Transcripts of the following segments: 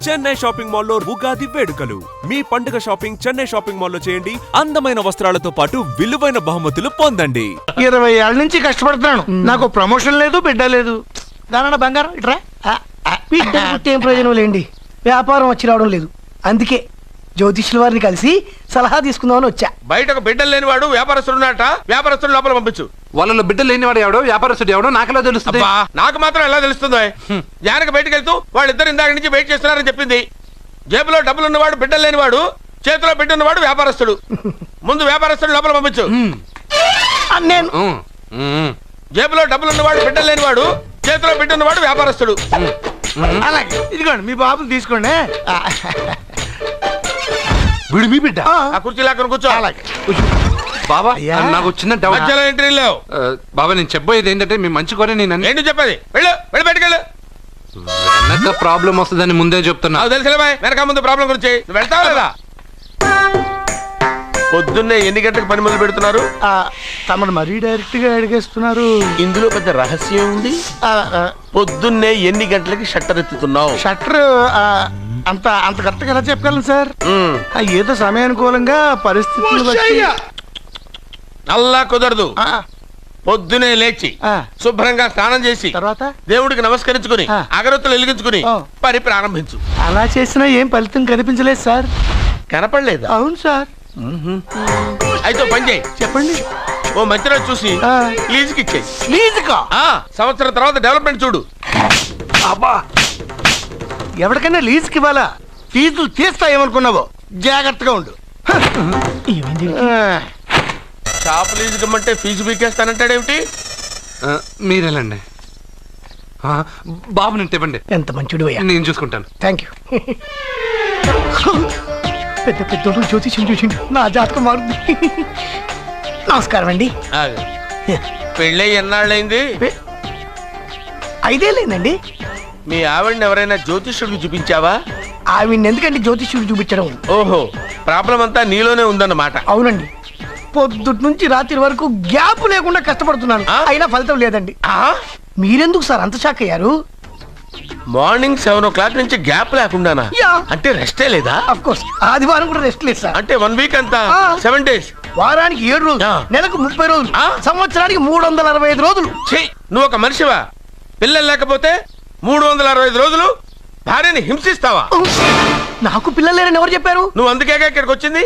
Chennai shopping మాల్లో ఉగాది వేడుకలు. మీ పండుగ షాపింగ్ చెన్నై షాపింగ్ మాల్లో చేయండి. అందమైన వస్త్రాలతో పాటు విలువైన బహుమతులు పొందండి. 20 ఏళ్ళ నుంచి కష్టపడుతున్నాను, నాకు ప్రమోషన్ లేదు, బిడ్డ లేదు. దానన్న బంగారం ఇట్రా. బిడ్డ పుట్టి ఏం ప్రయోజనం లేండి, వ్యాపారం వచ్చి రావడం లేదు. అందుకే జ్యోతిష్యుల వారిని కలిసి సలహా తీసుకుందామని వచ్చా. బయటకు బిడ్డలు లేనివాడు వ్యాపారస్తుడున్నట, వ్యాపారస్తుడు లోపల పంపించు. వాళ్ళలో బిడ్డలు లేనివాడు ఎవడో వ్యాపారస్తుడు ఎవడో నాకెలా తెలుస్తుంది? నాకు మాత్రం ఎలా తెలుస్తుందో? జానకి బయటకు వెళ్తూ వాళ్ళిద్దరు ఇందాక నుంచి వెయిట్ చేస్తున్నారని చెప్పింది. జేబులో డబ్బులు ఉన్నవాడు బిడ్డలు లేనివాడు, చేతిలో బిడ్డ ఉన్నవాడు వ్యాపారస్తుడు. ముందు వ్యాపారస్తుడు లోపల పంపించు. నేను జేబులో డబ్బులు ఉన్నవాడు బిడ్డలు లేనివాడు, చేతిలో బిడ్డ ఉన్నవాడు వ్యాపారస్తుడు. అలాగే ఇదిగోండి మీ బాబుని తీసుకోండి. వీడు మీ బిడ్డ? ఆ కుర్చీలో అక్కడ కూర్చో. అలాగే బాబా నాకు చిన్న డౌట్. మధ్యలో ఎంట్రీ లేవు. బాబా నేను చెప్పబోయేది ఏంటంటే మీ మంచి కోరే నేను ఏంటి చెప్పేది? వెళ్ళు వెళ్ళి బయటకెళ్ళు. వెనక ప్రాబ్లం వస్తుందని ముందే చెప్తున్నా. నాకు తెలుసులే బాయ్, వెనక ముందు ప్రాబ్లం గురించి. నువ్వు వెళ్తావా లేదా? పొద్దున్నే ఎన్ని గంటలకు పని మొదలు పెడుతున్నారు? తమను మరీ డైరెక్ట్ గా అడిగేస్తున్నారు. ఇందులో పెద్ద రహస్యం ఉంది. పొద్దున్నే ఎన్ని గంటలకి షట్టర్ ఎత్తుతున్నావు? షట్టర్ అంత అంత కరెక్ట్ గా ఎలా చెప్పగలను సార్? ఏదో సమయానుకూలంగా పరిస్థితులు బట్టి. అల్లా కుదరదు. పొద్దునే లేచి శుభ్రంగా స్నానం చేసి తర్వాత దేవుడికి నమస్కరించుకుని అగరొత్తులు వెలిగించుకుని పని ప్రారంభించు. అలా చేసినా ఏం ఫలితం కనిపించలేదు సార్. కనపడలేదా? అవును సార్. అయితే పని చేయి. చెప్పండి. ఓ మంచి రోజు చూసి లీజుకి ఇచ్చేయి. లీజుకా? సంవత్సరం తర్వాత డెవలప్మెంట్ చూడు. అబ్బా, ఎవరికైనా లీజుకి ఇవ్వాలా? ఫీజులు తీస్తాయేమనుకున్నావో, జాగ్రత్తగా ఉండు. షాప్ లీజుకి ఇమ్మంటే ఫీజు పీకేస్తానంటాడేమిటి? మీరెళ్ళండి బాబు, నేను తెప్పండి. ఎంత మంచిడు అయ్యా, నేను చూసుకుంటాను. Thank you. పెద్ద పెద్దోడు జ్యోతిష్యం చూసిండు, నా జాతకం మారుంది. నమస్కారం అండి. పెళ్ళై ఎన్నాళ్ళైంది? 5 ఏళ్ళైందండి. మీ ఆవిడని ఎవరైనా జ్యోతిష్యుడికి చూపించావా? ఆవిడ ఎందుకంటే జ్యోతిష్యుడు చూపించడం? ఓహో, ప్రాబ్లం అంతా నీలోనే ఉందన్నమాట. అవునండి, పొద్దుటి నుంచి రాత్రి వరకు గ్యాప్ లేకుండా కష్టపడుతున్నాను, అయినా ఫలితం లేదండి. మీరెందుకు సార్ అంత షాక్ అయ్యారు? మార్నింగ్ 7 o'clock నుంచి గ్యాప్ లేకుండానా? అంటే రెస్టే లేదా? ఆఫ్ కోర్స్, ఆదివారం కూడా రెస్ట్ లేదు సార్. అంటే 1 week అంతా 7 days. వారానికి 7 రోజులు, నెలకు 30 రోజులు, సంవత్సరానికి 365 రోజులు. నువ్వు ఒక మనిషివా? పిల్లలు లేకపోతే 365 రోజులు భార్యని హింసిస్తావా? నాకు పిల్లలు లేరని ఎవరు చెప్పారు? నువ్వు అందుకేగా ఇక్కడికి వచ్చింది.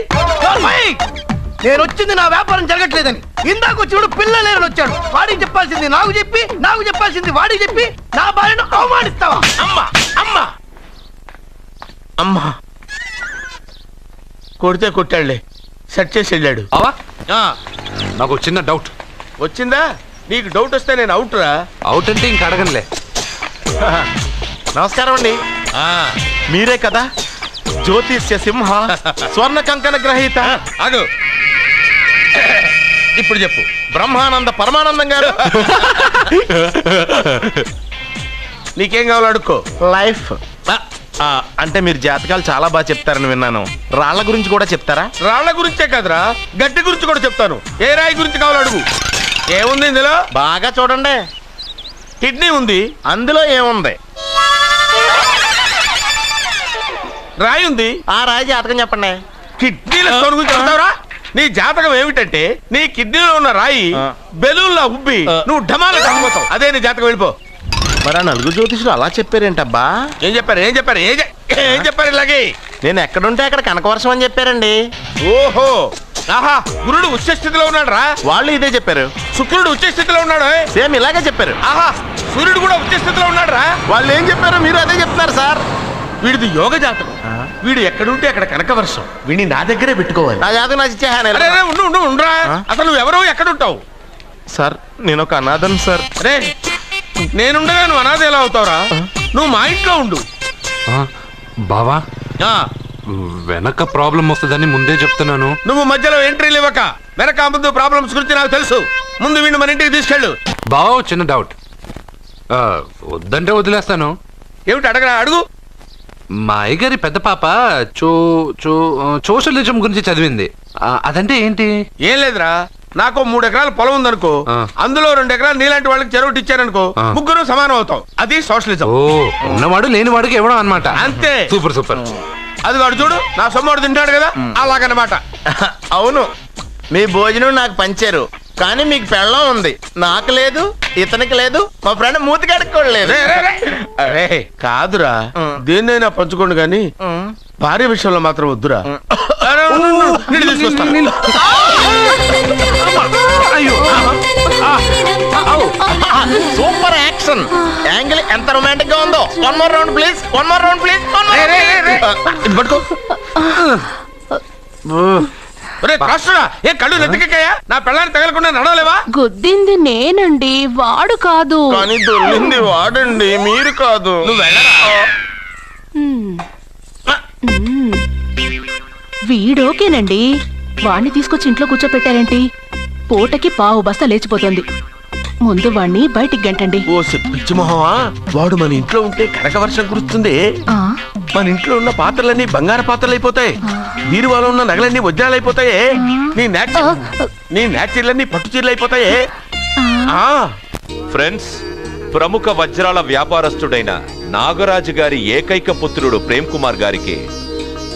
నేను వచ్చింది నా వ్యాపారం జరగట్లేదని. ఇందాక వచ్చినప్పుడు పిల్లలు లేరని వచ్చాడు. వాడికి చెప్పాల్సింది నాకు చెప్పి, నాకు చెప్పాల్సింది వాడికి చెప్పి నా భార్యను అవమానిస్తావా? అమ్మా అమ్మా అమ్మా, కొడితే కొట్టాడులే, సెట్ చేసి వెళ్ళాడు. నాకు చిన్న డౌట్ వచ్చిందా? నీకు డౌట్ వస్తే నేను అవుట్ రా. అవుట్ అంటే ఇంక అడగనులే. నమస్కారం అండి. మీరే కదా జ్యోతిష్య సింహ స్వర్ణ కంకణ గ్రహీత? అదు ఇప్పుడు చెప్పు. బ్రహ్మానంద పరమానందం గారు నీకేం కావాలో అడుక్కో. లైఫ్ అంటే మీరు జాతకాలు చాలా బాగా చెప్తారని విన్నాను. రాళ్ల గురించి కూడా చెప్తారా? రాళ్ల గురించే కదరా, గట్టి గురించి కూడా చెప్తాను. ఏ రాయి గురించి కావాలో అడుగు. ఏముంది ఇందులో? బాగా చూడండి. కిడ్నీ ఉంది. అందులో ఏముంది? రాయి ఉంది. ఆ రాయి జాతకం చెప్పండి. కిడ్నీల స్టోన్ గురించి చెప్తావురా? నీ జాతకం ఏమిటంటే నీ కిడ్నీలో ఉన్న రాయి బెలూన్లా ఉబ్బి నువ్వు ఢమాల చనిపోతావు. అదే నీ జాతకం. వెళ్ళిపో. మరి ఆ 4 జ్యోతిషులు అలా చెప్పారేంటబ్బా? ఏం చెప్పారు? ఏం చెప్పారు? ఏం చెప్పారు? ఇలాగే నేను ఎక్కడుంటే అక్కడ కనకవర్షం అని చెప్పారండి. ఓహో, ఆహా, గురుడు ఉచ్చ స్థితిలో ఉన్నాడు రా. వాళ్ళు ఇదే చెప్పారు. శుక్రుడు ఉచ్చ స్థితిలో ఉన్నాడు. సేమ్ ఇలాగే చెప్పారు. ఆహా, సూర్యుడు కూడా ఉచ్చ స్థితిలో ఉన్నాడు రా. వాళ్ళు ఏం చెప్పారో మీరు అదే చెప్తున్నారు సార్. వీడిది యోగ జాతకం. వీడు ఎక్కడుంటే అక్కడ కనకవర్షం. వీడిని నా దగ్గరే పెట్టుకోవాలి. నా జాతకం నాకు ఇచ్చేహాను. ఉండరా. అసలు నువ్వు ఎవరో ఎక్కడుంటావు? సార్ నేను ఒక అనాథను సార్. అరే, నేనుండగా నువ్వు అనాథ ఎలా అవుతావురా? నువ్వు మా ఇంట్లో ఉండు. బావా, వెనక ప్రాబ్లం వస్తుందని ముందే చెప్తున్నాను. నువ్వు మధ్యలో ఎంట్రీలు ఇవ్వక. వెనక ముందు ప్రాబ్లమ్స్ గురించి నాకు తెలుసు. ముందు వీడిని మన ఇంటికి తీసుకెళ్ళు. బావా, చిన్న డౌట్. వద్దంటే వదిలేస్తాను. ఏమిటి అడగరా? అడుగు. మా అయ్యగారి పెద్ద పాప సోషలిజం గురించి చదివింది. అదంటే ఏంటి? ఏం లేదురా, నాకు 3 ఎకరాల పొలం ఉందనుకో, ఆ. అందులో 2 ఎకరాలు నీలాంటి వాళ్ళకి చెరువు ఇచ్చారనుకో, ఆ. ముగ్గురు సమానం అవుతాం. అది సోషలిజం. ఓ ఉన్నవాడు లేనివాడికి ఇవ్వడం అనమాట. అంతే. Super super. అది వాడు చూడు, నా సొమ్మడు తింటాడు కదా, అలాగనమాట. అవును, మీ భోజనం నాకు పంచారు, కానీ మీకు పెళ్ళం ఉంది, నాకు లేదు, ఇతనికి లేదు, మా ఫ్రెండ్ మూతి కడుక్కోలేదు. కాదురా, దేన్నైనా పంచుకోండి కానీ భార్య విషయంలో మాత్రం వద్దురా. నీళ్ళు తీసుకొస్తాను. సూపర్ యాక్షన్ యాంగిల్ ఎంత రొమాంటిక్ గా ఉందో. One more round please, one more round please. ఇది పట్టుకో. ఒరే త్రాసుడా, ఏ కళ్ళు నెత్తికెక్కాయా? నా పెళ్ళాన్ని తగలకుండా నడవలేవా? గుద్దింది నేనండి, వాడు కాదు. కానీ దొల్లింది వాడండి, మీరు కాదు. నువ్వు వెళ్ళరా. వీడోకేనండి, వాణ్ణి తీసుకొచ్చి ఇంట్లో కూర్చోపెట్టారేంటి? పూటకి పావు బస్తా లేచిపోతుంది. ముందు వాణ్ణి బయటికి గంటండి. ఓ పిచ్చి మొహమా, వాడు మన ఇంట్లో ఉంటే కనక వర్షం కురుస్తుంది. ఆ, మన ఇంట్లో ఉన్న పాత్రలన్నీ బంగారు పాత్రలు అయిపోతాయి, బీరువాలో ఉన్న నగలన్నీ వజ్రాలు అయిపోతాయి, నీ నాచీర్లన్నీ పట్టు చీరలు అయిపోతాయి. ఫ్రెండ్స్, ప్రముఖ వజ్రాల వ్యాపారస్తుడైన నాగరాజు గారి ఏకైక పుత్రుడు ప్రేమ్ కుమార్ గారికి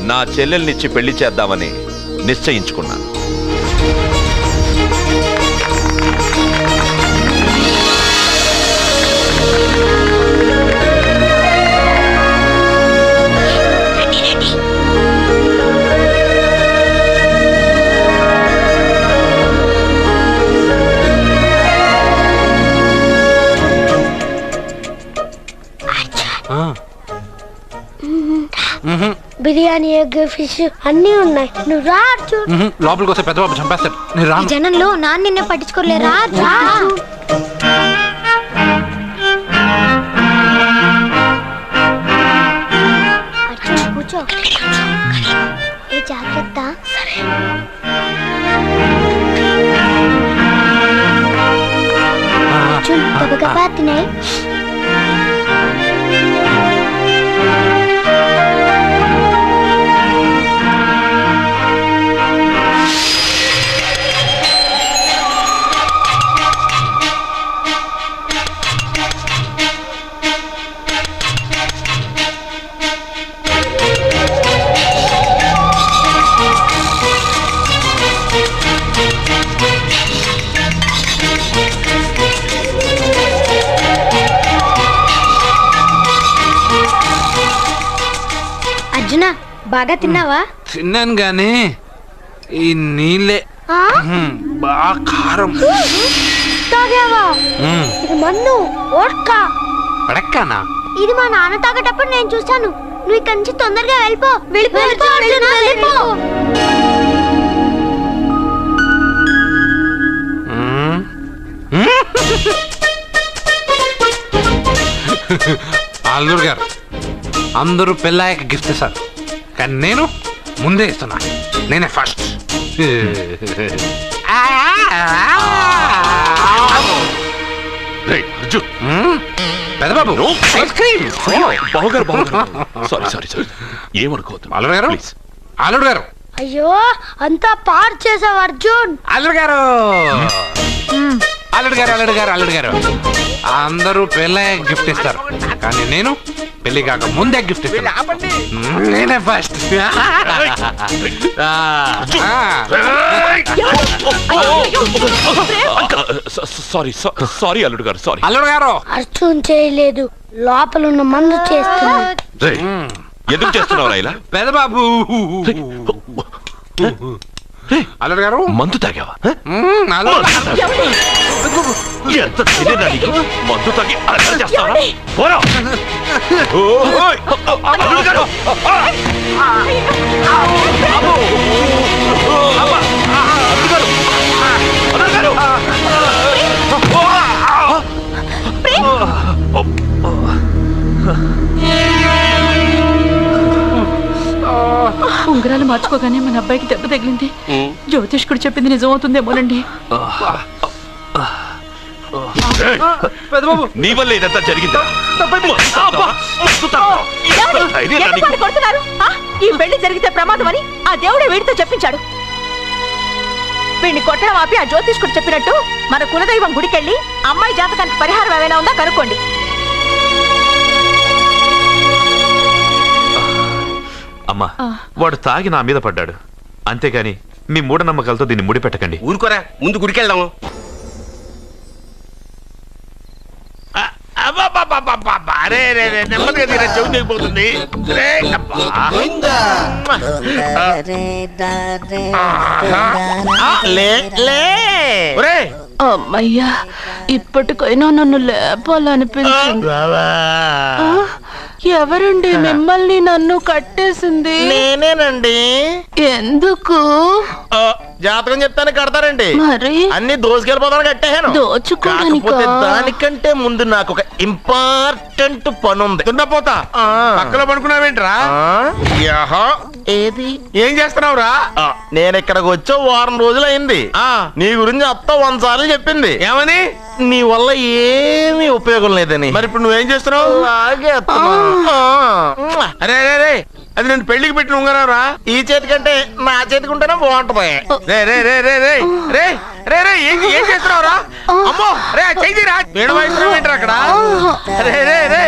నా చెల్లెల్నిచ్చి పెళ్లి చేద్దామని నిశ్చయించుకున్నాను. బిర్యానీ, ఎగ్, ఫిష్ అన్నీ ఉన్నాయి. నువ్వు రా అర్జున్. లోపలికి వస్తే పెద్దబాబు చంపేస్తాడు. నేను ఈ రాను. జనంలో నాన్న నిన్నే పట్టించుకోలే. రా రా అర్జున్, కూర్చో. ఏ జాగ్రత్త. అర్జున్, గబగబా తినేయ్. అర్జున, బాగా తిన్నావా? తిన్నాను గానీ ఈ నీళ్ళే ఆ? బాగా కారం. తాగావా? ఇది మన్ను ఓడ్కా. పడక్కనా? ఇది మా నాన్న తాగేటప్పుడు నేను చూశాను. నువ్వు ఇక్కడి నుంచి తొందరగా వెళ్ళిపో. వెళ్ళిపో అర్జున, వెళ్ళిపో. అల్లుడు గారు, అందరూ పెళ్ళాయక గిఫ్ట్ ఇస్తారు, కానీ నేను ముందే ఇస్తున్నా. నేనే ఫస్ట్. పెద్దబాబు, ఐస్ క్రీమ్. ఏమనుకోవద్దు. అల్లుడు గారు, అల్లుడు గారు, అయ్యో, అంతా పాడు చేసావు అర్జున్. అల్లుడు గారు, అల్లుడు గారు, అల్లుడు గారు, అల్లుడు గారు, అందరూ పెళ్ళాయక గిఫ్ట్ ఇస్తారు, కానీ నేను పెళ్లి కాక ముందే గిఫ్ట్ ఇస్తాను. నేనే ఫస్ట్. సారీ అల్లుడు గారు, సారీ. అల్లుడు గారు, అర్జున్ చేయలేదు, లోపల ఉన్న మందు చేస్తున్నాడు. ఎందుకు చేస్తున్నావు ఇలా? పెద్దబాబు. అల్లుడు గారు, మందు తాగావా? ఎంత మందు తాగి అలా చేస్తావా? పోరా. ఓయ్! అల్లుడు గారు! ఉంగరాలు మార్చుకోగానే మన అబ్బాయికి దెబ్బ తగిలింది. జ్యోతిష్కుడు చెప్పింది నిజమవుతుందేమోనండి. నీ వల్ల ఇదంతా జరిగిందా? ఈ పెళ్లి జరిగితే ప్రమాదం అని ఆ దేవుడే వీడితో చెప్పించాడు. వీడిని కొట్టడం ఆపి ఆ జ్యోతిష్కుడు చెప్పినట్టు మన కులదైవం గుడికెళ్ళి అమ్మాయి జాతకానికి పరిహారం ఏమైనా ఉందా కనుక్కోండి. అమ్మా వాడు తాగి నా మీద పడ్డాడు, అంతేగాని మీ మూఢనమ్మకాలతో దీన్ని ముడిపెట్టకండి. ఊరుకోరా, ముందు గుడికెళ్దాము. అరే నెమ్మదిగా తీరా, చెవి తెగిపోతుంది. అమ్మయ్యా, ఇప్పటికైనా నన్ను లేపాలనిపించింది. ఎవరండి మిమ్మల్ని నన్ను కట్టేసింది? నేనేనండి. ఎందుకు? జాతకం చెప్తాను కడతారండి. మరి అన్ని దోసుకెళ్ళిపోతాను కట్టేహాను. దోచుకోవడానికా? దానికంటే ముందు నాకు ఒక ఇంపార్టెంట్ పని ఉంది. దున్నపోతా పక్కలో పడుకున్నావేంట్రా? ఏది ఏం చేస్తున్నావురా? నేను ఇక్కడికి వచ్చే వారం రోజులు అయింది. నీ గురించి అత్త 100 సార్లు చెప్పింది. ఏమని? నీ వల్ల ఏమీ ఉపయోగం లేదని. మరి ఇప్పుడు నువ్వేం చేస్తున్నావు? అరే అరే రే, అది నేను పెళ్లికి పెట్టిన ఉంగరారా? ఈ చేతి కంటే నా చేతికి ఉంటేనే బాగుంటది. రే రే రే రే రే రే రే రే ఏం చేస్తున్నావురా? అమ్మో రే, చెయ్యిరా. వీణ వాయిస్తున్నావు ఏంట్రా అక్కడ? రే రే రే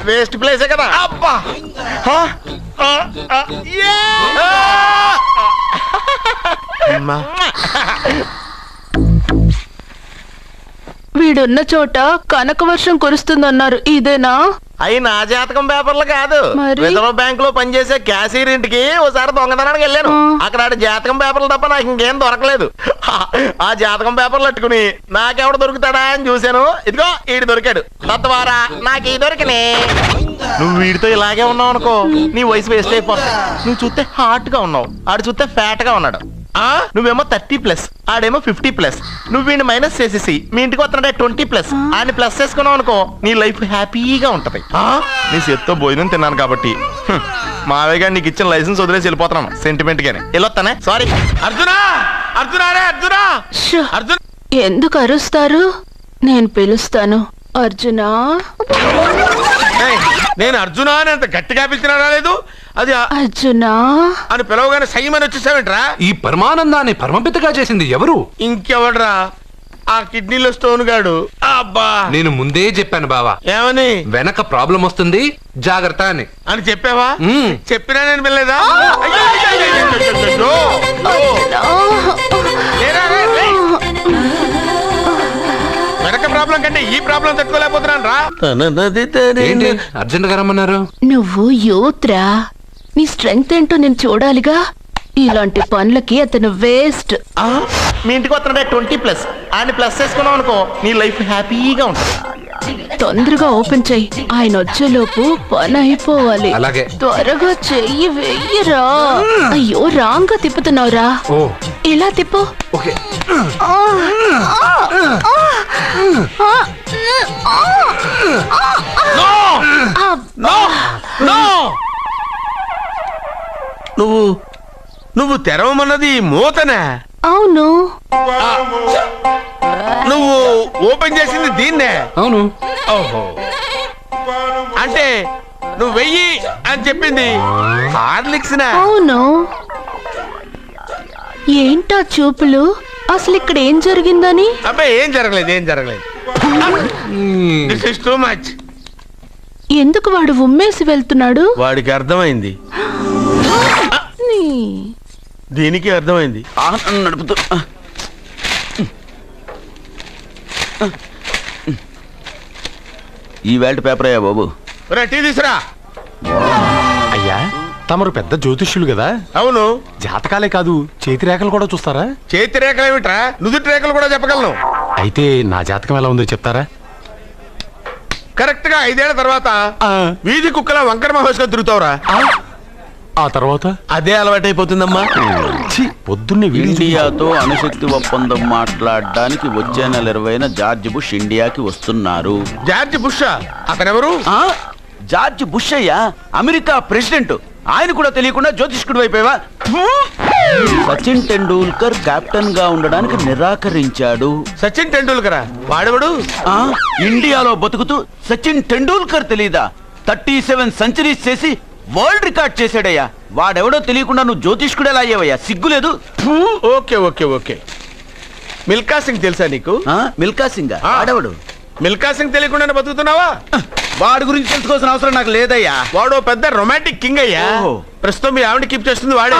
వేస్ట్ ప్లేసే కదా. అబ్బా వీడున్న చోట కనక వర్షం కురుస్తుందన్నారు, ఇదేనా? అయి నా జాతకం పేపర్లు కాదు. మరి? రిజర్వ్ బ్యాంక్ లో పనిచేసే క్యాషియర్ ఇంటికి ఓసారి దొంగతనానికి వెళ్ళాను. అక్కడ ఆడి జాతకం పేపర్లు తప్ప నాకు ఇంకేం దొరకలేదు. ఆ జాతకం పేపర్లు పట్టుకుని నాకెవడు దొరుకుతాడా అని చూశాను. ఇదిగో ఈడు దొరికాడు. తద్వారా నాకు ఈ దొరికినే. నువ్వు వీడితో ఇలాగే ఉన్నావు అనుకో, నీ వయసు వేస్ట్ అయిపోతుంది. నువ్వు చూస్తే హాట్ గా ఉన్నావు, ఆడు చూస్తే ఫ్యాట్ గా ఉన్నాడు. నువ్వేమో 30+, ఆడేమో 50+. నువ్వు వీడిని మైనస్ చేసేసి మీ ఇంటికి వస్తున్నాడే 20+, ఆయన ప్లస్ చేసుకున్నావు అనుకో, నీ లైఫ్ హ్యాపీగా ఉంటది. నీ చేత్తో భోజనం తిన్నాను కాబట్టి మావయ్య గారు నీకు ఇచ్చిన లైసెన్స్ వదిలేసి వెళ్ళిపోతున్నాను సెంటిమెంట్ గానే. వెళ్ళొస్తానే. సారీ. అర్జునా, అర్జునా రే అర్జునా, అర్జున. ఎందుకు అరుస్తారు? నేను పిలుస్తాను. అర్జునా. నేను అర్జునా అని అంత గట్టిగా పిలిచినా రాలేదు. అది అర్జునా అని పిలవగానే సైమని వచ్చేసావేంట్రా? ఈ పరమానందాన్ని పరమపితగా చేసింది ఎవరు? ఇంకెవడ్రా? ఆ కిడ్నీలో స్టోన్ గాడు. అబ్బా, నేను ముందే చెప్పాను బావా, ఏమని? వెనక ప్రాబ్లం వస్తుంది, జాగ్రత్త అని. అని చెప్పావా? చెప్పినా నేను వెళ్ళలేదా? వెనక ప్రాబ్లం కంటే ఈ ప్రాబ్లం తట్టుకోలేకపోతున్నాను రా. ఏంటి అర్జెంట్ గా రమ్మన్నారు? నువ్వు యూత్రా, నీ స్ట్రెంగ్త్ ఏంటో నేను చూడాలిగా. ఇలాంటి పనులకి అతను వేస్ట్. మీ ఇంటికి వస్తున్నాడే 20+, ఆయన ప్లస్ చేసుకున్నావు అనుకో, నీ లైఫ్ హ్యాపీగా ఉంటుంది. తొందరగా ఓపెన్ చెయ్యి, ఆయన వచ్చేలోపు పని అయిపోవాలి. అలాగే. త్వరగా చెయ్యి వెయ్యరా. అయ్యో రాంగ్ గా తిప్పుతున్నావురా. ఓ ఇలా తిప్పు. ఓకే. నువ్వు తెరవమన్నది మూతనే? అవును. నువ్వు ఓపెన్ చేసింది దీన్నే? అవును. ఓహో, అంటే నువ్వు వెయ్యి అని చెప్పింది హార్లిక్స్? అవును. ఏంటా చూపులు? అసలు ఇక్కడ ఏం జరిగిందని? అబ్బాయి ఏం జరగలేదు, ఏం జరగలేదు. This is too much. ఎందుకు వాడు ఉమ్మేసి వెళ్తున్నాడు? వాడికి అర్థమైంది, దీనికి అర్థమైంది. నడుపుతూ ఈ వేల్ట్ పేపర్ అయ్యా బాబు. టీ తీసురా. అయ్యా తమరు పెద్ద జ్యోతిష్యులు కదా. అవును. జాతకాలే కాదు, చేతి రేఖలు కూడా చూస్తారా? చేతి రేఖలు ఏమిట్రా, నుదుటి రేఖలు కూడా చెప్పగలను. అయితే నా జాతకం ఎలా ఉందో చెప్తారా? కరెక్ట్ గా 5 ఏళ్ల తర్వాత వీధి కుక్కల వంకర మహేష్గా తిరుగుతావురా. ఆ తర్వాత అదే అలవాటైపోతుందమ్మా. పొద్దున్నే ఇండియాతో అణుశక్తి ఒప్పందం మాట్లాడడానికి వచ్చే నెల 20న జార్జ్ బుష్ ఇండియాకి వస్తున్నారు. జార్జ్ బుష్ అతనెవరు? జార్జ్ బుష్ అయ్యా, అమెరికా ప్రెసిడెంట్. ఆయన కూడా తెలియకుండా జ్యోతిష్కుడు అయిపోయావా? సచిన్ టెండూల్కర్ కెప్టెన్ గా ఉండడానికి నిరాకరించాడు. సచిన్ టెండూల్కరా? వాడెవడు? ఆ ఇండియాలో బతుకుతూ సచిన్ టెండూల్కర్ తెలీదా? 37 సెంచరీస్ చేసి వరల్డ్ రికార్డ్ చేశాడయ్యా. వాడెవడో తెలియకుండా నువ్వు జ్యోతిష్కుడు ఎలా అయ్యావయ్యా? సిగ్గులేదు. Okay okay okay. Milkha Singh తెలుసా నీకు? మిల్కా సింగ్ వాడెవడు? మిల్కా సింగ్ తెలియకుండానే బతుకుతున్నావా? వాడి గురించి తెలుసుకోవాల్సిన అవసరం నాకు లేదయ్యా. వాడు పెద్ద రొమాంటిక్ కింగ్ అయ్యా. ప్రస్తుతం మీ ఆవిడ కీప్ చేస్తుంది వాడే.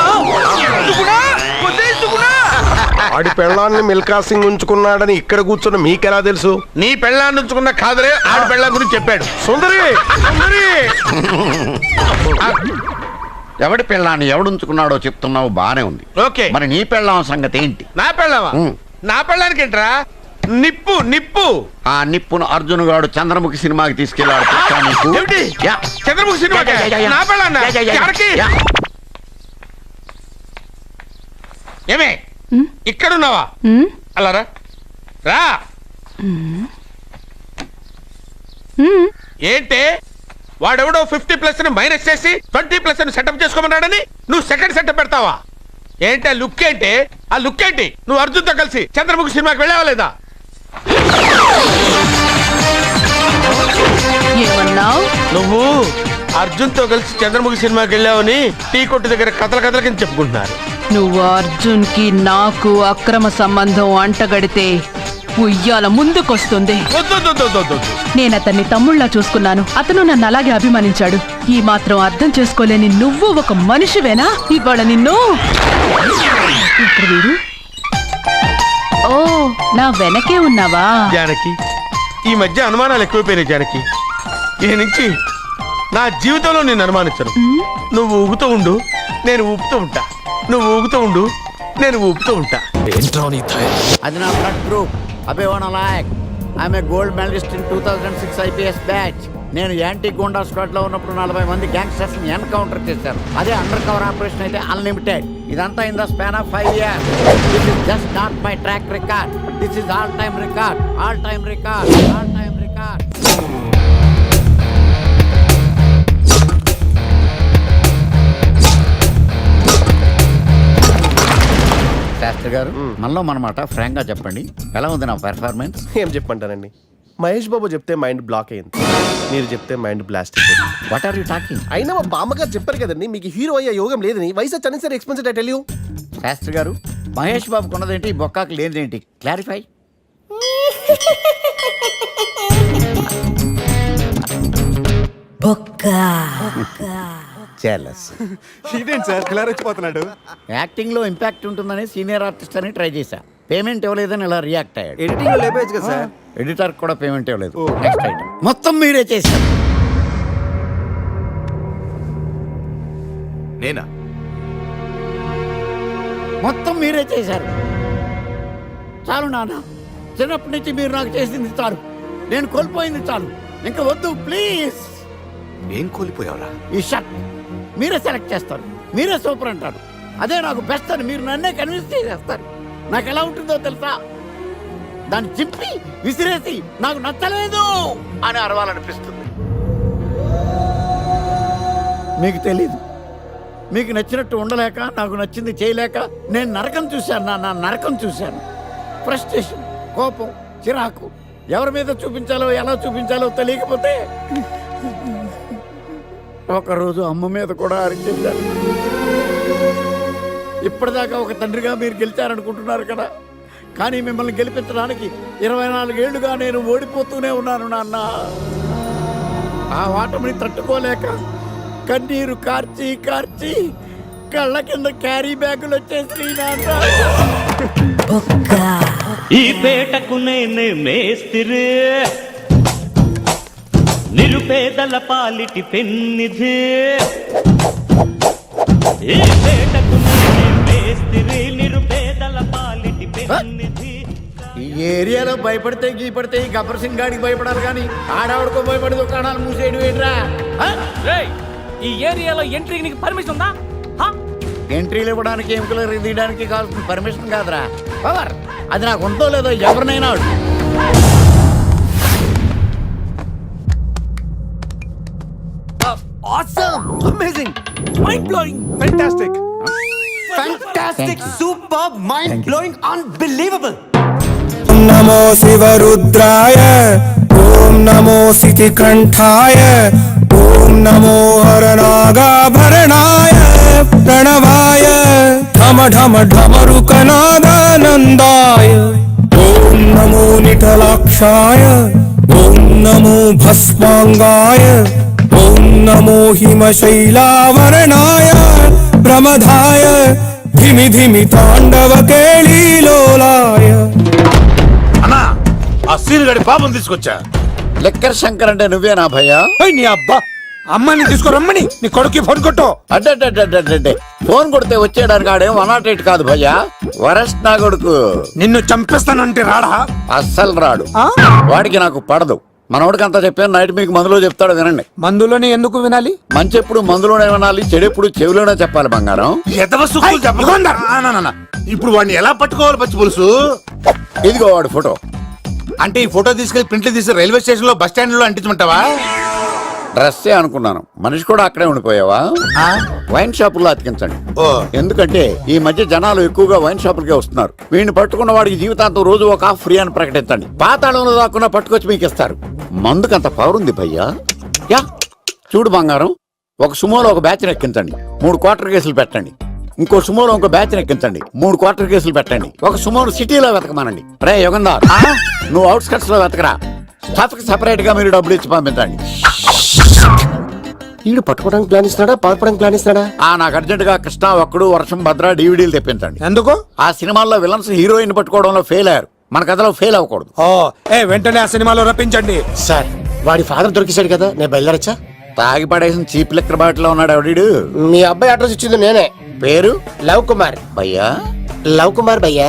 వాడి పెళ్ళాన్ని మిల్కా సింగ్ ఉంచుకున్నాడని ఇక్కడ కూర్చున్న మీకెలా తెలుసు? నీ పెళ్ళాన్ని ఉంచుకున్న కాదరే ఆడి పెళ్ళాం గురించి చెప్పాడు. సుందరి సుందరి ఎవడి పెళ్ళాన్ని ఎవడుంచుకున్నాడో చెప్తున్నావు బానే ఉంది. ఓకే, మరి నీ పెళ్ళాం సంగతి ఏంటి? నా పెళ్ళామా? నా పెళ్ళానికి ఏంట్రా? నిప్పు నిప్పు. ఆ నిప్పును అర్జున్ గాడు చంద్రముఖి సినిమాకి తీసుకెళ్ళాడు. తెలుసా నీకు? ఏమిటి? యా. చంద్రముఖి సినిమా నా పెళ్ళాన్న? ఎవరికి? ఏమే ఇక్కడున్నావా? అలా రా రా. ఏంటే వాడెవడో 50+ మైనస్ చేసి 20+ సెటప్ చేసుకోమన్నాడని నువ్వు సెకండ్ సెటప్ పెడతావా? ఏంటి ఆ లుక్? ఏంటి ఆ లుక్? ఏంటి నువ్వు అర్జున్తో కలిసి చంద్రముఖి సినిమాకి వెళ్ళావా లేదా? ఏమన్నావు? నువ్వు అర్జున్తో కలిసి చంద్రముఖి సినిమాకి వెళ్ళావని టీ కొట్టు దగ్గర కథల కింద చెప్పుకుంటున్నారు. నువ్వు అర్జున్ కి నాకు అక్రమ సంబంధం అంటగడితే ఉయ్యాల ముందుకొస్తుంది. నేను అతన్ని తమ్ముళ్ళ చూసుకున్నాను. అతను నన్ను అలాగే అభిమానించాడు. ఈ మాత్రం అర్థం చేసుకోలేని నువ్వు ఒక మనిషివేనా? ఇవాళ నిన్ను ఇక్కడ వీడు. ఓ, నా వెనకే ఉన్నావా? జానకి, ఈ మధ్య అనుమానాలు ఎక్కువైపోయినాయి జానకి. ఈ నుంచి నా జీవితంలో నేను అనుమానించను. నువ్వు ఊగుతూ ఉండు, నేను ఊపుతూ ఉంటా. నువ్వు ఊగుతూ ఉండు, నేను ఊపుతూ ఉంటా. అది నా బ్లడ్ గ్రూప్. అభివాన లాయక్. ఆమె gold medallist in 2006 IPS batch. నేను యాంటీ గోండా స్క్వాడ్ లో ఉన్నప్పుడు 40 మంది గ్యాంగ్స్టర్స్ ని ఎన్కౌంటర్ చేశారు. అదే అండర్ కవర్ ఆపరేషన్ అయితే అన్లిమిటెడ్. ఇదంతా in the span of 5 years. This is just not my track record. This is all time record. All time record. All time record. Shastri గారు, మనలో మనమాట ఫ్రాంక్ గా చెప్పండి, ఎలా ఉంది నా పెర్ఫార్మెన్స్? ఏం చెప్పంటానండి, మహేష్ బాబు చెప్తే మైండ్ బ్లాక్ అయింది, మీరు చెప్తే మైండ్ బ్లాస్ట్ అయిపోయింది. What are you talking? అయినా మా బామ్మగారు చెప్పారు కదండి మీకు హీరో అయ్యే యోగం లేదని. వయసు సరే expensive I tell you. Shastri garu, Mahesh Babu కొన్నదేంటి, బొక్కాకి లేనిదేంటి? క్లారిఫై. ఇదేంటి సార్ ఇలా రెచ్చిపోతున్నాడు? యాక్టింగ్ లో ఇంపాక్ట్ ఉంటుందని సీనియర్ ఆర్టిస్ట్ అని ట్రై చేశా. పేమెంట్ ఇవ్వలేదని ఇలా రియాక్ట్ అయ్యాడు. ఎడిటింగ్ లో లేపేయచ్చు కదా సార్. ఎడిటర్ కూడా పేమెంట్ ఇవ్వలేదు. నెక్స్ట్ ఐటమ్ మొత్తం మీరే చేశారు. నేనా? మొత్తం మీరే చేశారు. చాలు నాన్న, చిన్నప్పటి నుంచి మీరు నాకు చేసింది చాలు. నేను కోల్పోయింది చాలు. ఇంకా వద్దు ప్లీజ్. ఏం కోల్పోయావురా? ఈ షర్ట్ మీరే సెలెక్ట్ చేస్తారు, మీరే సూపర్ అంటారు. అదే నాకు బెస్ట్ అని మీరు నన్నే కన్విన్స్ చేసేస్తారు. నాకు ఎలా ఉంటుందో తెలుసా? దాన్ని చింపి విసిరేసి నాకు నచ్చలేదు అని అరవాలనిపిస్తుంది. మీకు తెలీదు, మీకు నచ్చినట్టు ఉండలేక, నాకు నచ్చింది చేయలేక నేను నరకం చూశాను. నా నరకం చూశాను. ఫ్రస్ట్రేషన్, కోపం, చిరాకు, ఎవరి మీద చూపించాలో ఎలా చూపించాలో తెలియకపోతే ఒకరోజు అమ్మ మీద కూడా అరిచేశాను. ఇప్పటిదాకా ఒక తండ్రిగా మీరు గెలిచారనుకుంటున్నారు కదా, కానీ మిమ్మల్ని గెలిపించడానికి 24 ఏళ్లుగా నేను ఓడిపోతూనే ఉన్నాను నాన్న. ఆ ఓటమిని తట్టుకోలేక కన్నీరు కార్చి కార్చి కళ్ళ కింద క్యారీ బ్యాగులు వచ్చేసి నాన్న. ఈ పేటకు నేనే మేస్తిరి, నిరుపేదల పాలిటి పెన్నిధి. ఈ పేటకు నేనే మేస్తిరి, నిరుపేదల పాలిటి పెన్నిధి. ఈ ఏరియాలో భయపడితే గీపడితే ఈ గబ్బర్ సింగ్ గాడికి భయపడాలి, కానీ ఆడావిడకో భయపడి దుకాణాలు మూసేయడం ఏంట్రా? ఈ ఏరియాలో ఎంట్రీకి నీకు పర్మిషన్ ఉందా? ఎంట్రీలు ఇవ్వడానికి, ఎముకలు తీయడానికి కావాల్సిన పర్మిషన్ కాదురా, పవర్. అది నాకు ఉందో లేదో ఎవరినైనా Awesome! Amazing! Mind-blowing! Fantastic! Fantastic super mind blowing unbelievable. నమో శివరుద్రాయ ఓం నమో సితికంఠాయ ఓం నమో హరనాగాభరణాయ ప్రణవాయ ఢమ ఢమ ఢమరుకనాదానందాయ ఓం నమో నిఠలాక్షాయ ఓం నమో భస్మాంగాయ ఓం నమో హిమశైలావరణాయ ప్రమదాయ ధిమి ధిమి తాండవ కేళీలోలాయ. అన్నా ఆ సీన్ గడి పాపం తీసుకొచ్చా. లెక్కర్ శంకర్ అంటే నువ్వేనా భయ్యా? నీ అబ్బా అమ్మని తీసుకురమ్మని నీ కొడుకు ఫోన్ కొట్టు. అడ్డే ఫోన్ కొడితే వచ్చేయడానికి ఆడేం 108 కాదు భయ్యా, వరస్ట్ నా కొడుకు. నిన్ను చంపేస్తానంటే రాడా? అస్సలు రాడు. వాడికి నాకు పడదు. మనోడికి అంతా చెప్పాను, నైట్ మీకు మందులో చెప్తాడు వినండి. మందులోనే ఎందుకు వినాలి? మంచి ఎప్పుడు మందులోనే వినాలి, చెడు ఎప్పుడు చెవిలోనే చెప్పాలి బంగారం. ఇప్పుడు వాడిని ఎలా పట్టుకోవాలి పచ్చి పులుసు? ఇదిగో వాడు ఫోటో. అంటే ఈ ఫోటో తీసుకెళ్లి ప్రింట్లు తీసి రైల్వే స్టేషన్ లో బస్ స్టాండ్ లో అంటించమంటావా? డ్రెస్సే అనుకున్నాను, మనిషి కూడా అక్కడే ఉండిపోయావా? వైన్ షాపుల్లో అతికించండి. ఎందుకంటే ఈ మధ్య జనాలు ఎక్కువగా వైన్ షాపులకే వస్తున్నారు. వీడిని పట్టుకున్న వాడికి జీవితాంతం రోజు ఒక ఆఫ్ ఫ్రీ అని ప్రకటించండి. పాతాళంలో దాక్కున్నా పట్టుకొచ్చి మీకు ఇస్తారు. మందుకంత పవర్ ఉంది భయ్యా. యా చూడు బంగారం, ఒక సుమోలో ఒక బ్యాచ్ ఎక్కించండి, 3 క్వార్టర్ కేసులు పెట్టండి. ఇంకో సుమోలో ఇంకో బ్యాచ్ ఎక్కించండి, 3 క్వార్టర్ కేసులు పెట్టండి. ఒక సుమోను సిటీలో వెతకమానండి. రే యుగంధర్, నువ్వు అవుట్స్కట్స్ లో వెతకరా. స్టాఫ్ కి సెపరేట్ గా మీరు డబ్బులు ఇచ్చి పంపించండి. వీడు పట్టుకోవడానికి ప్లాన్ ఇస్తున్నాడా, పాల్పడానికి ప్లాన్ ఇస్తున్నాడా? నాకు అర్జెంట్ గా కృష్ణ, ఒక్కడు, వర్షం, భద్ర డివిడీలు తెప్పించండి. ఎందుకు? ఆ సినిమాల్లో విలన్స్ హీరోయిన్ పట్టుకోవడంలో ఫెయిల్ అయ్యారు, మన కథలో ఫెయిల్ అవ్వకూడదు. వెంటనే ఆ సినిమాలో రప్పించండి. సార్ వాడి ఫాదర్ దొరికేశాడు కదా, నేను బయలుదేరచ్చా? తాగి పడేసిన చీప్ లెక్కర్ బాటిలో ఉన్నాడు ఎవడీడు. మీ అబ్బాయి అడ్రస్ ఇచ్చింది నేనే. పేరు లవ్ కుమార్ భయ్యా. లవ్ కుమార్ భయ్యా.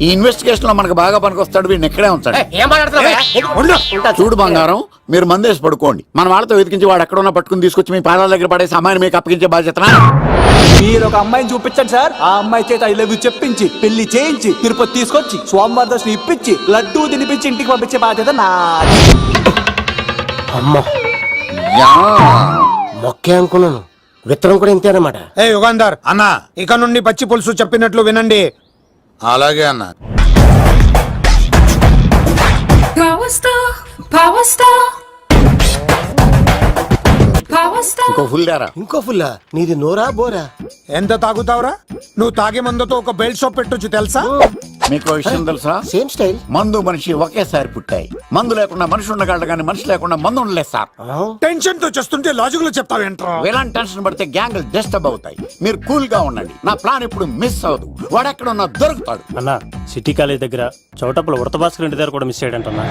ఈ ఇన్వెస్టిగేషన్ లో మనకు బాగా పనికొస్తాడు, వీడిని ఎక్కడే ఉంచండి. ఏం మాట్లాడుతున్నావు? చూడు బంగారం, మీరు మందేసి పడుకోండి. మన వాళ్ళతో వెతికించి వాడు ఎక్కడ ఉన్నా పట్టుకుని తీసుకొచ్చి మీ పాదాల దగ్గర పడేసి అమ్మాయిని మీకు అప్పగించే బాధ్యత. మీరు ఒక అమ్మాయిని చూపించండి సార్. ఆ అమ్మాయి చేత ఐ లవ్ యూ చెప్పించి పెళ్లి చేయించి తిరుపతి తీసుకొచ్చి స్వామివారి దర్శనం ఇప్పించి లడ్డూ తినిపించి ఇంటికి పంపించే బాధ్యత నాది. అమ్మో మొక్కే అనుకున్నాను, విత్తనం కూడా ఇంతేనమాట. యుగంధర్ అన్న, ఇక నుండి పచ్చి పులుసు చెప్పినట్లు వినండి. అలాగే అన్న. ఇంకో ఫుల్ దారా. ఇంకో ఫుల్లా? నీది నోరా బోరా? ఎంత తాగుతావురా? నువ్వు తాగే మందుతో ఒక బెల్ట్ షాప్ పెట్టొచ్చు తెలుసా? మీకు విషయం తెలుసా? Same style. మందు మనిషి ఒకేసారి పుట్టాయి. మందు లేకుండా మనిషి ఉండగలడు కానీ మనిషి లేకుండా మందు ఉండలేదు సార్. టెన్షన్ తో చేస్తుంటే లాజిక్ లో చెప్తావేంట్రా? ఎలాంటి టెన్షన్ పడితే గ్యాంగ్లు డిస్టర్బ్ అవుతాయి. మీరు కూల్ గా ఉండండి, నా ప్లాన్ ఇప్పుడు మిస్ అవ్వదు. వాడు ఎక్కడ ఉన్నా దొరుకుతాడు. అన్నా సిటీ కాలేజ్ దగ్గర చౌటప్పుల వృత భాస్కర్ ఇంటి దగ్గర కూడా మిస్ అయ్యాడంటున్నా.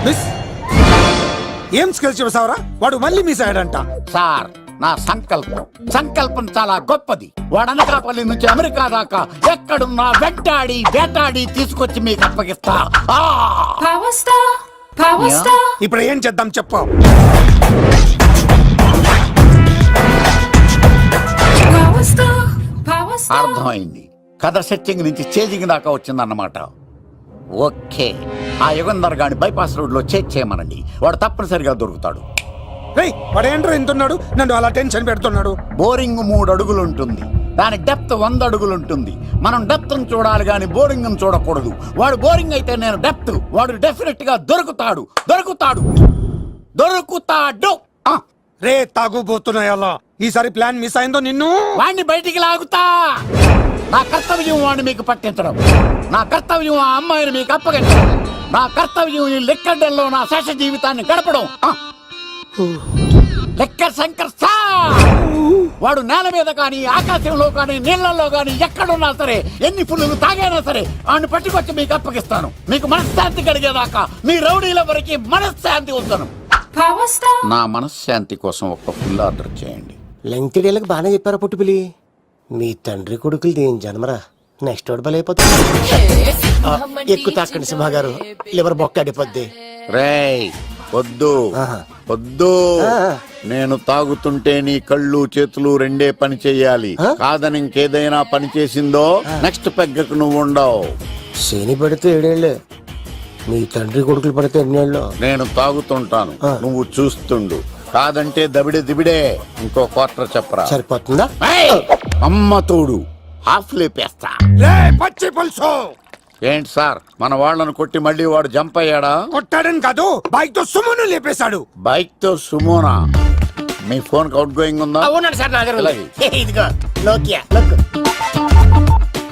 ఏం స్కిల్స్ చేసావరా? వాడు మళ్ళీ మిస్ అయ్యాడంట. సార్ నా సంకల్పం చాలా గొప్పది. వాడు అనకాపల్లి నుంచి అమెరికా దాకా ఎక్కడున్నా వెంటాడి వేటాడి తీసుకొచ్చి మీకు అప్పగిస్తా. ఇప్పుడు ఏం చేద్దాం చెప్పు. అర్థమైంది. కథ సెట్టింగ్ నుంచి చేజింగ్ దాకా వచ్చిందన్నమాట. ఓకే, ఆ యుగంధర్ గాని బైపాస్ రోడ్ లో చెక్ చేయమనండి, వాడు తప్పనిసరిగా దొరుకుతాడు. వాడేంట్రా ఇంటున్నాడు, నన్ను అలా టెన్షన్ పెడుతున్నాడు. బోరింగ్ 3 అడుగులు ఉంటుంది, దాని డెప్త్ 100 అడుగులు ఉంటుంది. మనం డెప్త్ చూడాలి గాని బోరింగ్ చూడకూడదు. వాడు బోరింగ్ అయితే నేను డెప్త్. వాడు డెఫినెట్ గా దొరుకుతాడు. రే తాగుబోతున్నాయి అలా. ఈసారి ప్లాన్ మిస్ అయిందో నిన్ను వాడిని బయటికి లాగుతా. నా కర్తవ్యం వాడిని మీకు పట్టించడం, నా కర్తవ్యం ఆ అమ్మాయిని మీకు అప్పగించడం, నా కర్తవ్యం ఈ లెక్కడ్డల్లో నా శేష జీవితాన్ని గడపడం. లెక్కర్ శంకర్ సార్, వాడు నేల మీద కానీ ఆకాశంలో కానీ నీళ్లలో కానీ ఎక్కడున్నా సరే, ఎన్ని పుల్లులు తాగైనా సరే వాడిని పట్టుకొచ్చి మీకు అప్పగిస్తాను. మీకు మనశ్శాంతి కలిగేదాకా మీ రౌడీల వరకు మనశ్శాంతి వస్తాను. నా మనశ్శాంతి కోసం ఒక ఫుల్ ఆర్డర్ చేయండి. లెంగ్త్ డేలకు బాగానే చెప్పారా పుట్టుపిలి? మీ తండ్రి కొడుకులు దేని జన్మరా, నెక్స్ట్ ఓడి బలైపోతుంది. ఎక్కువ తాకండి సింహ గారు, లివర్ బొక్క అడిపోద్ది. రేయ్ వద్దు వద్దు, నేను తాగుతుంటే నీ కళ్ళు చేతులు రెండే పని చెయ్యాలి. కాదని ఇంకేదైనా పని చేసిందో నెక్స్ట్ పెగ్గకు నువ్వు ఉండవు. శని పడితే 7 ఏళ్ళే, మీ తండ్రి కొడుకులు పడితే 8 ఏళ్ళు. నేను తాగుతుంటాను, నువ్వు చూస్తుండు. కాదంటే దబిడే దిబిడే. ఇంకో క్వార్టర్ చెప్పరా? సరిపోతుందా? అమ్మ తోడు, హాఫ్ లేపేస్తా. పచ్చి పులుసు ఏంటి సార్ మన వాళ్ళను కొట్టి మళ్ళీ వాడు జంప్ అయ్యాడా? కొట్టాడని కాదు, బైక్ తో సుమ్మును లేపేశాడు. బైక్ తో సుమోనా? మీ ఫోన్ అవుట్ గోయింగ్ ఉందా? అవునండి సార్, నా దగ్గర ఉంది. అలాగే. ఇదిగో నోకియా లక్.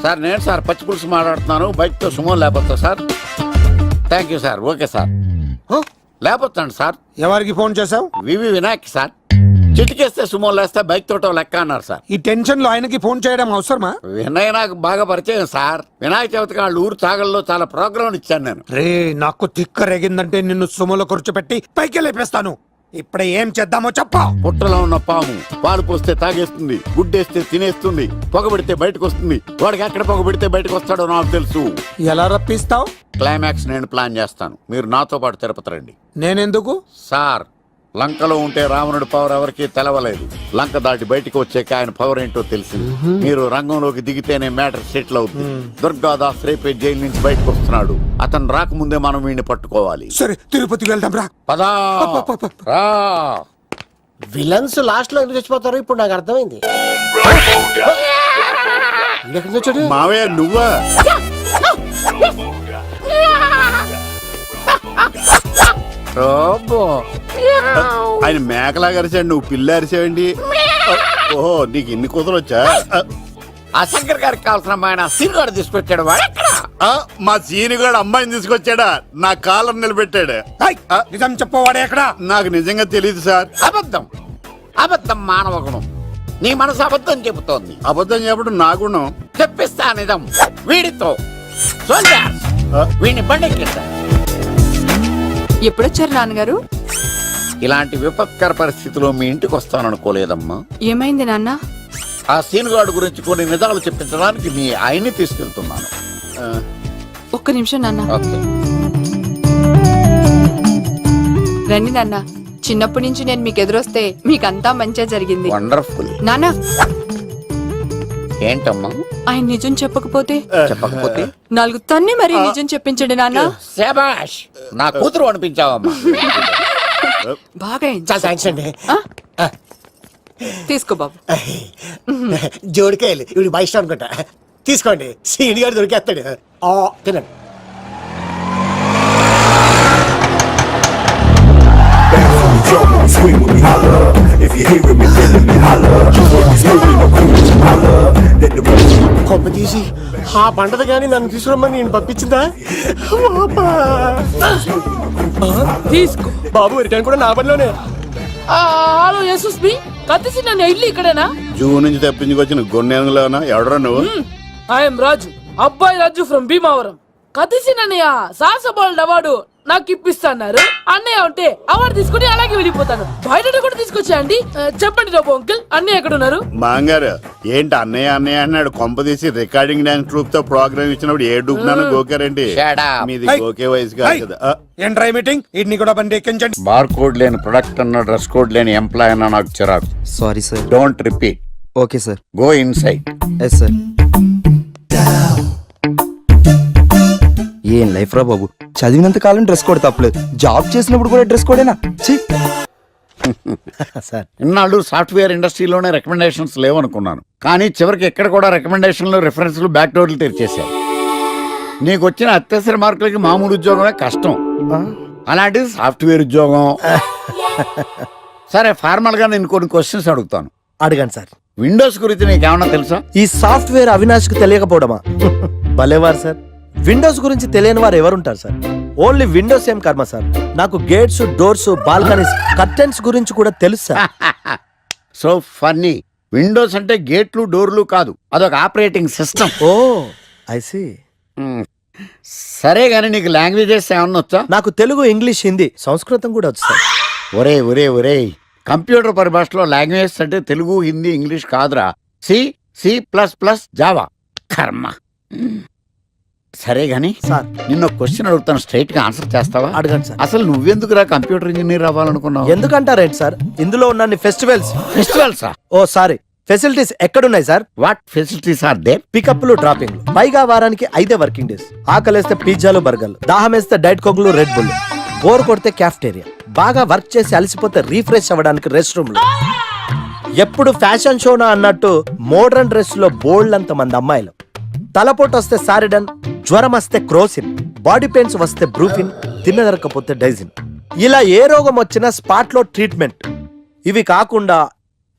సార్ నేను సార్ పచ్చి పులుసు మాట్లాడుతున్నాను. బైక్ తో సుమో లేపొచ్చా sir? Thank you sir. Okay sir, లేపొచ్చండి సార్. ఎవరికి ఫోన్ చేసావు? VV Vinayak sir. చిటికేస్తే సుమో లేస్తే బైక్ తోటో లెక్క అన్నారు సార్. ఈ టెన్షన్ లో ఆయనకి ఫోన్ చేయడం అవసరమా? వినయ్ నాకు బాగా పరిచయం సార్. వినాయక చవితికి వాళ్ళ ఊరు చాగల్లో చాలా ప్రోగ్రాం ఇచ్చాను నేను. రే నాకు తిక్క రేగిందంటే నిన్ను సుమోలో కూర్చోపెట్టి పైకి లేపేస్తాను. ఇప్పుడే ఏం చేద్దామో చెప్పా. పుట్టలో ఉన్న పాము పాలు పోస్తే తాగేస్తుంది, గుడ్డేస్తే తినేస్తుంది, పొగబెడితే బయటకు వస్తుంది. వాడికి ఎక్కడ పొగబెడితే బయటకు వస్తాడో నాకు తెలుసు. ఎలా రప్పిస్తావు? క్లైమాక్స్ నేను ప్లాన్ చేస్తాను. మీరు నాతో పాటు తిరుపతి రండి. నేనెందుకు? సార్ లంకలో ఉంటే రావణుడి పవర్ ఎవరికి తెలవలేదు. లంక దాటి బయటకు వచ్చాక ఆయన పవర్ ఏంటో తెలిసింది. మీరు రంగంలోకి దిగితేనే మ్యాటర్ సెటిల్ అవుతుంది. దుర్గాదాస్ రేపే జైలు నుంచి బయటకు వస్తున్నాడు. అతను రాకముందే మనం వీడిని పట్టుకోవాలి. సరే తిరుపతికి వెళ్దాం రా. పదా రా. విలన్స్ లాస్ట్ లో ఎందుకు చచ్చిపోతారు ఇప్పుడు నాకు అర్థమైంది. మావయ్య నువ్వా? ఆయన మేకలాగా అరిచాడు, నువ్వు పిల్ల అరిచావండి. ఓహో నీకు ఇన్ని కూతురొచ్చా? ఆ శంకర్ గారికి కావాల్సిన అమ్మాయి సీనుగాడు తీసుకొచ్చాడు. మా సీనుగాడు అమ్మాయిని తీసుకొచ్చాడా? నా కాలం నిలబెట్టాడు. నిజం చెప్పవాడే ఎక్కడ? నాకు నిజంగా తెలియదు సార్. అబద్ధం అబద్ధం మానవ గుణం. నీ మనసు అబద్ధం చెబుతోంది. అబద్ధం చెప్పడం నా గుణం. చెప్పిస్తా నిజం వీడితో. వీడిని బండెక్కిస్తా. ఎప్పుడొచ్చారు నాన్నగారు? ఇలాంటి విపత్కర పరిస్థితిలో మీ ఇంటికి వస్తాననుకోలేదమ్మా. ఏమైంది నాన్న? ఆ సీనుగాడు గురించి కొన్ని నిజాలు చెప్పించడానికి మీ ఆయన్ని తీసుకెళ్తున్నాను. ఒక్క నిమిషం నాన్న. ఓకే. రండి నాన్న. చిన్నప్పటి నుంచి నేను మీకు ఎదురొస్తే మీకంతా మంచిగా జరిగింది. వండర్ఫుల్. నాన్న ఏంటమ్మా? ఆయన నిజం చెప్పకపోతే చెప్పకపోతే 4 తన్ని మరి నిజం చెప్పించండి నాన్న. శభాష్, నా కూతురు అనిపించావమ్మా. బాగా థ్యాంక్స్ అండి. తీసుకో బాబు. జోడికాయలు ఇవి బయట అనుకుంటా. తీసుకోండి, సీని గారు దొరికేస్తాడు. తినండి. కొమ్మ తీసి ఆ పంటది కానీ నన్ను తీసుకురమ్మని నేను పంపించిందా? తీసుకో బాబు రిటర్న్ కూడా నా పనిలోనే. హలో యశస్వి, కత్తిసి నన్ను ఇల్లు ఇక్కడేనా? జూ నుంచి తప్పించుకొచ్చిన గొన్నెలోనా? ఎవడరా నువ్వు? ఐఎమ్ రాజు, అబ్బాయి రాజు ఫ్రమ్ భీమావరం. కత్తిసి నన్నయ్య సాహసబాల్ అవార్డు నాకు ఇప్పిస్తున్నారు. అన్నయ్య ఉంటే అవార్డు తీసుకుని అలాగే వెళ్ళిపోతాను. బయట కూడా తీసుకొచ్చా అండి. చెప్పండి రాబు అంకుల్, అన్నయ్య ఎక్కడ ఉన్నారు? మాంగారు ఏంటి అన్నయ్య అన్నయ్య అన్నాడు? కొంప తీసి రికార్డింగ్ డాన్స్ ట్రూప్ తో ప్రోగ్రామ్ ఇచ్చినప్పుడు ఏ డూబ్నాను గోకారండి. మీది గోకే వయసు కాదు కదా. ఏంట్రై మీటింగ్? ఇడ్ని కూడా బండి ఎక్కించండి. బార్ కోడ్ లేని ప్రొడక్ట్ అన్న, డ్రెస్ కోడ్ లేని ఎంప్లాయ్ అన్న నాకు చిరాకు. Sorry sir. Don't repeat. Okay sir. Go inside. Yes sir. ఏం లైఫ్ రా బాబు, చదివినంత కాలం డ్రెస్ కోడ్ తప్పలేదు, జాబ్ చేసినప్పుడు కూడా డ్రెస్ కోడేనా? సార్ ఇన్నాళ్ళు సాఫ్ట్వేర్ ఇండస్ట్రీలోనే రికమెండేషన్స్ లేవనుకున్నాను, కానీ చివరికి ఎక్కడ కూడా రికమెండేషన్లు, రిఫరెన్స్లు, బ్యాక్ డోర్లు తెరిచేశారు. నీకు వచ్చిన అత్యవసర మార్కులకి మామూలు ఉద్యోగమే కష్టం, అలాంటిది సాఫ్ట్వేర్ ఉద్యోగం. సరే ఫార్మల్ గా నేను కొన్ని క్వశ్చన్స్ అడుగుతాను. అడగండి సార్. విండోస్ గురించి నీకేమన్నా తెలుసా? ఈ సాఫ్ట్వేర్ అవినాష్ కు తెలియకపోవడమా? భలేవారు సార్. విండోస్ గురించి తెలియని వారు ఎవరుంటారు సార్? ఓన్లీ విండోస్ ఏం కర్మ సార్, నాకు గేట్స్, డోర్స్, బాల్కనీస్, కర్టెన్స్ గురించి కూడా తెలుసు సార్. So funny. విండోస్ అంటే గేట్లు, డోర్లు కాదు, అదొక operating system. Oh I see. సరే గానీ నీకు లాంగ్వేజెస్ ఏమన్నా వచ్చా? నాకు తెలుగు, ఇంగ్లీష్, హిందీ, సంస్కృతం కూడా వచ్చు సార్. ఒరే ఒరే ఒరే, కంప్యూటర్ పరిభాషలో లాంగ్వేజెస్ అంటే తెలుగు, హిందీ, ఇంగ్లీష్ కాదురా. C, C++, Java. కర్మ. సరే గాని సార్ నిన్న క్వశ్చన్ అడుగుతాను, స్ట్రైట్ గా ఆన్సర్ చేస్తావా? అడగండి సార్. అసలు నువ్వెందుకురా కంప్యూటర్ ఇంజనీర్ అవ్వాలనుకున్నావు? ఎందుకంటారేంటి సార్, ఇందులో ఉన్న ఫెస్టివల్సా? ఓ సారీ, ఫెసిలిటీస్ ఎక్కడున్నాయి sir? What facilities are there? పికప్లు, డ్రాపింగ్లు, పైగా వారానికి 5 వర్కింగ్ డేస్. ఆకలేస్తే పిజ్జాలు, బర్గర్లు, దాహం వేస్తే డైట్ కోక్లు, రెడ్ బుల్, బోర్ కొడితే క్యాఫ్టేరియా, బాగా వర్క్ చేసి అలసిపోతే రీఫ్రెష్ అవ్వడానికి రెస్ట్ రూమ్లు, ఎప్పుడు ఫ్యాషన్ షోనా అన్నట్టు మోడర్న్ డ్రెస్ లో బోల్డ్ అంత మంది అమ్మాయిలు. తలపోటు వస్తే సారిడన్, జ్వరం వస్తే క్రోసిన్, బాడీ పెయిన్స్ వస్తే బ్రూఫిన్, తిన్నదరకపోతే డైజిన్. ఇలా ఏ రోగం వచ్చినా స్పాట్ లో ట్రీట్మెంట్. ఇవి కాకుండా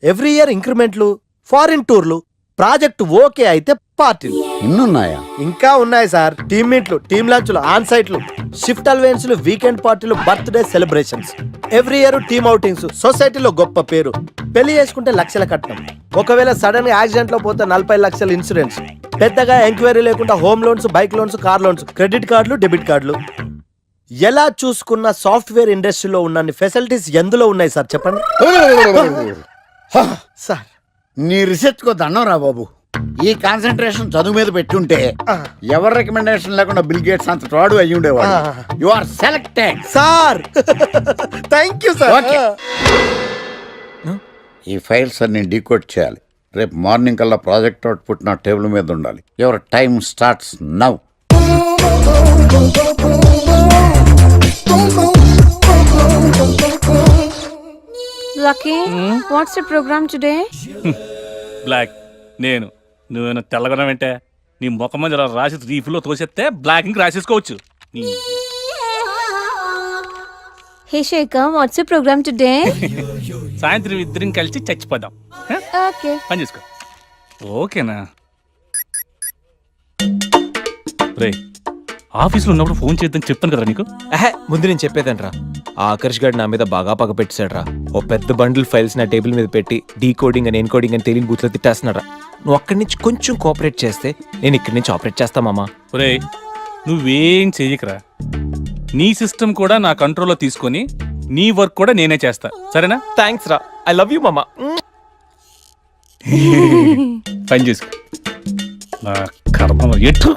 ఎవ్రీ ఇయర్ ఇంక్రిమెంట్లు, ఫారిన్ టూర్లు, ప్రాజెక్ట్ ఓకే అయితే పార్టీలు. ఇన్నున్నాయా? ఇంకా ఉన్నాయి సార్. టీమ్ మీట్లు, టీమ్ లంచ్లు, ఆన్ సైట్లు, షిఫ్ట్ అలవెన్స్లు, వీకెండ్ పార్టీలు, birthday celebrations, every year team outings, సొసైటీలో గొప్ప పేరు. పెళ్లి చేసుకుంటే లక్షల కట్నం, ఒకవేళ సడన్ గా యాక్సిడెంట్ లో పోతే 40 లక్షల ఇన్సూరెన్స్, పెద్దగా ఎంక్వైరీ లేకుండా home loans, bike loans, car loans, credit కార్డులు, డెబిట్ కార్డులు. ఎలా చూసుకున్న సాఫ్ట్వేర్ ఇండస్ట్రీలో ఉన్న ఫెసిలిటీస్ ఎందులో ఉన్నాయి సార్ చెప్పండి. సార్ నీ రీసెర్చ్ కో దండం రా బాబు. ఈ కాన్సన్ట్రేషన్ చదువు మీద పెట్టుంటే ఎవరి రికమెండేషన్ లేకుండా బిల్ గేట్స్ అంత తోడు అయ్యి ఉండేవాడు. You are selected sir. Thank you sir. ఈ ఫైల్స్ అన్ని డీకోడ్ చేయాలి. రేపు మార్నింగ్ కల్లా ప్రాజెక్ట్ అవుట్పుట్ నా టేబుల్ మీద ఉండాలి. Your time starts now. Lucky, what's the program today? బ్లాక్ నేను నువ్వేనా తెల్లగొన వెంటే నీ ముఖం మీద ఇలా రాసి రీఫ్లో తోసేస్తే బ్లాక్ ఇంక రాసేసుకోవచ్చు. Hey Shekhar, what's the program today? సాయంత్రం ఇద్దరం కలిసి చచ్చిపోదాం. Okay. పని చేసుకో. ఓకేనా? రే ఆఫీస్లో ఉన్నప్పుడు ఫోన్ చేద్దాం చెప్తాను కదా నీకు. ముందు నేను చెప్పేదంట్రా. ఆ ఆకర్ష్ గారు నా మీద బాగా పగ పెట్టాడురా. ఓ పెద్ద బండిల్ ఫైల్స్ నా టేబుల్ మీద పెట్టి డీకోడింగ్ అని ఎన్కోడింగ్ అని తెలియని బూత్లో తిట్టేస్తున్నారా. నువ్వు అక్కడి నుంచి కొంచెం కోఆపరేట్ చేస్తే నేను ఇక్కడి నుంచి ఆపరేట్ చేస్తా మామా. రే నువ్వేం చెయ్యకరా. నీ సిస్టమ్ కూడా నా కంట్రోల్లో తీసుకొని నీ వర్క్ కూడా నేనే చేస్తా, సరేనా? థ్యాంక్స్ రా. ఐ లవ్ యూ మామా. పని చేసుకో. నా కర్మ ఎటు.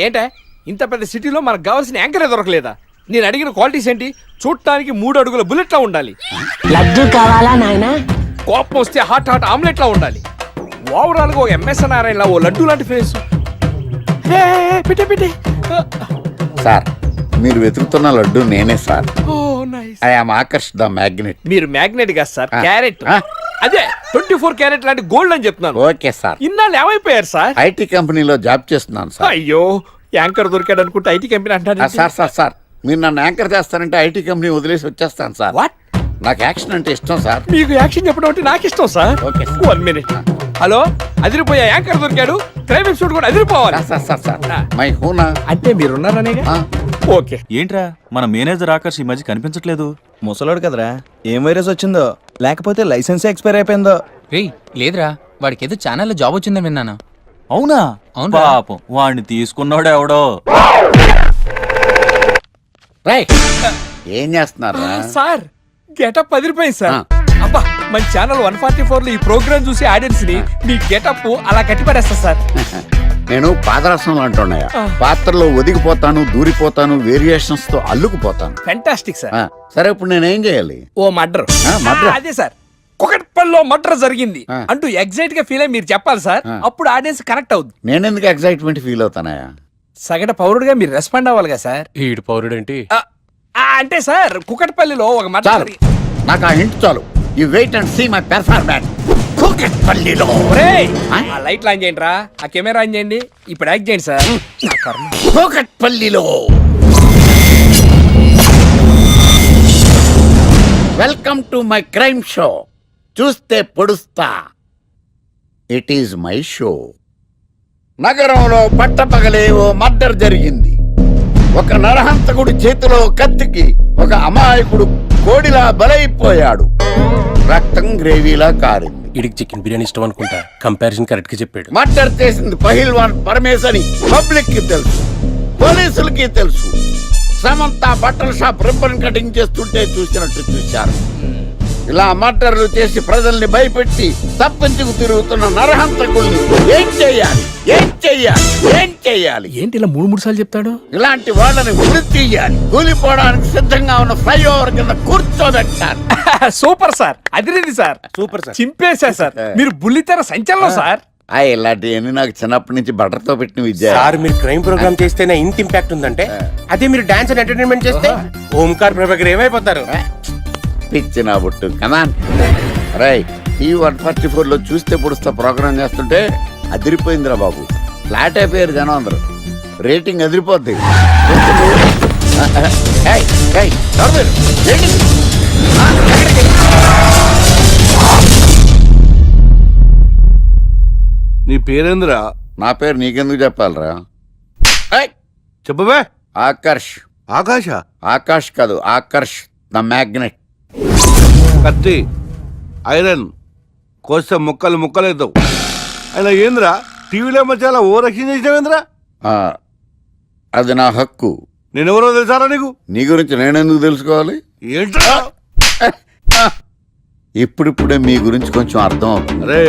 ఏంటే ఇంత పెద్ద సిటీలో మనకు కావాల్సిన యాంకరే దొరకలేదా? నేను అడిగిన క్వాలిటీస్ ఏంటి? చూడటానికి 3 అడుగుల బుల్లెట్లా ఉండాలి. లడ్డు కావాలా నాయనా? కోపం వస్తే హాట్ ఆమ్లెట్లా ఉండాలి. ఓవరాల్ గా ఒక ఎంఎస్ నారాయణ ఓ లడ్డు లాంటి ఫేస్. పెట్టే సార్ మీరు వెతుకుతున్న లడ్డు నేనే sir. I am Akarsh the magnet. మీరు మ్యాగ్నెట్ కాదు సార్, క్యారెట్. అదే 24 క్యారెట్ లాంటి గోల్డ్ అని చెప్తున్నాను. Okay sir. ఇన్నాళ్ళు ఏమైపోయారు సార్? ఐటీ కంపెనీలో జాబ్ చేస్తున్నాను సార్. అయ్యో యాంకర్ దొరికాడు అనుకుంటే ఐటీ కంపెనీ అంటారు. సార్ మీరు నన్ను యాంకర్ చేస్తారంటే ఐటీ కంపెనీ వదిలేసి వచ్చేస్తాను సార్. వాట్? నాకు యాక్షన్ అంటే ఇష్టం సార్. మీకు యాక్షన్ చెప్పడం అంటే నాకు ఇష్టం సార్. Okay 1 minute. హలో, అదిరిపోయా యాంకర్ దొరికాడు. క్రైమ్ ఎపిసోడ్ కూడా అదిరిపోవాలి. మై హూనా అంటే మీరున్నారనే. ఓకే. ఏంట్రా మన మేనేజర్ ఆకర్ష్ ఈ మధ్య కనిపించట్లేదు. ముసలాడు కదరా, ఏం వైరస్ వచ్చిందో లేకపోతే లైసెన్స్ ఎక్స్పైర్ అయిపోయిందో. రేయ్ లేదురా, వాడికి ఏదో ఛానల్లో జాబ్ వచ్చిందని విన్నాను. అవునా? పాపం వాడిని తీసుకున్నాడు ఎవడో. ఏం చేస్తున్నారు సార్? గెటప్ అదిరిపోయింది సార్. అబ్బా మన ఛానల్ 144 లో ఈ ప్రోగ్రామ్ చూసి ఆడియన్స్ ని మీ గెటప్ అలా కట్టిపడేస్తా సార్. నేను పాదరసం అంటున్నాయా, పాత్రలో ఒదిగిపోతాను, దూరిపోతాను, వేరియేషన్స్ తో అల్లుకుపోతాను. Fantastic sir. సరే ఇప్పుడు నేనేం చేయాలి? ఓ మర్డర్. అదే సార్, కుకట్పల్లిలో మర్డర్ జరిగింది అంటూ ఎగ్జైట్ గా ఫీల్ అయ్యి మీరు చెప్పాలి సార్. అప్పుడు ఆడియన్స్ కనెక్ట్ అవుద్ది. నేనెందుకు ఎగ్జైట్మెంట్ ఫీల్ అవుతానయా? సగటు పౌరుడుగా మీరు రెస్పాండ్ అవ్వాలిగా సార్. ఈడు పౌరుడు ఏంటి అంటే సార్ కుకట్పల్లిలో ఒక మర్డర్. నాకు ఆ హింట్ చాలు. You wait and see my performance. కుకట్పల్లిలో ఆ లైట్లు ఆన్ చేయండి రా, ఆ కెమెరా ఆన్ చేయండి. ఇప్పుడు యాక్ట్ చేయండి సార్. కుకట్పల్లిలో welcome to my crime show. చూస్తే పొడుస్తా. It is my show. నగరంలో పట్టపగలే ఓ మర్డర్ జరిగింది. ఒక నరహంతకుడు చేతిలో కత్తికి ఒక అమాయకుడు కోడిలా బలైపోయాడు. రక్తం గ్రేవీలా కారింది. ఇడికి చికెన్ బిర్యానీ ఇష్టం అనుకుంటా. కంపారిజన్ కరెక్ట్ గా చెప్పాడు. మర్డర్ చేసింది పహిల్వాన్ పరమేశ్ అని పబ్లిక్ కి తెలుసు, పోలీసులకి తెలుసు. సమంత బట్టల షాప్ రిబ్బన్ కటింగ్ చేస్తుంటే చూసినట్టు చూశారు. ఇలా మర్డర్లు చేసి ప్రజల్ని భయపెట్టి తప్పించుకు తిరుగుతున్న నరహంతకుల్ని ఏం చెయ్యాలి, ఏం చెయ్యాలి, ఏం చెయ్యాలి? ఏంటి ఇలా 3 సార్లు చెప్తాడు? ఇలాంటి వాళ్ళని ఉరి తీయాలి. కూలిపోవడానికి సిద్ధంగా ఉన్న ఫ్లైఓవర్ కింద కూర్చోబెట్టాలి. సూపర్ సార్, అదిరింది సార్. సూపర్ సార్, చింపేశా సార్. మీరు బుల్లితెర సంచలనం సార్. ఇలాంటివన్నీ నాకు చిన్నప్పటి నుంచి బట్టర్తో పెట్టిన విద్య సార్. మీరు క్రైమ్ ప్రోగ్రామ్ చేస్తేనే ఇంత ఇంపాక్ట్ ఉందంటే, అదే మీరు డాన్స్ అండ్ ఎంటర్టైన్మెంట్ చేస్తే ఓంకార్ ప్రభాకర్ ఏమైపోతారు? పిచ్చి నా బుట్టు కమాన్ రై T144 లో చూస్తే పొడుస్తా ప్రోగ్రామ్ చేస్తుంటే అదిరిపోయిందిరా బాబు. ఫ్లాట్ అయిపోయారు జనం అందరూ. రేటింగ్ అదిరిపోద్ది. నీ పేరేంద్రా? నా పేరు నీకెందుకు చెప్పాలరా? చెప్పవే. ఆకర్ష్. ఆకాశ? ఆకాష్ కాదు, ఆకర్ష్ ద మ్యాగ్నెట్. కత్తి, ఐరన్ కోస్తే ముక్కలు ముక్కలేద్దావు. అయినా ఏంద్రా టీవీలో చాలా ఓ రక్షణ చేసినావేంద్రా? అది నా హక్కు. నేనెవరో తెలుసారా నీకు? నీ గురించి నేనెందుకు తెలుసుకోవాలి? ఏంట్రా? ఇప్పుడిప్పుడే మీ గురించి కొంచెం అర్థం అవుతుంది. అరే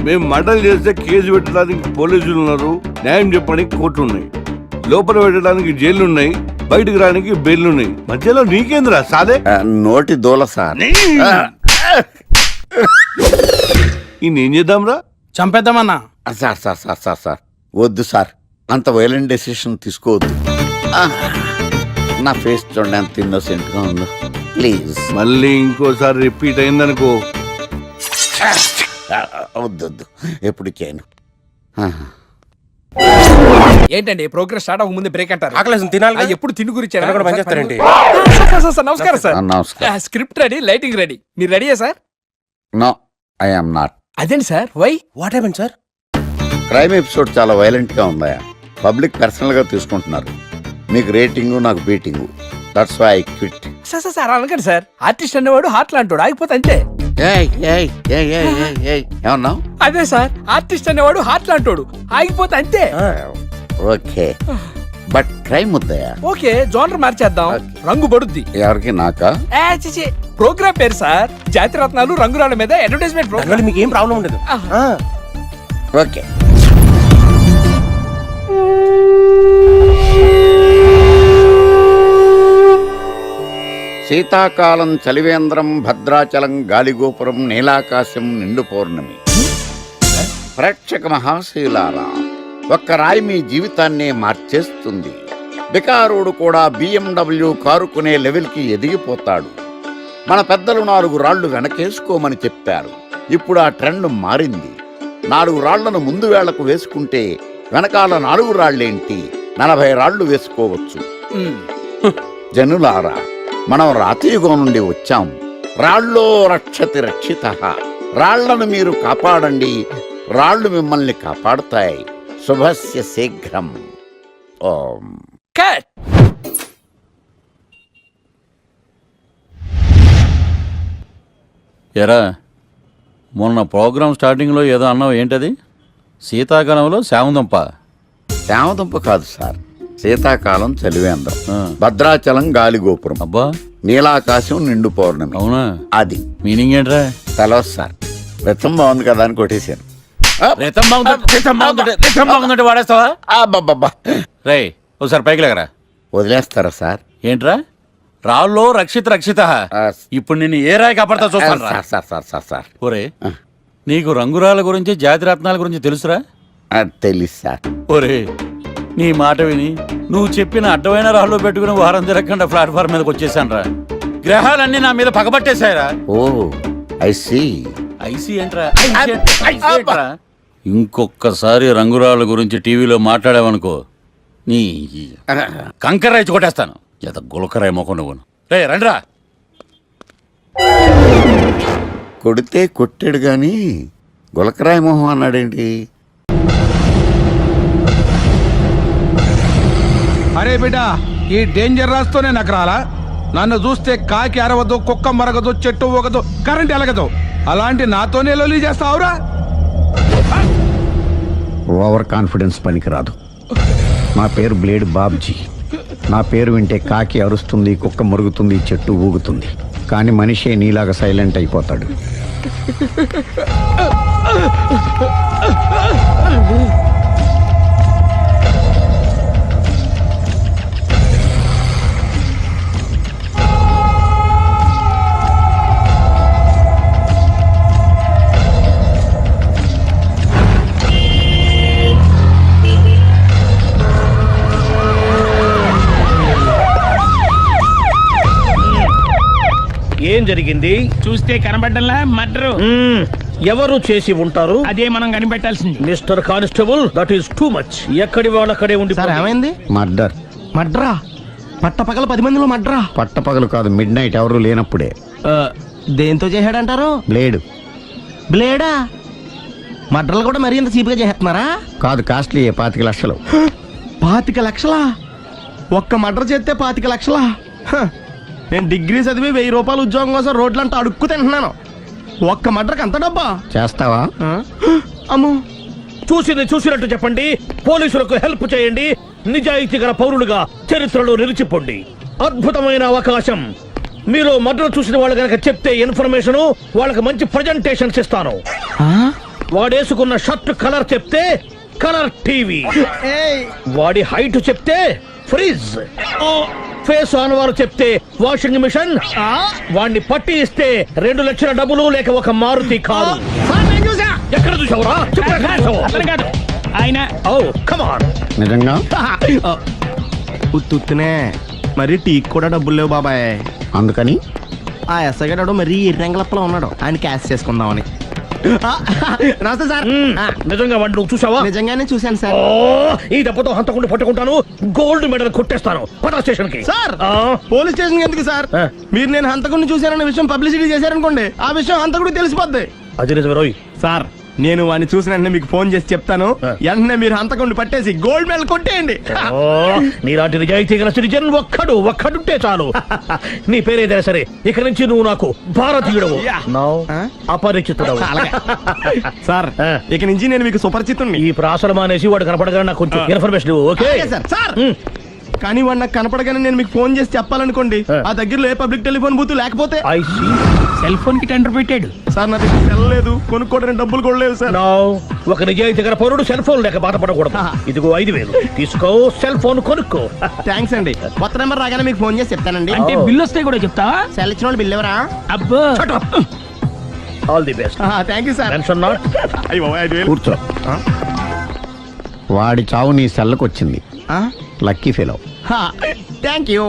మేము మర్డర్ చేస్తే కేసు పెట్టడానికి పోలీసులు ఉన్నారు, న్యాయం చెప్పడానికి కోర్టు ఉన్నాయి, లోపల పెట్టడానికి జైలు ఉన్నాయి, బయటకు రానికి బెయిల్ ఉన్నాయి. మధ్యలో నీకేంద్రా సాదే? నోటి దూల సార్. ఏం చేద్దాంరా? చంపేద్దామన్నా. Sir sir sir sir sir వద్దు సార్, అంత వైలెంట్ డెసిషన్ తీసుకోవద్దు. నా ఫేస్ చూడండి ఎంత ఇన్నోసెంట్ గా ఉందో. ప్లీజ్ మళ్ళీ ఇంకోసారి రిపీట్ అయిందనుకో. వద్దొద్దు, ఎప్పుడు చేయను. ఏంటండి ప్రోగ్రెస్ స్టార్ట్ అవ్వక ముందు బ్రేక్ అంటారు? ఆకలేసం తినాలి. ఎప్పుడు తిని గురించి పనిచేస్తారండి. నమస్కారం సార్. నమస్కారం. Script ready, lighting ready. మీరు రెడీయా sir? No, I am not. అదేంటి sir? Why? What happen sir? Crime episode చాలా వైలెంట్ గా ఉందా? పబ్లిక్ పర్సనల్ గా తీసుకుంటున్నారు. మీకు రేటింగ్, నాకు beating. That's why I quit. Sir sir sir అనకండి సార్. ఆర్టిస్ట్ అనేవాడు హార్ట్ లాంటోడు, ఆగిపోతే అంతే. ఏమన్నావు? అదే సార్, ఆర్టిస్ట్ అనేవాడు హార్ట్ లాంటోడు, ఆగిపోతే అంతే. ఓకే, బట్ క్రైమ్ వద్దయా? ఓకే, జోనర్ మార్చేద్దాం. రంగు పడుద్ది. ఎవరికి? నాకా? ప్రోగ్రామ్ పేరు సార్ జాతిరత్నాలు రంగురాళ్ళ మీద అడ్వర్టైజ్మెంట్ ప్రోగ్రామ్. మీకు ఏం ప్రాబ్లం ఉండదు. ఓకే. శీతాకాలం చలివేంద్రం, భద్రాచలం గాలిగోపురం, నీలాకాశం, నిండు పౌర్ణమి. ప్రేక్షక మహాశీలారా, ఒక్క రాయి మీ జీవితాన్నే మార్చేస్తుంది. బికారుడు కూడా BMW కారు కొనే లెవెల్కి ఎదిగిపోతాడు. మన పెద్దలు 4 రాళ్లు వెనకేసుకోమని చెప్పారు. ఇప్పుడు ఆ ట్రెండ్ మారింది. 4 రాళ్లను ముందు వేళ్లకు వేసుకుంటే వెనకాల 4 రాళ్లేంటి 40 రాళ్లు వేసుకోవచ్చు. జనులారా, మనం రాతియుగం నుండి వచ్చాం. రాళ్ళో రక్షతి రక్షిత. రాళ్లను మీరు కాపాడండి, రాళ్లు మిమ్మల్ని కాపాడుతాయి. శుభస్య శీఘ్రం. ఓం. ఎరా, మొన్న ప్రోగ్రామ్ స్టార్టింగ్లో ఏదో అన్నావు, ఏంటది? శీతాకాలంలో శామదుంప. శామదుంప కాదు సార్, శీతాకాలం చలివేంద్రం, భద్రాచలం గాలిగోపురం, అబ్బా, నీలాకాశం, నిండు పౌర్ణమి. అవునా? అది మీనింగ్ ఏంట్రా? తెలవదు సార్. రతం బాగుంది కదా అని కొట్టేశాను. వాడేస్తావా? రే, ఒకసారి పైకి లేకరా. వదిలేస్తారా సార్? ఏంట్రా? రాళ్ళో రక్షిత. ఇప్పుడు నిన్ను ఏ రాయి కాపాడతా చూస్తాను. సార్ సార్ సార్ సార్ ఒరే, నీకు రంగురాళ్ళ గురించి, జాతిరత్నాల గురించి తెలుసురా? తెలుసు సార్. ఒరే, నీ మాట విని నువ్వు చెప్పిన అడ్డమైన రాళ్ళు పెట్టుకుని వారం తిరగకుండా ప్లాట్ఫామ్ మీదకి వచ్చేసాను రా. గ్రహాలన్నీ నా మీద పగబట్టేశాయరా. ఓ, ఐ సీ. ఐసీ ఏంట్రా? ఇంకొక్కసారి రంగురాళ్ళ గురించి టీవీలో మాట్లాడావనుకో, నీ కంకర్రాయి కొట్టేస్తాను. జత గులకరాయి మొక్క నువ్వును. రే రండ్రా. కొడితే కొట్టాడు గాని గులకరాయి మొహం అన్నాడేంటి? అరే బిడ్డ, ఈ డేంజర్ రాస్తూనే నాకు రాలా? నన్ను చూస్తే కాకి అరవదు, కుక్క మరగదు, చెట్టు ఊగదు, కరెంట్ ఎలగదు. అలాంటి నాతోనే లొల్లి చేస్తావురా? ఓవర్ కాన్ఫిడెన్స్ పనికిరాదు. నా పేరు బ్లేడ్ బాబ్జీ. నా పేరు వింటే కాకి అరుస్తుంది, కుక్క మురుగుతుంది, చెట్టు ఊగుతుంది, కానీ మనిషే నీలాగా సైలెంట్ అయిపోతాడు. ఏం జరిగింది? చూస్తే కనబడ్డంలా మర్డరు. ఎవరు చేసి ఉంటారు? అదే మనం కనిపెట్టాల్సింది. Mister constable, that is too much. ఎక్కడి వాళ్ళక్కడే ఉండి. ఏమైంది? మర్డర్. మడ్రా పట్టపగల 10 మందిలో మడ్రా. పట్టపగలు కాదు, మిడ్ నైట్ ఎవరు లేనప్పుడే. దేంతో చేశాడంటారు? బ్లేడ్. బ్లేడా? మడ్రలు కూడా మరీ ఇంత చీప్గా చేస్తున్నారా? కాదు, కాస్ట్లీ 25 లక్షలు. 25 లక్షలా? ఒక్క మడ్ర చేస్తే 25 లక్షలా? నేను డిగ్రీ చదివి 1000 రూపాయలు ఉద్యోగం కోసం రోడ్లంతా అడుక్కు తింటున్నాను. ఒక్క మడ్రకు అంత డబ్బా? చేస్తావా? అమ్మో. చూసింది చూసినట్టు చెప్పండి. పోలీసులకు హెల్ప్ చేయండి. నిజాయితీ గల పౌరులుగా చరిత్రలో నిలిచిపోండి. అద్భుతమైన అవకాశం. మీరు మర్డర్ చూసిన వాళ్ళు కనుక చెప్తే ఇన్ఫర్మేషన్, వాళ్ళకి మంచి ప్రజెంటేషన్స్ ఇస్తాను. వాడేసుకున్న షర్ట్ కలర్ చెప్తే కలర్ టీవీ, వాడి హైట్ చెప్తే ఫ్రిజ్, ఫేస్ ఆన్ వారు చెప్తే వాషింగ్ మిషన్, వాడిని పట్టి ఇస్తే 2 లక్షల డబ్బులు లేక ఒక మారుతి కారు. ఎక్కడ చూసావురా? కాదు ఆయన. Oh come on. నిజంగా? ఉత్తునే మరి టీకి కూడా డబ్బులు లేవు బాబాయ్. అందుకని ఆ ఎస్ఐ గారు మరీ ఎర్రంగలప్పలో ఉన్నాడు, ఆయన క్యాష్ చేసుకుందామని. నమస్తే సార్. నిజంగా వాడిని నువ్వు చూసావా? నిజంగానే చూశాను సార్. ఈ దెబ్బతో హంతకుండా పట్టుకుంటాను, గోల్డ్ మెడల్ కొట్టేస్తాను. పద స్టేషన్ కి. సార్, పోలీస్ స్టేషన్ ఎందుకు సార్? మీరు నేను హంతకుడిని చూశానన్న విషయం పబ్లిసిటీ చేశారనుకోండి, ఆ విషయం హంతకుడికి తెలిసిపోద్ది. అది నిజమే రోయ్. సార్, నేను వాడిని చూసిన వెంటనే మీకు ఫోన్ చేసి చెప్తాను. వెంటనే మీరు హంతకుడిని పట్టేసి గోల్డ్ మెడల్ కొట్టేయండి. నీలాంటి నిజాయితీ గల సిటిజన్ ఒక్కడుంటే చాలు. నీ పేరేదైనా సరే, ఇక నుంచి నువ్వు నాకు భారతీయుడవు, అపరిచితుడవు. సార్, ఇక నుంచి నేను మీకు సుపరిచితుడిని. ఈ ప్రాసలు మానేసి వాడు కనపడగానే నాకు కొంచెం ఇన్ఫర్మేషన్. Okay sir. కానీ వాడు నాకు కనపడగానే నేను మీకు ఫోన్ చేసి చెప్పాలనుకోండి, ఆ దగ్గరలో ఏ పబ్లిక్ టెలిఫోన్ బూత్ లేకపోతే. సెల్ ఫోన్ కి టెండర్ పెట్టాడు. సార్, నా దగ్గర సెల్ లేదు, కొనుక్కోవడానికి డబ్బులు కూడా లేవు సార్. ఒక నిజాయితీ గల పౌరుడు సెల్ ఫోన్ లేక బాధపడకూడదు. ఇదిగో 5000 తీసుకో, సెల్ ఫోన్ కొనుక్కో. థ్యాంక్స్ అండి. కొత్త నెంబర్ రాగానే మీకు ఫోన్ చేసి చెప్తానండి. అంటే బిల్ వస్తే కూడా చెప్తావా? సెల్ ఇచ్చిన వాళ్ళు బిల్ ఎవరా? అబ్బో. All the best. Thank you sir. Tension not. కూర్చో. వాడి చావు నీ సెల్లకు వచ్చింది. Lucky fellow. Thank you.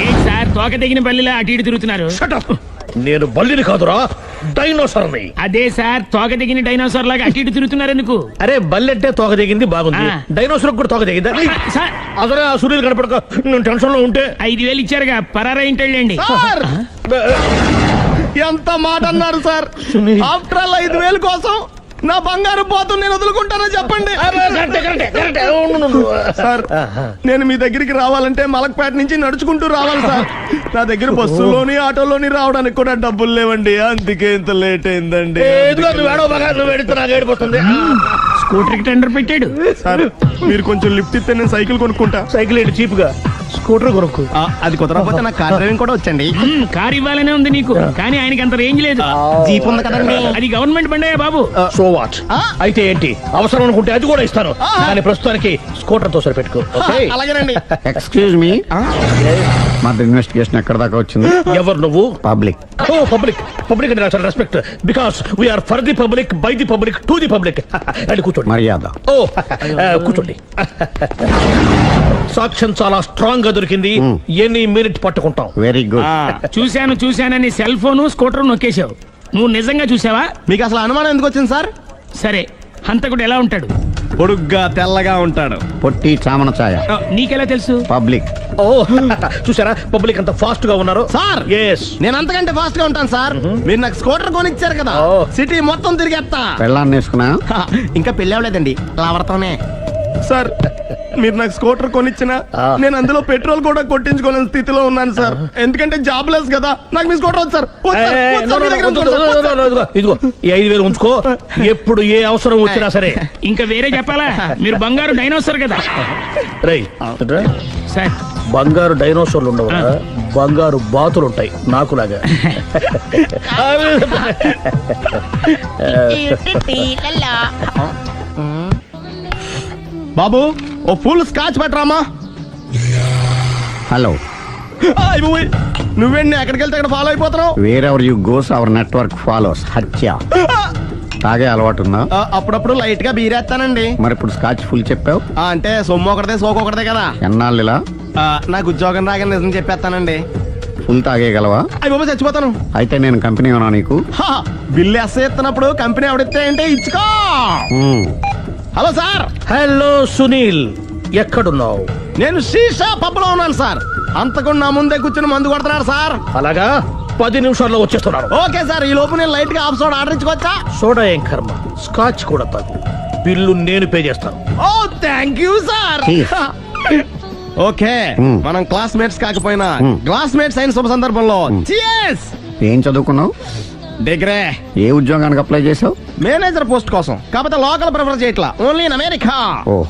ఏం సార్, తోక తెగిన బల్లిలా అటు ఇటు తిరుగుతున్నారు? నేను బల్లిని కాదురా, డైనోసార్ని. అదే సార్, తోక తెగిన డైనోసార్ లాగా అటు ఇటు తిరుగుతున్నారు ఎందుకు? అరే, బల్లెట్టే తోక దిగింది బాగుంది, డైనోసార్ కూడా తోక దిగిందా? అసలే ఆ సూర్యుడు కనపడక నేను టెన్షన్ లో ఉంటే 5000 ఇచ్చారుగా, పరారా ఇంటెళ్ళండి. ఎంత మాట అన్నారు సార్? ఆఫ్టర్ ఆల్ 5000 కోసం నా బంగారు పోతు నేను వదులుకుంటానని చెప్పండి. సార్, నేను మీ దగ్గరికి రావాలంటే మలక్పేట నుంచి నడుచుకుంటూ రావాలి సార్. నా దగ్గర బస్సులోని ఆటోలోని రావడానికి కూడా డబ్బులు లేవండి, అందుకే ఇంత లేట్ అయిందండి. స్కూటర్ కి టెండర్ పెట్టాడు. సార్, మీరు కొంచెం లిఫ్ట్ ఇస్తే నేను సైకిల్ కొనుక్కుంటా. సైకిల్ ఏంటి చీప్ గా, స్కూటర్ కొనుక్కు. అది కుదరకపోతే నాకు కార్ డ్రైవింగ్ కూడా వచ్చండి. కార్ ఇవ్వాలనే ఉంది నీకు, కానీ ఆయనకి అంత రేంజ్ లేదు. జీప్ ఉంది కదండి. అది గవర్నమెంట్ బండే బాబు. So what? అయితే ఏంటి, అవసరం అనుకుంటే అది కూడా ఇస్తాను, కానీ ప్రస్తుతానికి స్కూటర్ తో సరిపెట్టుకో. అలాగేనండి. ఎక్స్క్యూజ్ మీ, మన ఇన్వెస్టిగేషన్ ఎక్కడ దాకా వచ్చింది? ఎవరు నువ్వు? పబ్లిక్. ఓ పబ్లిక్. పబ్లిక్ అంటే నాకు respect, because we are for the public, by the public, to the public. అని కూర్చోండి. మర్యాద. ఓ కూర్చోండి. సాక్ష్యం చాలా స్ట్రాంగ్ గా దొరికింది, ఎన్ని మినిట్ పట్టుకుంటాం. Very good. చూశానని సెల్ ఫోన్ స్కూటర్ నొక్కేశావు. నువ్వు నిజంగా చూసావా? మీకు అసలు అనుమానం ఎందుకు వచ్చింది సార్? సరే, హంతకుడు ఎలా ఉంటాడు? పొడుగ్గా తెల్లగా ఉంటాడు. పొట్టి చామన ఛాయ. నీకెలా తెలుసు? పబ్లిక్. ఓ చూసారా, పబ్లిక్ అంత ఫాస్ట్ గా ఉన్నారు. సార్, నేను అంతకంటే ఫాస్ట్ గా ఉంటాను సార్. మీరు నాకు స్కూటర్ కొనిచ్చారు కదా, సిటీ మొత్తం తిరిగేస్తా. పెళ్ళాన్ని వేసుకున్నా? ఇంకా పెళ్లి అవ్వలేదండి, లవర్తోనే. సార్, మీరు నాకు స్కూటర్ కొనిచ్చినా నేను అందులో పెట్రోల్ కూడా కొట్టించుకోలేని స్థితిలో ఉన్నాను సార్. ఎందుకంటే జాబ్ లెస్ కదా, నాకు మీ స్కూటర్ వద్దు సార్. ఇదిగో ఈ 5000 ఉంచుకో, ఎప్పుడు ఏ అవసరం వచ్చినా సరే. ఇంకా వేరే చెప్పాలా? మీరు బంగారు డైనోసార్ కదా. రై సార్, బంగారు డైనోసార్లు ఉండవు, బంగారు బాతులు ఉంటాయి నాకులాగా. బాబు, ఓ ఫుల్ స్కాచ్ పెట్టరామా. హలో. నువ్వేండి ఎక్కడికి వెళ్తే అక్కడ ఫాలో అయిపోతున్నావు? Wherever you goes our network follows. హత్య. తాగే అలవాటు ఉందా? అప్పుడప్పుడు లైట్ గా బీరేస్తానండి. మరి ఇప్పుడు స్కాచ్ ఫుల్ చెప్పావు. అంటే సొమ్ము ఒకటిదే సోకు ఒకటిదే కదా. ఎన్నాళ్ళు ఇలా? నాకు ఉద్యోగం రాగానే నిజం చెప్పేస్తానండి. ఫుల్ తాగేయగలవా? అయ్యి బాబు చచ్చిపోతాను. అయితే నేను కంపెనీ ఉన్నా నీకు. బిల్లు ఎస్ ఎత్తినప్పుడు కంపెనీ ఎవడితే అంటే ఇచ్చుకో. Hello sir. హలో సునీల్, ఎక్కడున్నావు? నేను శీషా పబ్లో ఉన్నాను సార్. అంతకుండా నా ముందే కూర్చుని మందు కొడుతున్నాడు సార్. అలాగా, 10 నిమిషాల్లో వచ్చేస్తున్నాను. Okay sir. ఈ లోపు నేను లైట్ గా హాఫ్ సోడా ఆర్డర్ ఇచ్చుకోవచ్చా? సోడా ఏం కర్మ, స్కాచ్ కూడా తాగు. బిల్లు నేను పే చేస్తాను. ఓ థ్యాంక్ యూ సార్. ఓకే, మనం క్లాస్మేట్స్ కాకపోయినా క్లాస్మేట్స్ అయిన శుభ సందర్భంలో cheers. ఏం చదువుకున్నావు? డిగ్రీ. ఏ ఉద్యోగానికి అప్లై చేసావు? మేనేజర్ పోస్ట్ కోసం. కాకపోతే లోకల్ ప్రిఫర్ చేయట్లా, ఓన్లీ ఇన్ అమెరికా.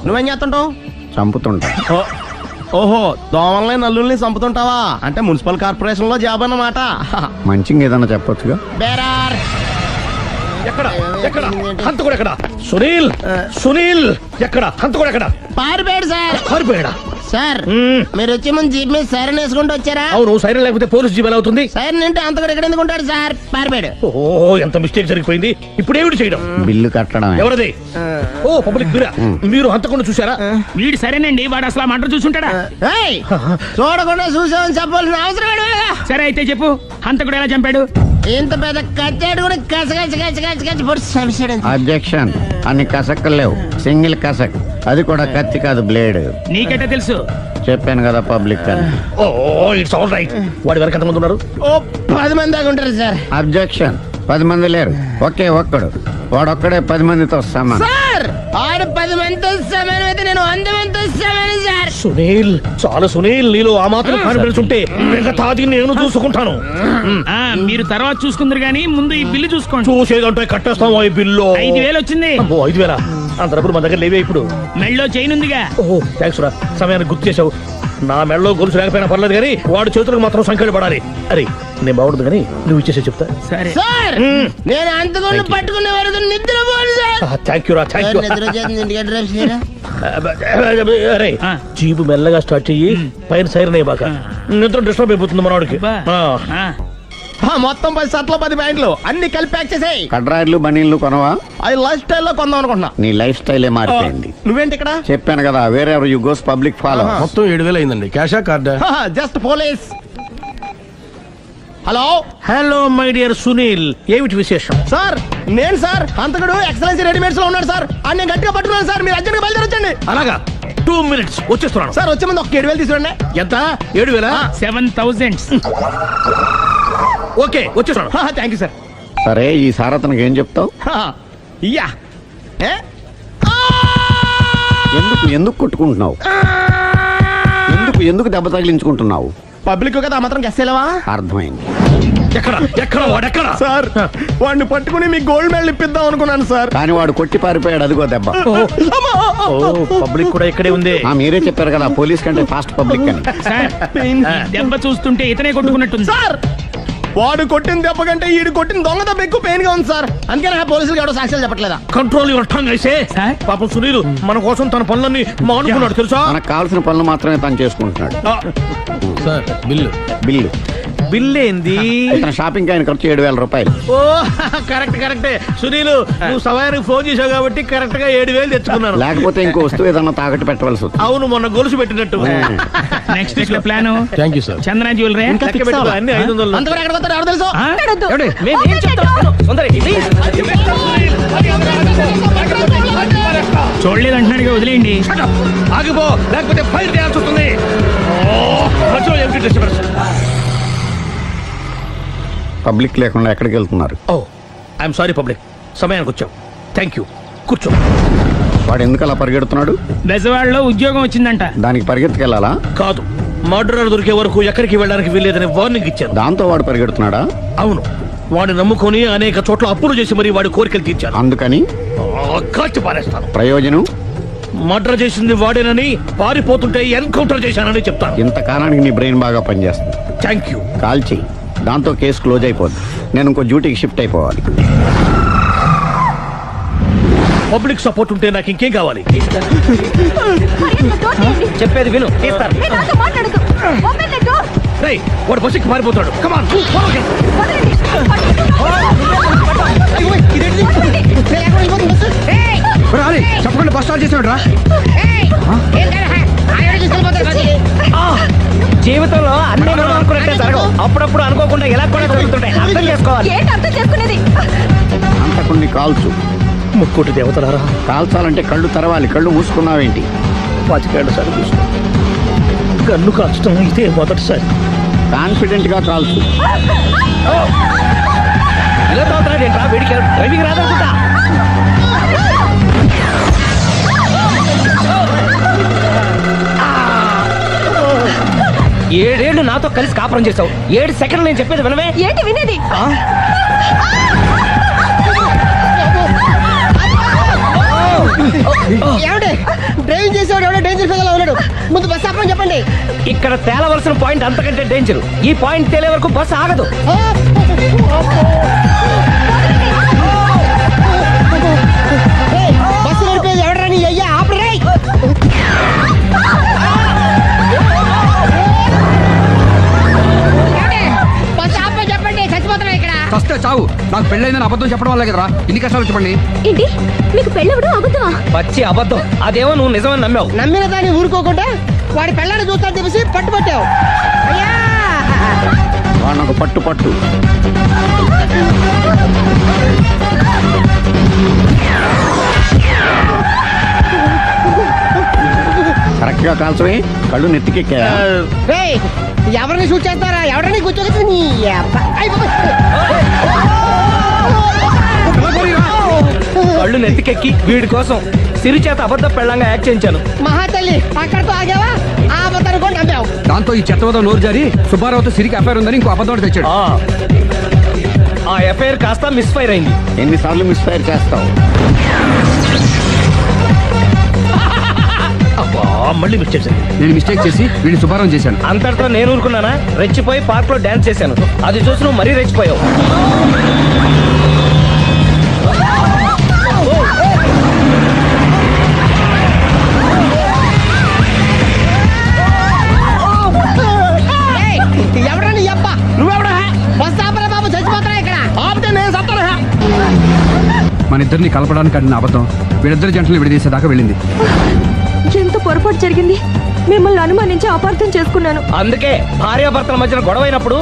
నువ్వేం చేస్తుంటావు? చంపుతుంటా. ఓహో, దోమల్ని నల్లుల్ని చంపుతుంటావా? అంటే మున్సిపల్ కార్పొరేషన్ లో జాబ్ అన్నమాట. మంచిగా ఏదన్నా చెప్పొచ్చుగా. బేరార్. ఎక్కడ ఎక్కడ హంతకుడు ఎక్కడ? సునీల్, సునీల్ ఎక్కడ? హంతకుడు ఎక్కడ? పారిపోయాడు సార్. పారిపోయాడా? సార్ మీరు వచ్చే ముందు జీప్ మీద సైరన్ వేసుకుంటూ వచ్చారా? అవును, సైరన్ లేకపోతే పోలీస్ జీప్ ఎలా అవుతుంది? సైరన్ అంటే అంతకుడు ఎక్కడ ఎందుకు ఉంటాడు సార్? పారిపోయాడు. ఓ, ఎంత మిస్టేక్ జరిగిపోయింది. ఇప్పుడు ఏమిటి చేయడం? బిల్లు కట్టడం. ఎవరిది? ఓ, పబ్లిక్ బిరా. మీరు హంతకుండా చూసారా? వీడు సరేనండి, వాడు అసలు మంట చూసుంటాడా? చూడకుండా చూసామని చెప్పాల్సిన అవసరం లేదు. సరే అయితే చెప్పు, హంతకుడు ఎలా చంపాడు? ఇంత పెద్ద కచ్చాడు కూడా కసగచ్చి అబ్జెక్షన్. అన్ని కసక్కలు లేవు, సింగిల్ కసక్. అది కూడా కత్తి కాదు, బ్లేడ్. నీకెట్టా తెలుసు? చెప్పాను కదా పబ్లిక్ అని. Oh, it's all right. వాడి వరకు ఎంతమంది ఉన్నారు? ఓ 10 మంది దాకా ఉంటారు సార్. అబ్జెక్షన్. 10 మంది లేరు, ఒకే ఒక్కడు. వాడొక్కడే 10 మందితో సమానం. సార్ ఆడు 10 మందితో సమానం అయితే నేను 100 మందితో సమానం సార్. సునీల్, చాలా సునీల్, నీలో ఆ మాత్రం కాన్ఫిడెన్స్ ఉంటే మిగతాది నేను చూసుకుంటాను. మీరు తర్వాత చూసుకుందరు గానీ ముందు ఈ బిల్లు చూసుకోండి. చూసేదంటే కట్టేస్తాం. ఈ బిల్లు 5,000 వచ్చింది. 5,000? అంత డబ్బులు మన దగ్గర లేవే ఇప్పుడు. మెళ్ళో చైన్ ఉందిగా. ఓహో, థ్యాంక్స్ రా, సమయానికి గుర్తు చేసావు. నా మెడలో గొలుసు లేకపోయినా పర్లేదు కానీ వాడి చేతులకు మాత్రం సంఖ్యలు పడాలి. అరే, నేను బాగుండదు కానీ నువ్వు ఇచ్చేసే చెప్తా. సరే సార్, నేను అంతకుండా పట్టుకునే వరకు నిద్రపోను సార్. థ్యాంక్ యూ రా, థ్యాంక్ యూ. అరే, జీబు మెల్లగా స్టార్ట్ చెయ్యి, పైన సైరన్ అయ్యి బాగా. నిద్ర డిస్టర్బ్ అయిపోతుంది మనవాడికి. మొత్తం 10 షర్ట్లు 10 ప్యాంట్లు అన్ని కలిపి ప్యాక్ చేసేయ్. కడ్రాయిలు బనీళ్లు కొనవా? అది లైఫ్ స్టైల్ లో కొందాం అనుకుంటున్నా. నీ లైఫ్ స్టైలే మారిపోయింది. నువ్వేంటి ఇక్కడ? చెప్పాను కదా, వేరే ఎవరు యు గోస్ పబ్లిక్ ఫాలో. మొత్తం 7,000 అయిందండి. క్యాషా కార్డా? Just police. Hello hello my dear Sunil, ఏమిటి విశేషం? సార్ నేను సార్ అంతకుడు ఎక్సలెన్సీ రెడీమేడ్స్ లో ఉన్నాడు సార్. అన్ని గట్టిగా పట్టుకున్నాను సార్. మీరు అర్జెంట్గా బయలుదేరొచ్చండి. అలాగా, 2 minutes వచ్చేస్తున్నాను సార్. వచ్చే ముందు ఒక 7,000 తీసుకురండి. ఎంత? 7,000? 7,000. ఓకే, వచ్చేస్తున్నాను. Thank you sir. సరే, ఈ సారతనకి ఏం చెప్తావు? ఇయ్యా. ఎందుకు కొట్టుకుంటున్నావు? ఎందుకు దెబ్బ తగిలించుకుంటున్నావు? పబ్లిక్ కదా మాత్రం గెస్సేలవా? అర్థమైంది. ఎక్కడ వాడెక్కడ? సార్ వాడిని పట్టుకుని మీకు గోల్డ్ మెడల్ ఇప్పిద్దాం అనుకున్నాను సార్. కానీ వాడు కొట్టి పారిపోయాడు. అదిగో దెబ్బ. పబ్లిక్ కూడా ఇక్కడే ఉంది. మీరే చెప్పారు కదా పోలీస్ కంటే ఫాస్ట్ పబ్లిక్ అని. దెబ్బ చూస్తుంటే ఇతనే కొట్టుకున్నట్టుంది సార్. వాడు కొట్టిన దెబ్బ కంటే ఈడు కొట్టిన దొంగ దెబ్బ ఎక్కువ పెయిన్ గా ఉంది సార్. అందుకే పోలీసులు ఎవడో సాక్ష్యాలు చెప్పట్లేదా? కంట్రోల్ యువర్ టంగ్ అయితే. పాపం సునీల్ మన కోసం తన పనులన్నీ మానుకున్నాడు తెలుసా? మనకు కావాల్సిన పనులు మాత్రమే తను చేసుకుంటున్నాడు. Sir bill. బిల్ ఏంది? షాపింగ్ ఆయన ఖర్చు 7,000 రూపాయలు. ఓ కరెక్టే సునీల్, నువ్వు సమయానికి ఫోన్ చేసావు కాబట్టి కరెక్ట్ గా 7,000 తెచ్చుకున్నాను. లేకపోతే ఇంకో వస్తువు ఏదన్నా తాకట్టు పెట్టవలసి వస్తుంది. అవును, మొన్న గొలుసు పెట్టినట్టు. Next week plan. Thank you sir. Chandana jewellery అన్ని 500. అంతవరకు ఎక్కడ పోతాడు ఎవరు తెలుసు? చూడలేదు అంటున్నాడు, వదిలేయండి. ఆగిపో, లేకపోతే ఫైర్ చేయాల్సి వస్తుంది. పబ్లిక్ లేకుండా ఎక్కడికి వెళ్తున్నారు? ఓ ఐఎమ్ సారీ పబ్లిక్, సమయానికి వచ్చావు. థ్యాంక్ యూ, కూర్చో. వాడు ఎందుకు అలా పరిగెడుతున్నాడు? బెజవాడలో ఉద్యోగం వచ్చిందంట. దానికి పరిగెత్తుకెళ్ళాలా? కాదు, మర్డరర్ దొరికే వరకు ఎక్కడికి వెళ్ళడానికి వీల్లేదని వార్నింగ్ ఇచ్చాను. దాంతో వాడు పరిగెడుతున్నాడా? అవును, వాడిని నమ్ముకొని అనేక చోట్ల అప్పులు చేసి మరి వాడి కోరికలు తీర్చాను. అందుకని కాల్చి పారేస్తాను. ప్రయోజనం? మర్డర్ చేసింది వాడేనని, పారిపోతుంటే ఎన్కౌంటర్ చేశానని చెప్తాను. ఇంతకాలానికి నీ బ్రెయిన్ బాగా పనిచేస్తుంది. Thank you. కాల్చి, దాంతో కేసు క్లోజ్ అయిపోద్ది. నేను ఇంకో డ్యూటీకి షిఫ్ట్ అయిపోవాలి. పబ్లిక్ సపోర్ట్ ఉంటే నాకు ఇంకేం కావాలి? చెప్పేది విను. వాడు బస్సుకి మారిపోతాడు. కమాన్. చేసావురా? జీవితంలో అన్ని మనం అనుకున్నట్టే జరగవు. అప్పుడప్పుడు అనుకోకుండా ఎలా కూడా జరుగుతుంటాయి. అర్థం చేసుకోవాలి. ఏంటి అర్థం చేసుకునేది? అంతకుణ్ణి కాల్చు. ముక్కోటి దేవతలారా, కాల్చాలంటే కళ్ళు తెరవాలి. కళ్ళు మూసుకున్నావేంటి? 25 సార్లు చూసుకో. గన్ను కాల్చడం ఇదే మొదటిసారి. కాన్ఫిడెంట్ గా కాల్చు. ఇలా తోతున్నాడు ఏంట్రా? వీడికి డ్రైవింగ్ రాదనుకుంటా. ఏడేళ్లు నాతో కలిసి కాపురం చేసావు. 7 సెకండ్లు నేను చెప్పేది వినవే. ఏంటి వినేది? డ్రైవింగ్ చేసేవాడు ఎవడో డేంజర్ ఫీల్ ఉన్నాడు. ముందు బస్ ఆపమని చెప్పండి. ఇక్కడ తేలవలసిన పాయింట్ అంతకంటే డేంజర్. ఈ పాయింట్ తేలే వరకు బస్ ఆగదు. బస్సు నడిపేది ఎవడని అయ్యా ఆపరే. బస్ ఆపమని చెప్పండి. చచ్చిపోతున్నా ఇక్కడ. ఫస్ట్ చావు. నాకు పెళ్ళైందని అబద్ధం చెప్పడం వల్ల కదరా ఇన్ని కష్టాలు చెప్పండి. ఏంటి మీకు పెళ్ళవడం అబద్ధమా? పచ్చి అబద్ధం. అదేమో నువ్వు నిజమని నమ్మావు. నమ్మిన దాన్ని ఊరుకోకుండా వాడి పెళ్ళాన్ని చూస్తాను తెలిసి పట్టుబట్టావు. వాళ్ళకు పట్టు పట్టు. కరెక్ట్ గా కాల్చవే. కళ్ళు నెత్తికెక్కా. ఎవరిని షూట్ చేస్తారా? ఎవరిని కూర్చోగచ్చు. కళ్ళు నెత్తికెక్కి వీడి కోసం సిరి చేత అబద్ధ పెళ్ళంగా యాక్ట్ చేయించాను. మహాతల్లి అక్కడతో ఆగావా? ఆ అబద్ధాన్ని కూడా నమ్మావు. దాంతో ఈ చెత్తవతో నోరు జారి సుబ్బారావుతో సిరికి అఫైర్ ఉందని ఇంకో అబద్ధం తెచ్చాడు. ఆ ఎఫ్ఐఆర్ కాస్త మిస్ఫైర్ అయింది. ఎన్నిసార్లు మిస్ఫైర్ చేస్తావు? మళ్ళీ మిస్టేక్ చేశాను. నేను మిస్టేక్ చేసి వీడిని శుభారం చేశాను. అంతటితో నేను ఊరుకున్నానా? రెచ్చిపోయి పార్క్ లో డాన్స్ చేశాను. అది చూసి నువ్వు మరీ రెచ్చిపోయావు. ఎవరా నీ అబ్బా? నువ్వెవడా? బస్ ఆపరా బాబు, చచ్చిపోతారా ఇక్కడ. ఆపితే నేను సత్తారా? మన ఇద్దరిని కలపడానికి అడిగిన అబద్ధం వీళ్ళిద్దరి జంటలు విడదీసేదాకా వెళ్ళింది. ఎంత పొరపాటు జరిగింది. మిమ్మల్ని అనుమానించి అపార్థం చేసుకున్నాను. అందుకే భార్యాభర్తల మధ్యన గొడవైనప్పుడు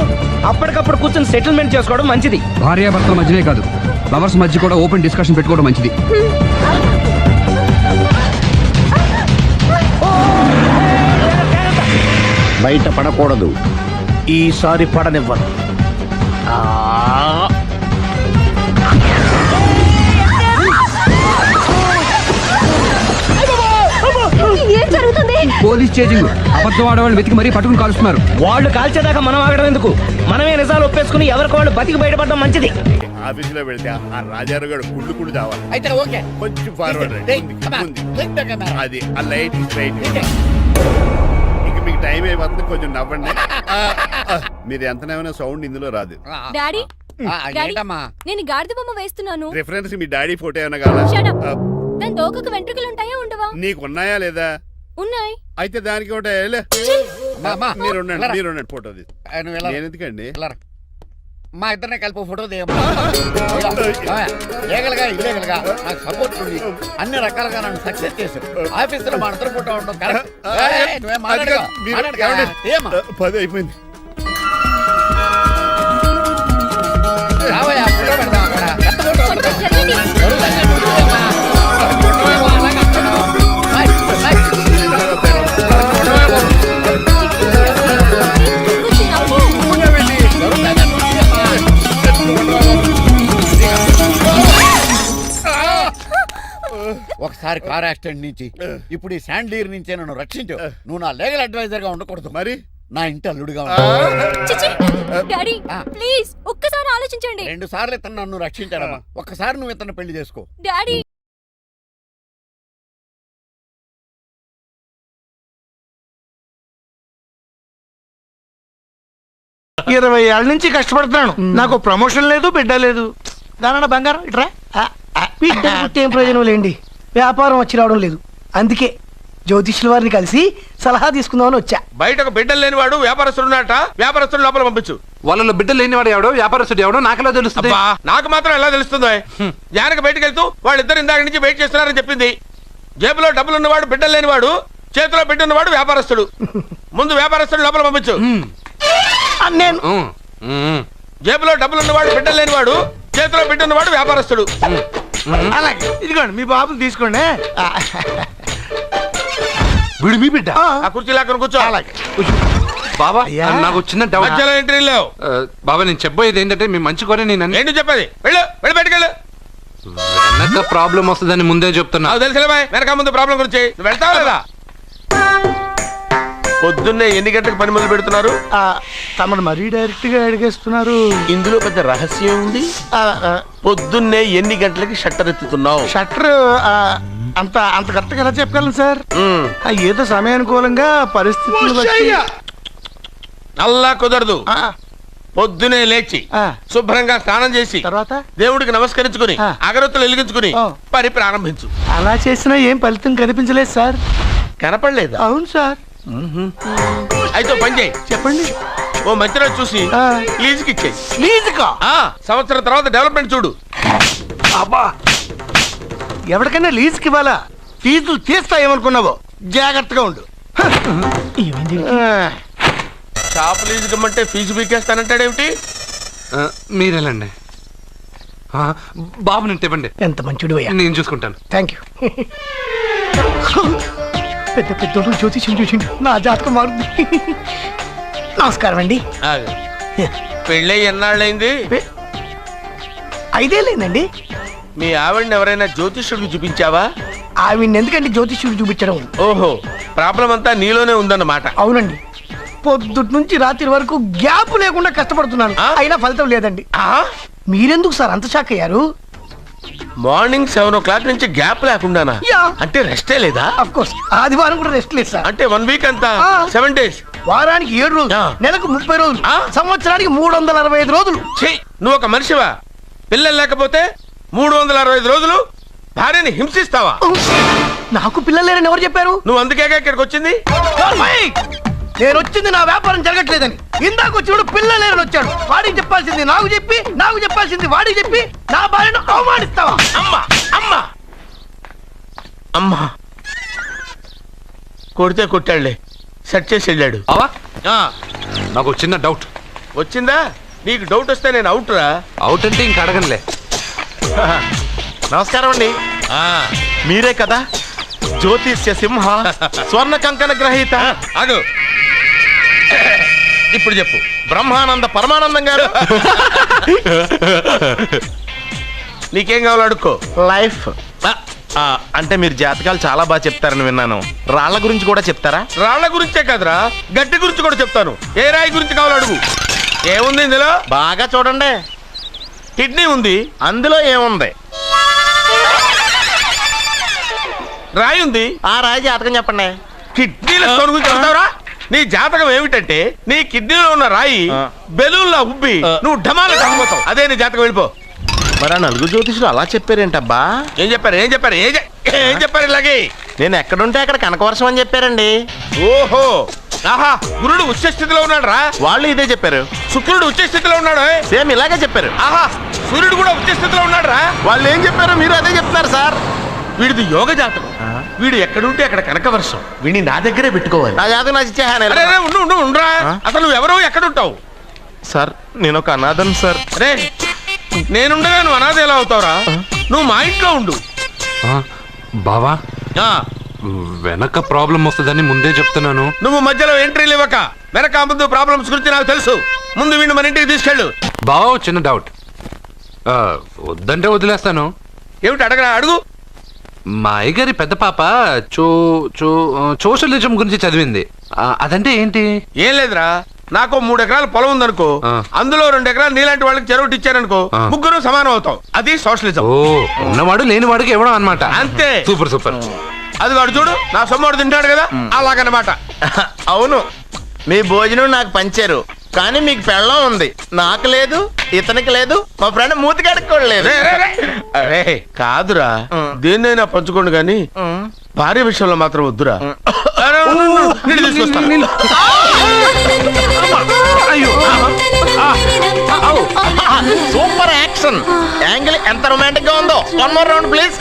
అప్పటికప్పుడు కూర్చొని సెటిల్మెంట్ చేసుకోవడం మంచిది. భార్యాభర్తల మధ్యనే కాదు, లవర్స్ మధ్య కూడా ఓపెన్ డిస్కషన్ పెట్టుకోవడం మంచిది. బయట పడకూడదు. ఈసారి పడనివ్వను. ఏం జరుగుతుంది? Police chasing. అబద్ధం ఆడవాళ్ళు వెతికి మరీ పట్టుకుని కాలుస్తున్నారు. వాళ్ళు కాల్చేదాకా మనం ఆగడం ఎందుకు? మనమే నిజాలు ఒప్పేసుకుని ఎవరికి వాళ్ళు బతికి బయటపడడం మంచిది. ఆఫీసులో వెళ్తే ఆ రాజారావు గారు కుళ్ళు కావాలి. అయితే ఓకే, కొంచెం ఫార్వర్డ్ అది ఆ లైట్ స్ట్రైట్. ఇక మీకు టైం అయిపోతుంది, కొంచెం నవ్వండి. మీరు ఎంతనేమైనా సౌండ్ ఇందులో రాదు. డాడీ, ఏంటమ్మా? నేను గాడిద బొమ్మ వేస్తున్నాను. రిఫరెన్స్ మీ డాడీ ఫోటో ఏమైనా కావాలా? దాని తోకకు వెంట్రుకలు ఉంటాయా ఉండవా? నీకున్నాయా లేదా? ఉన్నాయి. అయితే దానికి ఒకటే మీరు ఉండండి ఫోటో నేను ఎందుకండి. మా ఇద్దరిని కలిపి ఫోటో లీగల్గా ఇల్లీగల్గా నాకు సపోర్ట్ ఉంది. అన్ని రకాలుగా నన్ను సక్సెస్ చేశారు. ఆఫీసులో మా ఇద్దరు ఫోటో ఉండడం కరెక్ట్. 10 అయిపోయింది. రావయ్యా, ఫోటో పెడదాం అక్కడ. ఒకసారి కార్ యాక్సిడెంట్ నుంచి ఇప్పుడు ఈ శాండీర్ నుంచే నన్ను రక్షించు. నువ్వు నా లీగల్ అడ్వైజర్ గా ఉండకూడదు, మరి నా ఇంటి అల్లుడుగా డాడీ ప్లీజ్ ఒక్కసారి ఆలోచించండి. 2 సార్లు ఇతను నన్ను రక్షించాడమ్మా. ఒక్కసారి నువ్వు ఇతను పెళ్లి చేసుకో. డాడీ 20 ఏళ్ళ నుంచి కష్టపడుతున్నాను. నాకు ప్రమోషన్ లేదు, బిడ్డ లేదు. దానన్న బంగారం ఇట్రా. బిడ్డ పుట్టి ఏం ప్రయోజనం లేండి. వ్యాపారం వచ్చి రావడం లేదు. అందుకే జ్యోతిష్యుల వారిని కలిసి సలహా తీసుకుందామని వచ్చా. బయటకు బిడ్డలు లేనివాడు వ్యాపారస్తుడున్నట. వ్యాపారస్తుడు లోపల పంపించు. వాళ్ళలో బిడ్డలు లేనివాడు ఎవడో వ్యాపారస్తుడు ఎవడో నాకెలా తెలుస్తుంది? నాకు మాత్రం ఎలా తెలుస్తుందో? జానకి బయటకు వెళ్తూ వాళ్ళిద్దరు ఇందాక నుంచి వెయిట్ చేస్తున్నారని చెప్పింది. జేబులో డబ్బులు ఉన్నవాడు బిడ్డలు లేనివాడు, చేతిలో బిడ్డ ఉన్నవాడు వ్యాపారస్తుడు. ముందు వ్యాపారస్తుడు లోపల పంపించు. నేను జేబులో డబ్బులు ఉన్నవాడు బిడ్డలు లేనివాడు, చేతిలో బిడ్డ ఉన్నవాడు వ్యాపారస్తుడు. అలాగే ఇదిగోండి మీ బాబుని తీసుకోండి. వీడు మీ బిడ్డ? ఆ కుర్చీ లాక్కని కూర్చో. అలాగే బాబా నాకు చిన్న డౌట్. మధ్యలో ఎంట్రీ లేవు. బాబా నేను చెప్పబోయేది ఏంటంటే మీ మంచి కోరే నేను ఏంటి చెప్పేది? వెళ్ళు వెళ్ళి బయటకెళ్ళు. వెనక ప్రాబ్లం వస్తుందని ముందే చెప్తున్నా. నాకు తెలుసులే బాయ్, వెనక ముందు ప్రాబ్లం గురించి. నువ్వు వెళ్తావా లేదా? పొద్దున్నే ఎన్ని గంటలకు పని మొదలు పెడుతున్నారు? తమను మరీ డైరెక్ట్ గా అడిగేస్తున్నారు. ఇందులో పెద్ద రహస్యం ఉంది. పొద్దున్నే ఎన్ని గంటలకి షట్టర్ ఎత్తుతున్నావు? షట్టర్ అంత అంత కరెక్ట్గా ఎలా చెప్పగలను సార్? ఏదో సమయానుకూలంగా పరిస్థితులు బట్టి. అల్లా కుదరదు. పొద్దునే లేచి శుభ్రంగా స్నానం చేసి తర్వాత దేవుడికి నమస్కరించుకుని అగరొత్తులు వెలిగించుకుని పని ప్రారంభించు. అలా చేసినా ఏం ఫలితం కనిపించలేదు సార్. కనపడలేదు? అవును సార్. అయితే పని చేయి. చెప్పండి. ఓ మంచి రోజు చూసి లీజుకి ఇచ్చేయి. లీజుకా? సంవత్సరం తర్వాత డెవలప్మెంట్ చూడు. అబ్బా, ఎవరికైనా లీజుకి ఇవ్వాలా? ఫీజులు తీస్తాయేమనుకున్నావో, జాగ్రత్తగా ఉండు. షాప్ లీజుకి ఇమ్మంటే ఫీజు పీకేస్తానంటాడేమిటి? మీరేలండి బాబు, నేను ఇవ్వండి. ఎంత మంచిడు అయ్యా. నేను చూసుకుంటాను. Thank you. పెద్ద పెద్దోడు జ్యోతిష్యం చూసిండు, నా జాతకం మారుంది. నమస్కారం అండి. పెళ్ళై ఎన్నాళ్ళైంది? 5 ఏళ్ళైందండి. మీ ఆవిడని ఎవరైనా జ్యోతిష్యుడికి చూపించావా? ఆవిడ్ని ఎందుకండి జ్యోతిష్యుడు చూపించడం? ఓహో, ప్రాబ్లం అంతా నీలోనే ఉందన్నమాట. అవునండి, పొద్దుటి నుంచి రాత్రి వరకు గ్యాప్ లేకుండా కష్టపడుతున్నాను, అయినా ఫలితం లేదండి. మీరెందుకు సార్ అంత షాక్ అయ్యారు? మార్నింగ్ 7 o'clock నుంచి గ్యాప్ లేకుండానా? అంటే రెస్టే లేదా? ఆఫ్ కోర్స్, ఆదివారం కూడా రెస్ట్ లేదు సార్. అంటే 1 week అంతా 7 days. వారానికి 7 రోజులు, నెలకు 30 రోజులు, సంవత్సరానికి 365 రోజులు. నువ్వు ఒక మనిషివా? పిల్లలు లేకపోతే 365 రోజులు భార్యని హింసిస్తావా? నాకు పిల్లలు లేరని ఎవరు చెప్పారు? నువ్వు అందుకేగా ఇక్కడికి వచ్చింది. నేను వచ్చింది నా వ్యాపారం జరగట్లేదని. ఇందాక వచ్చినప్పుడు పిల్లలు లేరని వచ్చాడు. వాడికి చెప్పాల్సింది నాకు చెప్పి, నాకు చెప్పాల్సింది వాడికి చెప్పి నా భార్యను అవమానిస్తావా? అమ్మా అమ్మా అమ్మా, కొడితే కొట్టాడులే, సెట్ చేసి వెళ్ళాడు. నాకు చిన్న డౌట్ వచ్చిందా? నీకు డౌట్ వస్తే నేను అవుట్ రా. అవుట్ అంటే ఇంక అడగనులే. నమస్కారం అండి. మీరే కదా జ్యోతిష్య సింహ స్వర్ణ కంకణ గ్రహీత? అదు ఇప్పుడు చెప్పు. బ్రహ్మానంద పరమానందం గారు. నీకేం కావాలో అడుక్కో. లైఫ్ అంటే మీరు జాతకాలు చాలా బాగా చెప్తారని విన్నాను. రాళ్ల గురించి కూడా చెప్తారా? రాళ్ల గురించే కదరా, గట్టి గురించి కూడా చెప్తాను. ఏ రాయి గురించి కావాలో అడుగు. ఏముంది ఇందులో? బాగా చూడండి. కిడ్నీ ఉంది. అందులో ఏముంది? రాయి ఉంది. ఆ రాయి జాతకం చెప్పండి. కిడ్నీల స్టోన్ గురించి చెప్తావురా? నీ జాతకం ఏమిటంటే నీ కిడ్నీలో ఉన్న రాయి బెలూన్లా ఉబ్బి నువ్వు ఢమాల చచ్చిపోతావు. అదే నీ జాతకం. వెళ్ళిపో. మరి ఆ నలుగురు జ్యోతిషులు అలా చెప్పారేంటబ్బా? ఏం చెప్పారు? ఏం చెప్పారు? ఏం చెప్పారు? ఇలాగే నేను ఎక్కడుంటే అక్కడ కనకవర్షం అని చెప్పారండి. ఓహో, ఆహా, గురుడు ఉచ్చ స్థితిలో ఉన్నాడు రా. వాళ్ళు ఇదే చెప్పారు. శుక్రుడు ఉచ్చ స్థితిలో ఉన్నాడు. సేమ్ ఇలాగే చెప్పారు. ఆహా, సూర్యుడు కూడా ఉచ్చ స్థితిలో ఉన్నాడు రా. వాళ్ళు ఏం చెప్పారో మీరు అదే చెప్తున్నారు సార్. వీడిది యోగ జాతకం. వీడు ఎక్కడుంటే అక్కడ కనకవర్షం. వీడిని నా దగ్గరే పెట్టుకోవాలి. నా జాతకం నాకు ఇచ్చేహాను. ఉండరా, అసలు నువ్వెవరో ఎక్కడుంటావు? సార్ నేను ఒక అనాథను సార్. రే, నేనుండగా నువ్వు అనాథ ఎలా అవుతావురా? నువ్వు మా ఇంట్లో ఉండు. బావా, వెనక ప్రాబ్లం వస్తుందని ముందే చెప్తున్నాను. నువ్వు మధ్యలో ఎంట్రీలు ఇవ్వక. వెనక ముందు ప్రాబ్లమ్స్ గురించి నాకు తెలుసు. ముందు వీడిని మన ఇంటికి తీసుకెళ్ళు. బావా, చిన్న డౌట్. వద్దంటే వదిలేస్తాను. ఏమిటి అడగరా? అడుగు. మా అయ్యగారి పెద్ద పాప సోషలిజం గురించి చదివింది. అదంటే ఏంటి? ఏం లేదురా, నాకు 3 ఎకరాల పొలం ఉందనుకో, అందులో 2 ఎకరాలు నీలాంటి వాళ్ళకి చెరువు ఇచ్చారనుకో, ముగ్గురు సమానం అవుతాం. అది సోషలిజం. ఉన్నవాడు లేని వాడికి ఇవ్వడం అన్నమాట. అంతే. Super super. అది వాడు చూడు, నా సొమ్మడు తింటాడు కదా, అలాగనమాట. అవును, మీ భోజనం నాకు పంచారు, కానీ మీకు పెళ్ళం ఉంది, నాకు లేదు, ఇతనికి లేదు, మా ఫ్రెండ్ మూతి కడుక్కోలేదు. కాదురా, దేన్నైనా పంచుకోండి కానీ భార్య విషయంలో మాత్రం వద్దురా. సూపర్ యాక్షన్ యాంగిల్ ఎంత రొమాంటిక్ గా ఉందో. One more round please.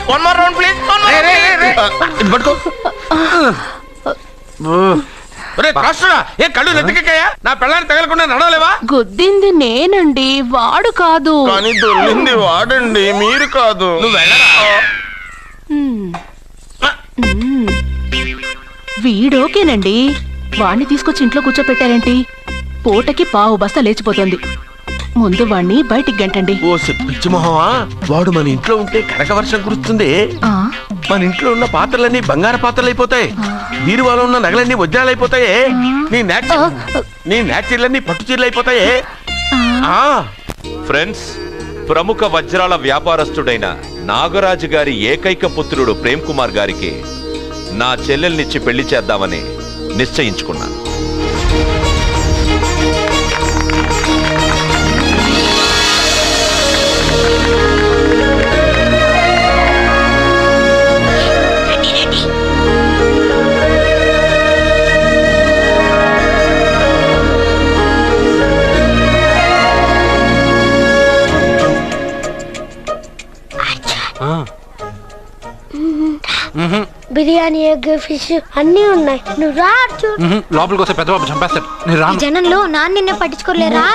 పట్టుకో. ఏ కళ్ళు నెత్తికెక్కాయా? నా పెళ్ళాన్ని తగలకుండా నడవలేవా? గుద్దింది నేనండి, వాడు కాదు. కానీ దొల్లింది వాడండి, మీరు కాదు. నువ్వు వెళ్ళరా? వీడోకేనండి, వాణ్ణి తీసుకొచ్చి ఇంట్లో కూర్చోపెట్టారేంటి? పూటకి పావు బస్తా లేచిపోతుంది. ముందు వాణ్ణి బయటికి గంటండి. ఓ పిచ్చి మొహమా, వాడు మన ఇంట్లో ఉంటే కనక వర్షం కురుస్తుంది. మన ఇంట్లో ఉన్న పాత్రలన్నీ బంగారు పాత్రలు అయిపోతాయి. బీరువాలో ఉన్న నగలన్నీ వజ్రాలు అయిపోతాయి. నీ నాచీర్లన్నీ పట్టు చీరలు అయిపోతాయి. ఫ్రెండ్స్, ప్రముఖ వజ్రాల వ్యాపారస్తుడైన నాగరాజు గారి ఏకైక పుత్రుడు ప్రేమ్ కుమార్ గారికి నా చెల్లెల్నిచ్చి పెళ్లి చేద్దామని నిశ్చయించుకున్నాను. బిర్యానీ, ఎగ్, ఫిష్ అన్నీ ఉన్నాయి. నువ్వు రా అర్జున్. లోపలికి వస్తే పెద్ద బాబు చంపేస్తాడు. నేను రాను. జనంలో నాన్న నిన్నే పట్టించుకోలే. రా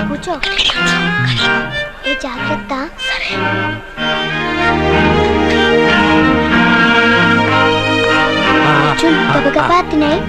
కూర్చో. ఏ జాగ్రత్త. అర్జున్ గబగబా తినాయి.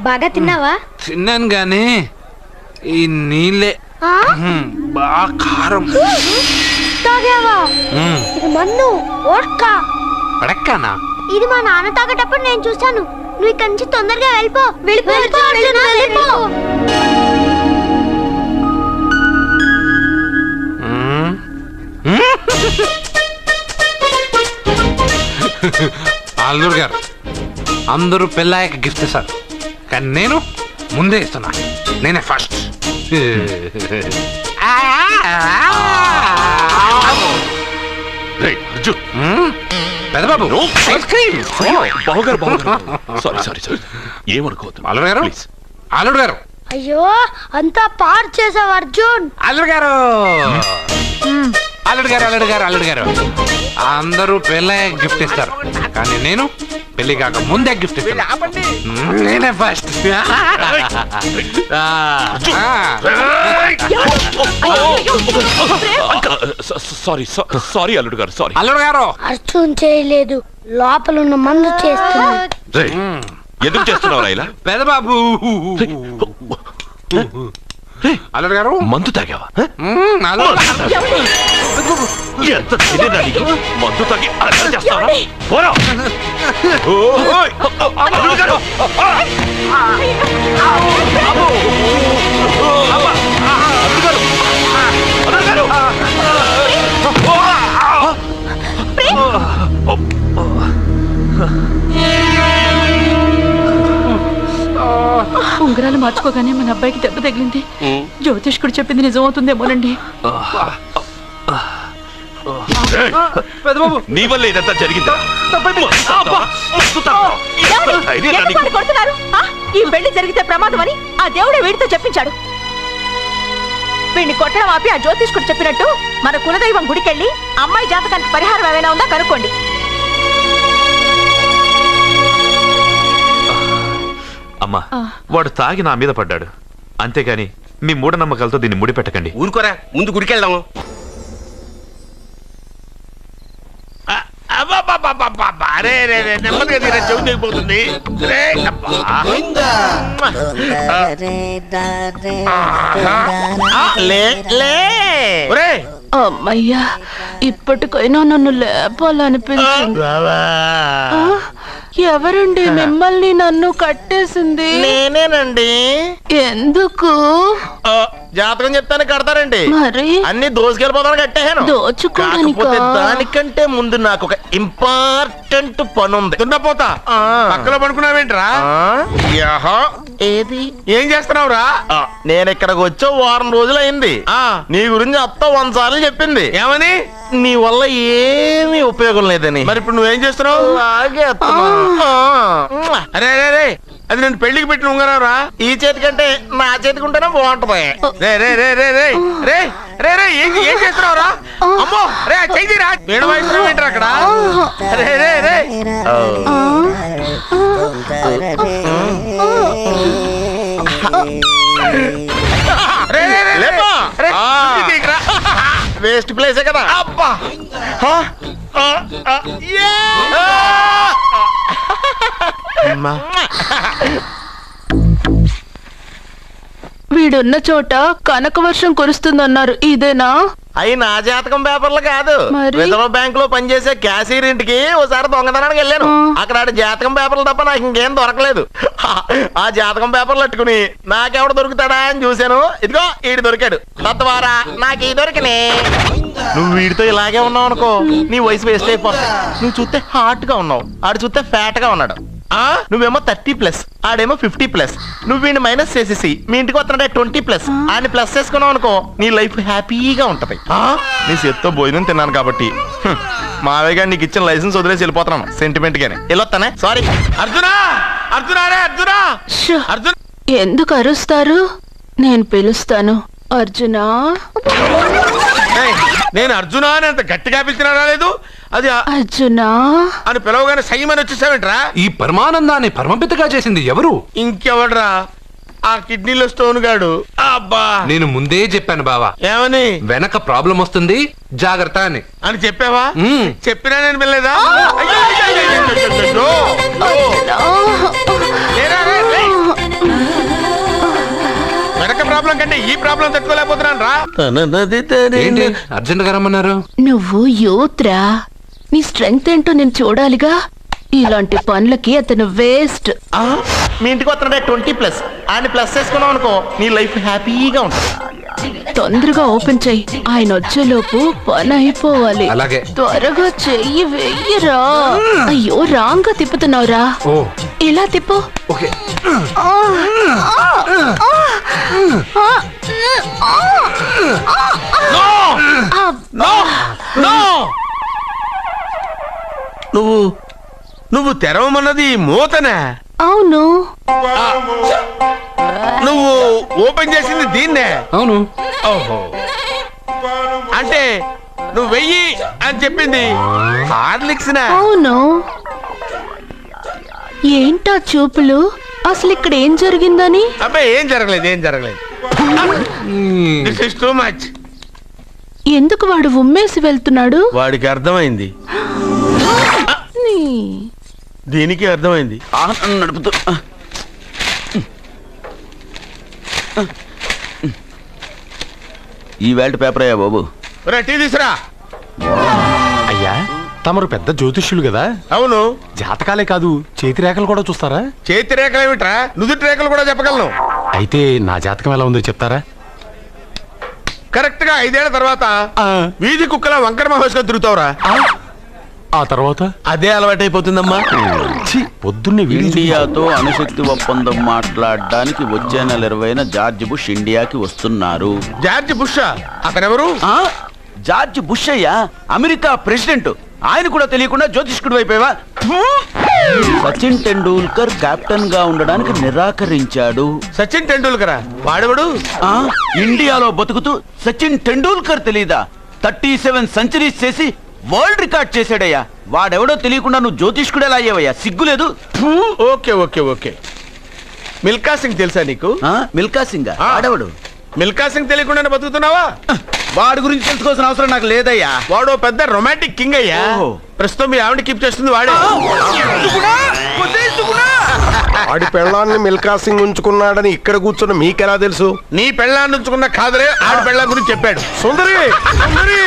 బాగా తిన్నావా? తిన్నాను గానీ ఈ నీళ్ళే బాగా కారం. తాగావా? ఇది మన్ను ఓడ్కా. పడక్కనా? ఇది మా నాన్న తాగేటప్పుడు నేను చూశాను. నువ్వు ఇక్కడి నుంచి తొందరగా వెళ్ళిపో. అల్లుడు గారు, అందరూ పెళ్ళాయక గిఫ్ట్ ఇస్తారు, కానీ నేను ముందే ఇస్తున్నా. నేనే ఫస్ట్. పెద్దబాబు ఏమనుకోవద్దు. అల్లుడు గారు. అయ్యో, అంతా పాడు చేసావు అర్జున్. అల్లుడు గారు, అల్లుడు గారు, అందరూ పెళ్ళాయక గిఫ్ట్ ఇస్తారు, కానీ నేను పెళ్లి కాక ముందే గిఫ్ట్ ఇస్తాను. నేనే ఫస్ట్. సారీ అల్లుడు గారు, సారీ. అల్లుడు గారు, అర్జున్ చేయలేదు, లోపల ఉన్న మందు చేస్తున్నా. ఎందుకు చేస్తున్నావు ఇలా? పెద్దబాబు. అల్లుడు గారు, మందు తాగావా? ఎంత మందు తాగి అలర్జీ చేస్తావా? పోరా. అల్లుడు గారు, ఉంగరాలు మార్చుకోగానే మన అబ్బాయికి దెబ్బ తగిలింది. జ్యోతిష్కుడు చెప్పింది నిజమవుతుందేమోనండి. నీ వల్ల ఇదంతా జరిగిందా? ఈ పెళ్లి జరిగితే ప్రమాదం అని ఆ దేవుడే వీడితో చెప్పించాడు. వీడిని కొట్టడం ఆపి ఆ జ్యోతిష్కుడు చెప్పినట్టు మన కులదైవం గుడికెళ్ళి అమ్మాయి జాతకానికి పరిహారం ఏమైనా ఉందా కనుక్కోండి. అమ్మా, వాడు తాగి నా మీద పడ్డాడు, అంతేగాని మీ మూఢనమ్మకాలతో దీన్ని ముడిపెట్టకండి. ఊరుకోరా, ముందు గుడికెళ్దాము. అరే రే రే, నెమ్మదిగా తీరా, చెవి దిగిపోతుంది. రే, అబ్బా. లే లే. ఒరేయ్, అమ్మయ్యా, ఇప్పటికైనా నన్ను లేపాలనిపించింది. ఆ, ఎవరండి మిమ్మల్ని నన్ను కట్టేసింది? నేనేనండి. ఎందుకు? జాతకం చెప్తాను కడతారండి. మరి అన్ని దోసుకెళ్ళిపోతాను కట్టేహాను. దోచుకోవడానికా? కాకపోతే దానికంటే ముందు నాకు ఒక ఇంపార్టెంట్ పని ఉంది. దున్నపోతా పక్కలో పడుకున్నావేంట్రా? ఏది ఏం చేస్తున్నావురా? నేను ఇక్కడికి వచ్చే వారం రోజులు అయింది. నీ గురించి అత్త 100 సార్లు చెప్పింది. ఏమని? నీ వల్ల ఏమీ ఉపయోగం లేదని. మరి ఇప్పుడు నువ్వేం చేస్తున్నావు? అరే అరే రే, అది నేను పెళ్లికి పెట్టిన ఉంగరారా. ఈ చేతి కంటే నా చేతికి ఉంటేనే బాగుంటది. రే రే రే రే రే రే రే రే, ఏం చేస్తున్నావురా? అమ్మో రే, చేయిరా. వేణు వయసు ఏంట్రా అక్కడ? రే రే రే, వేస్ట్ ప్లేసే కదా. అబ్బా, వీడున్న చోట కనక వర్షం కురుస్తుందన్నారు, ఇదేనా? అయి నా జాతకం పేపర్లు కాదు. రిజర్వ్ బ్యాంక్ లో పనిచేసే క్యాషియర్ ఇంటికి ఓసారి దొంగతనానికి వెళ్ళాను. అక్కడ ఆడి జాతకం పేపర్లు తప్ప నాకు ఇంకేం దొరకలేదు. ఆ జాతకం పేపర్లు పెట్టుకుని నాకెవడు దొరుకుతాడా అని చూశాను. ఇదిగో ఈడు దొరికాడు. తద్వారా నాకు ఈ దొరికినే. నువ్వు వీడితో ఇలాగే ఉన్నావు అనుకో, నీ వయసు వేస్ట్ అయిపోతుంది. నువ్వు చూస్తే హాట్ గా ఉన్నావు, ఆడు చూస్తే ఫ్యాట్ గా ఉన్నాడు. నువ్వేమో 30+, ఆడేమో 50+. నువ్వు వీడిని మైనస్ చేసేసి మీ ఇంటికి వస్తున్నాడే 20+, ఆయన ప్లస్ చేసుకున్నావు అనుకో, నీ లైఫ్ హ్యాపీగా ఉంటది. నీ చేత్తో భోజనం తిన్నాను కాబట్టి మావయ్య గారు నీకు ఇచ్చిన లైసెన్స్ వదిలేసి వెళ్ళిపోతున్నాను సెంటిమెంట్ గానే. వెళ్ళొస్తానే. సారీ. అర్జునా, అర్జునా రే, అర్జునా, అర్జున. ఎందుకు అరుస్తారు? నేను పిలుస్తాను. అర్జునా. నేను అర్జునా అని అంత గట్టిగా పిలిచినా రాలేదు. అది అర్జునా అని పిలవగానే సైమని వచ్చేసావేంట్రా? ఈ పరమానందాన్ని పరమపితగా చేసింది ఎవరు? ఇంకెవడ్రా? ఆ కిడ్నీలో స్టోన్ గాడు. అబ్బా, నేను ముందే చెప్పాను బావా. ఏమని? వెనక ప్రాబ్లం వస్తుంది, జాగ్రత్త అని. అని చెప్పావా? చెప్పినా నేను వెళ్ళలేదా? వెనక ప్రాబ్లం కంటే ఈ ప్రాబ్లం తట్టుకోలేకపోతున్నాను రా. అర్జెంట్ గా రమ్మన్నారు. నువ్వు యూత్రా, నీ స్ట్రెంగ్త్ ఏంటో నేను చూడాలిగా. ఇలాంటి పనులకి అతను వేస్ట్. మీ ఇంటికి వస్తున్నాడే 20+, ఆయన ప్లస్ చేసుకున్నావు అనుకో, నీ లైఫ్ హ్యాపీగా ఉంటుంది. తొందరగా ఓపెన్ చెయ్యి, ఆయన వచ్చేలోపు పని అయిపోవాలి. అలాగే. త్వరగా చెయ్యి వెయ్యరా. అయ్యో, రాంగ్ గా తిప్పుతున్నావురా. ఇలా తిప్పు. ఓకే. నువ్వు తెరవమన్నది మూతనే? అవును. నువ్వు ఓపెన్ చేసింది దీన్నే? అవును. ఓహో, అంటే నువ్వు వెయ్యి అని చెప్పింది హార్లిక్స్? అవును. ఏంటా చూపులు? అసలు ఇక్కడ ఏం జరిగిందని? అబ్బాయి ఏం జరగలేదు, ఏం జరగలేదు. This is too much. ఎందుకు వాడు ఉమ్మేసి వెళ్తున్నాడు? వాడికి అర్థమైంది, దీనికి అర్థమైంది. నడుపుతూ ఈ వేల్ట్ పేపర్ అయ్యా బాబు. టీ తీసురా. అయ్యా, తమరు పెద్ద జ్యోతిష్యులు కదా? అవును. జాతకాలే కాదు, చేతి రేఖలు కూడా చూస్తారా? చేతి రేఖలు ఏమిట్రా, నుదుటి రేఖలు కూడా చెప్పగలను. అయితే నా జాతకం ఎలా ఉందో చెప్తారా? కరెక్ట్ గా 5 ఏళ్ల తర్వాత వీధి కుక్కల వంకర మహేష్గా తిరుగుతావురా. ఆ తర్వాత అదే అలవాటైపోతుందమ్మా. పొద్దున్నే ఇండియాతో అణుశక్తి ఒప్పందం మాట్లాడడానికి వచ్చే నెల 20న జార్జ్ బుష్ ఇండియాకి వస్తున్నారు. జార్జ్ బుషా? అతనెవరు? జార్జ్ బుష్ అయ్యా, అమెరికా ప్రెసిడెంట్. ఆయన కూడా తెలియకుండా జ్యోతిష్కుడు అయిపోయావా? సచిన్ టెండూల్కర్ కెప్టెన్ గా ఉండడానికి నిరాకరించాడు. సచిన్ టెండూల్కరా? వాడెవడు? ఇండియాలో బతుకుతూ సచిన్ టెండూల్కర్ తెలీదా? 37 సెంచరీస్ చేసి వరల్డ్ రికార్డ్ చేశాడయ్యా. వాడెవడో తెలియకుండా నువ్వు జ్యోతిష్కుడు ఎలా అయ్యావయ్యా? సిగ్గులేదు? Okay okay okay. Milkha Singh తెలుసా నీకు? మిల్కా సింగ్? వాడెవడు? మిల్కా సింగ్ తెలియకుండానే బతుకుతున్నావా? వాడి గురించి తెలుసుకోవాల్సిన అవసరం నాకు లేదయ్యా. వాడు పెద్ద రొమాంటిక్ కింగ్ అయ్యా. ప్రస్తుతం మీ ఆవిడ కీప్ చేస్తుంది వాడే. వాడి పెళ్ళాన్ని మిల్కా సింగ్ ఉంచుకున్నాడని ఇక్కడ కూర్చున్న మీకెలా తెలుసు? నీ పెళ్ళాన్ని ఉంచుకున్న కాదరే ఆడి పెళ్ళాం గురించి చెప్పాడు. సుందరి సుందరి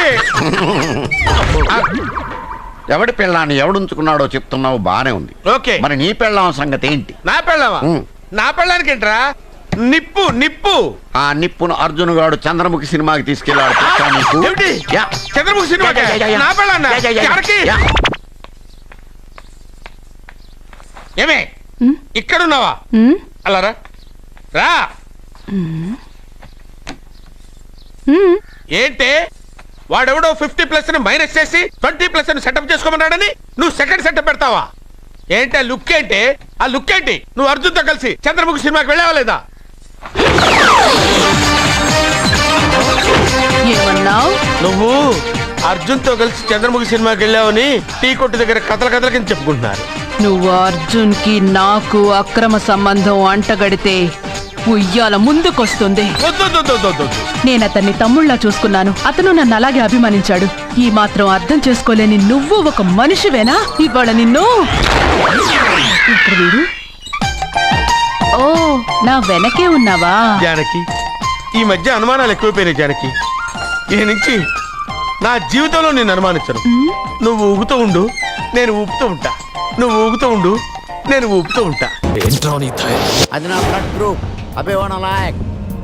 ఎవడి పెళ్ళాన్ని ఎవడుంచుకున్నాడో చెప్తున్నావు బానే ఉంది. ఓకే, మరి నీ పెళ్ళాం సంగతి ఏంటి? నా పెళ్ళావా? నా పెళ్ళానికి ఏంట్రా? నిప్పు నిప్పు. ఆ నిప్పును అర్జున్ గాడు చంద్రముఖి సినిమాకి తీసుకెళ్ళాడు. చంద్రముఖి సినిమా నా పెళ్ళాన్నా? ఏమే ఇక్కడున్నావా? అలా రా రా. ఏంటి వాడెవడో 50+ మైనస్ చేసి 20+ సెటప్ చేసుకోమన్నాడని నువ్వు సెకండ్ సెటప్ పెడతావా? ఏంటి ఆ లుక్ ఏంటి? ఆ లుక్ ఏంటి? నువ్వు అర్జున్తో కలిసి చంద్రముఖి సినిమాకి వెళ్ళావా లేదా? నువ్వు అర్జున్తో కలిసి చంద్రముఖి సినిమాకి వెళ్ళావని టీ కొట్టు దగ్గర కథల కింద చెప్పుకుంటున్నారు. నువ్వు అర్జున్ కి నాకు అక్రమ సంబంధం అంటగడితే ఉయ్యాల ముందుకొస్తుంది. నేను అతన్ని తమ్ముళ్లా చూసుకున్నాను. అతను నన్ను అలాగే అభిమానించాడు. ఈ మాత్రం అర్థం చేసుకోలేని నువ్వు ఒక మనిషివేనా? ఇవాళ నిన్ను వీడు. ఓ, నా వెనకే ఉన్నావా? జానకి, ఈ మధ్య అనుమానాలు ఎక్కువైపోయినాయి జానకి. ఈ నుంచి నా జీవితంలో నేను అనుమానించను. నువ్వు ఊగుతూ ఉండు, నేను ఊపుతూ ఉంటా. నువ్వు ఊగుతూ ఉండు, నేను ఊపుతూ ఉంటా. అది నా బ్లడ్ గ్రూప్. అభివాన్ లాయక్.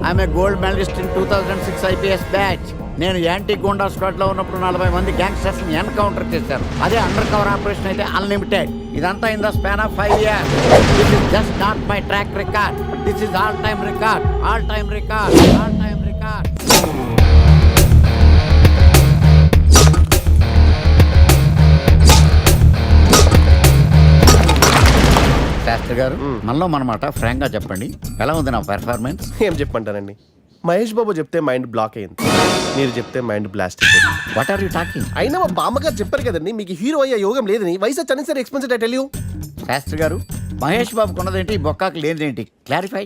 I'm a gold medallist in 2006 IPS batch. నేను యాంటీ గోండా స్క్వాడ్ లో ఉన్నప్పుడు 40 మంది గ్యాంగ్స్టర్స్ ని ఎన్కౌంటర్ చేశారు. అదే అండర్ కవర్ ఆపరేషన్ అయితే అన్లిమిటెడ్. ఇదంతా in the span of 5 years. This is just not my track record. This is all time record. All time record. All time record. Shastri గారు, మనలో మనమాట ఫ్రాంక్ గా చెప్పండి, ఎలా ఉంది నా పెర్ఫార్మెన్స్? ఏం చెప్పంటానండి, మహేష్ బాబు చెప్తే మైండ్ బ్లాక్ అయింది, మీరు చెప్తే మైండ్ బ్లాస్ట్ అయిపోయింది. What are you talking? అయినా మా బామ్మగారు చెప్పారు కదండి మీకు హీరో అయ్యే యోగం లేదని. వయసు unnecessary expensive I tell you. Shastri garu, Mahesh బాబుకు ఉన్నదేంటి, బొక్కాకు లేనిదేంటి? క్లారిఫై.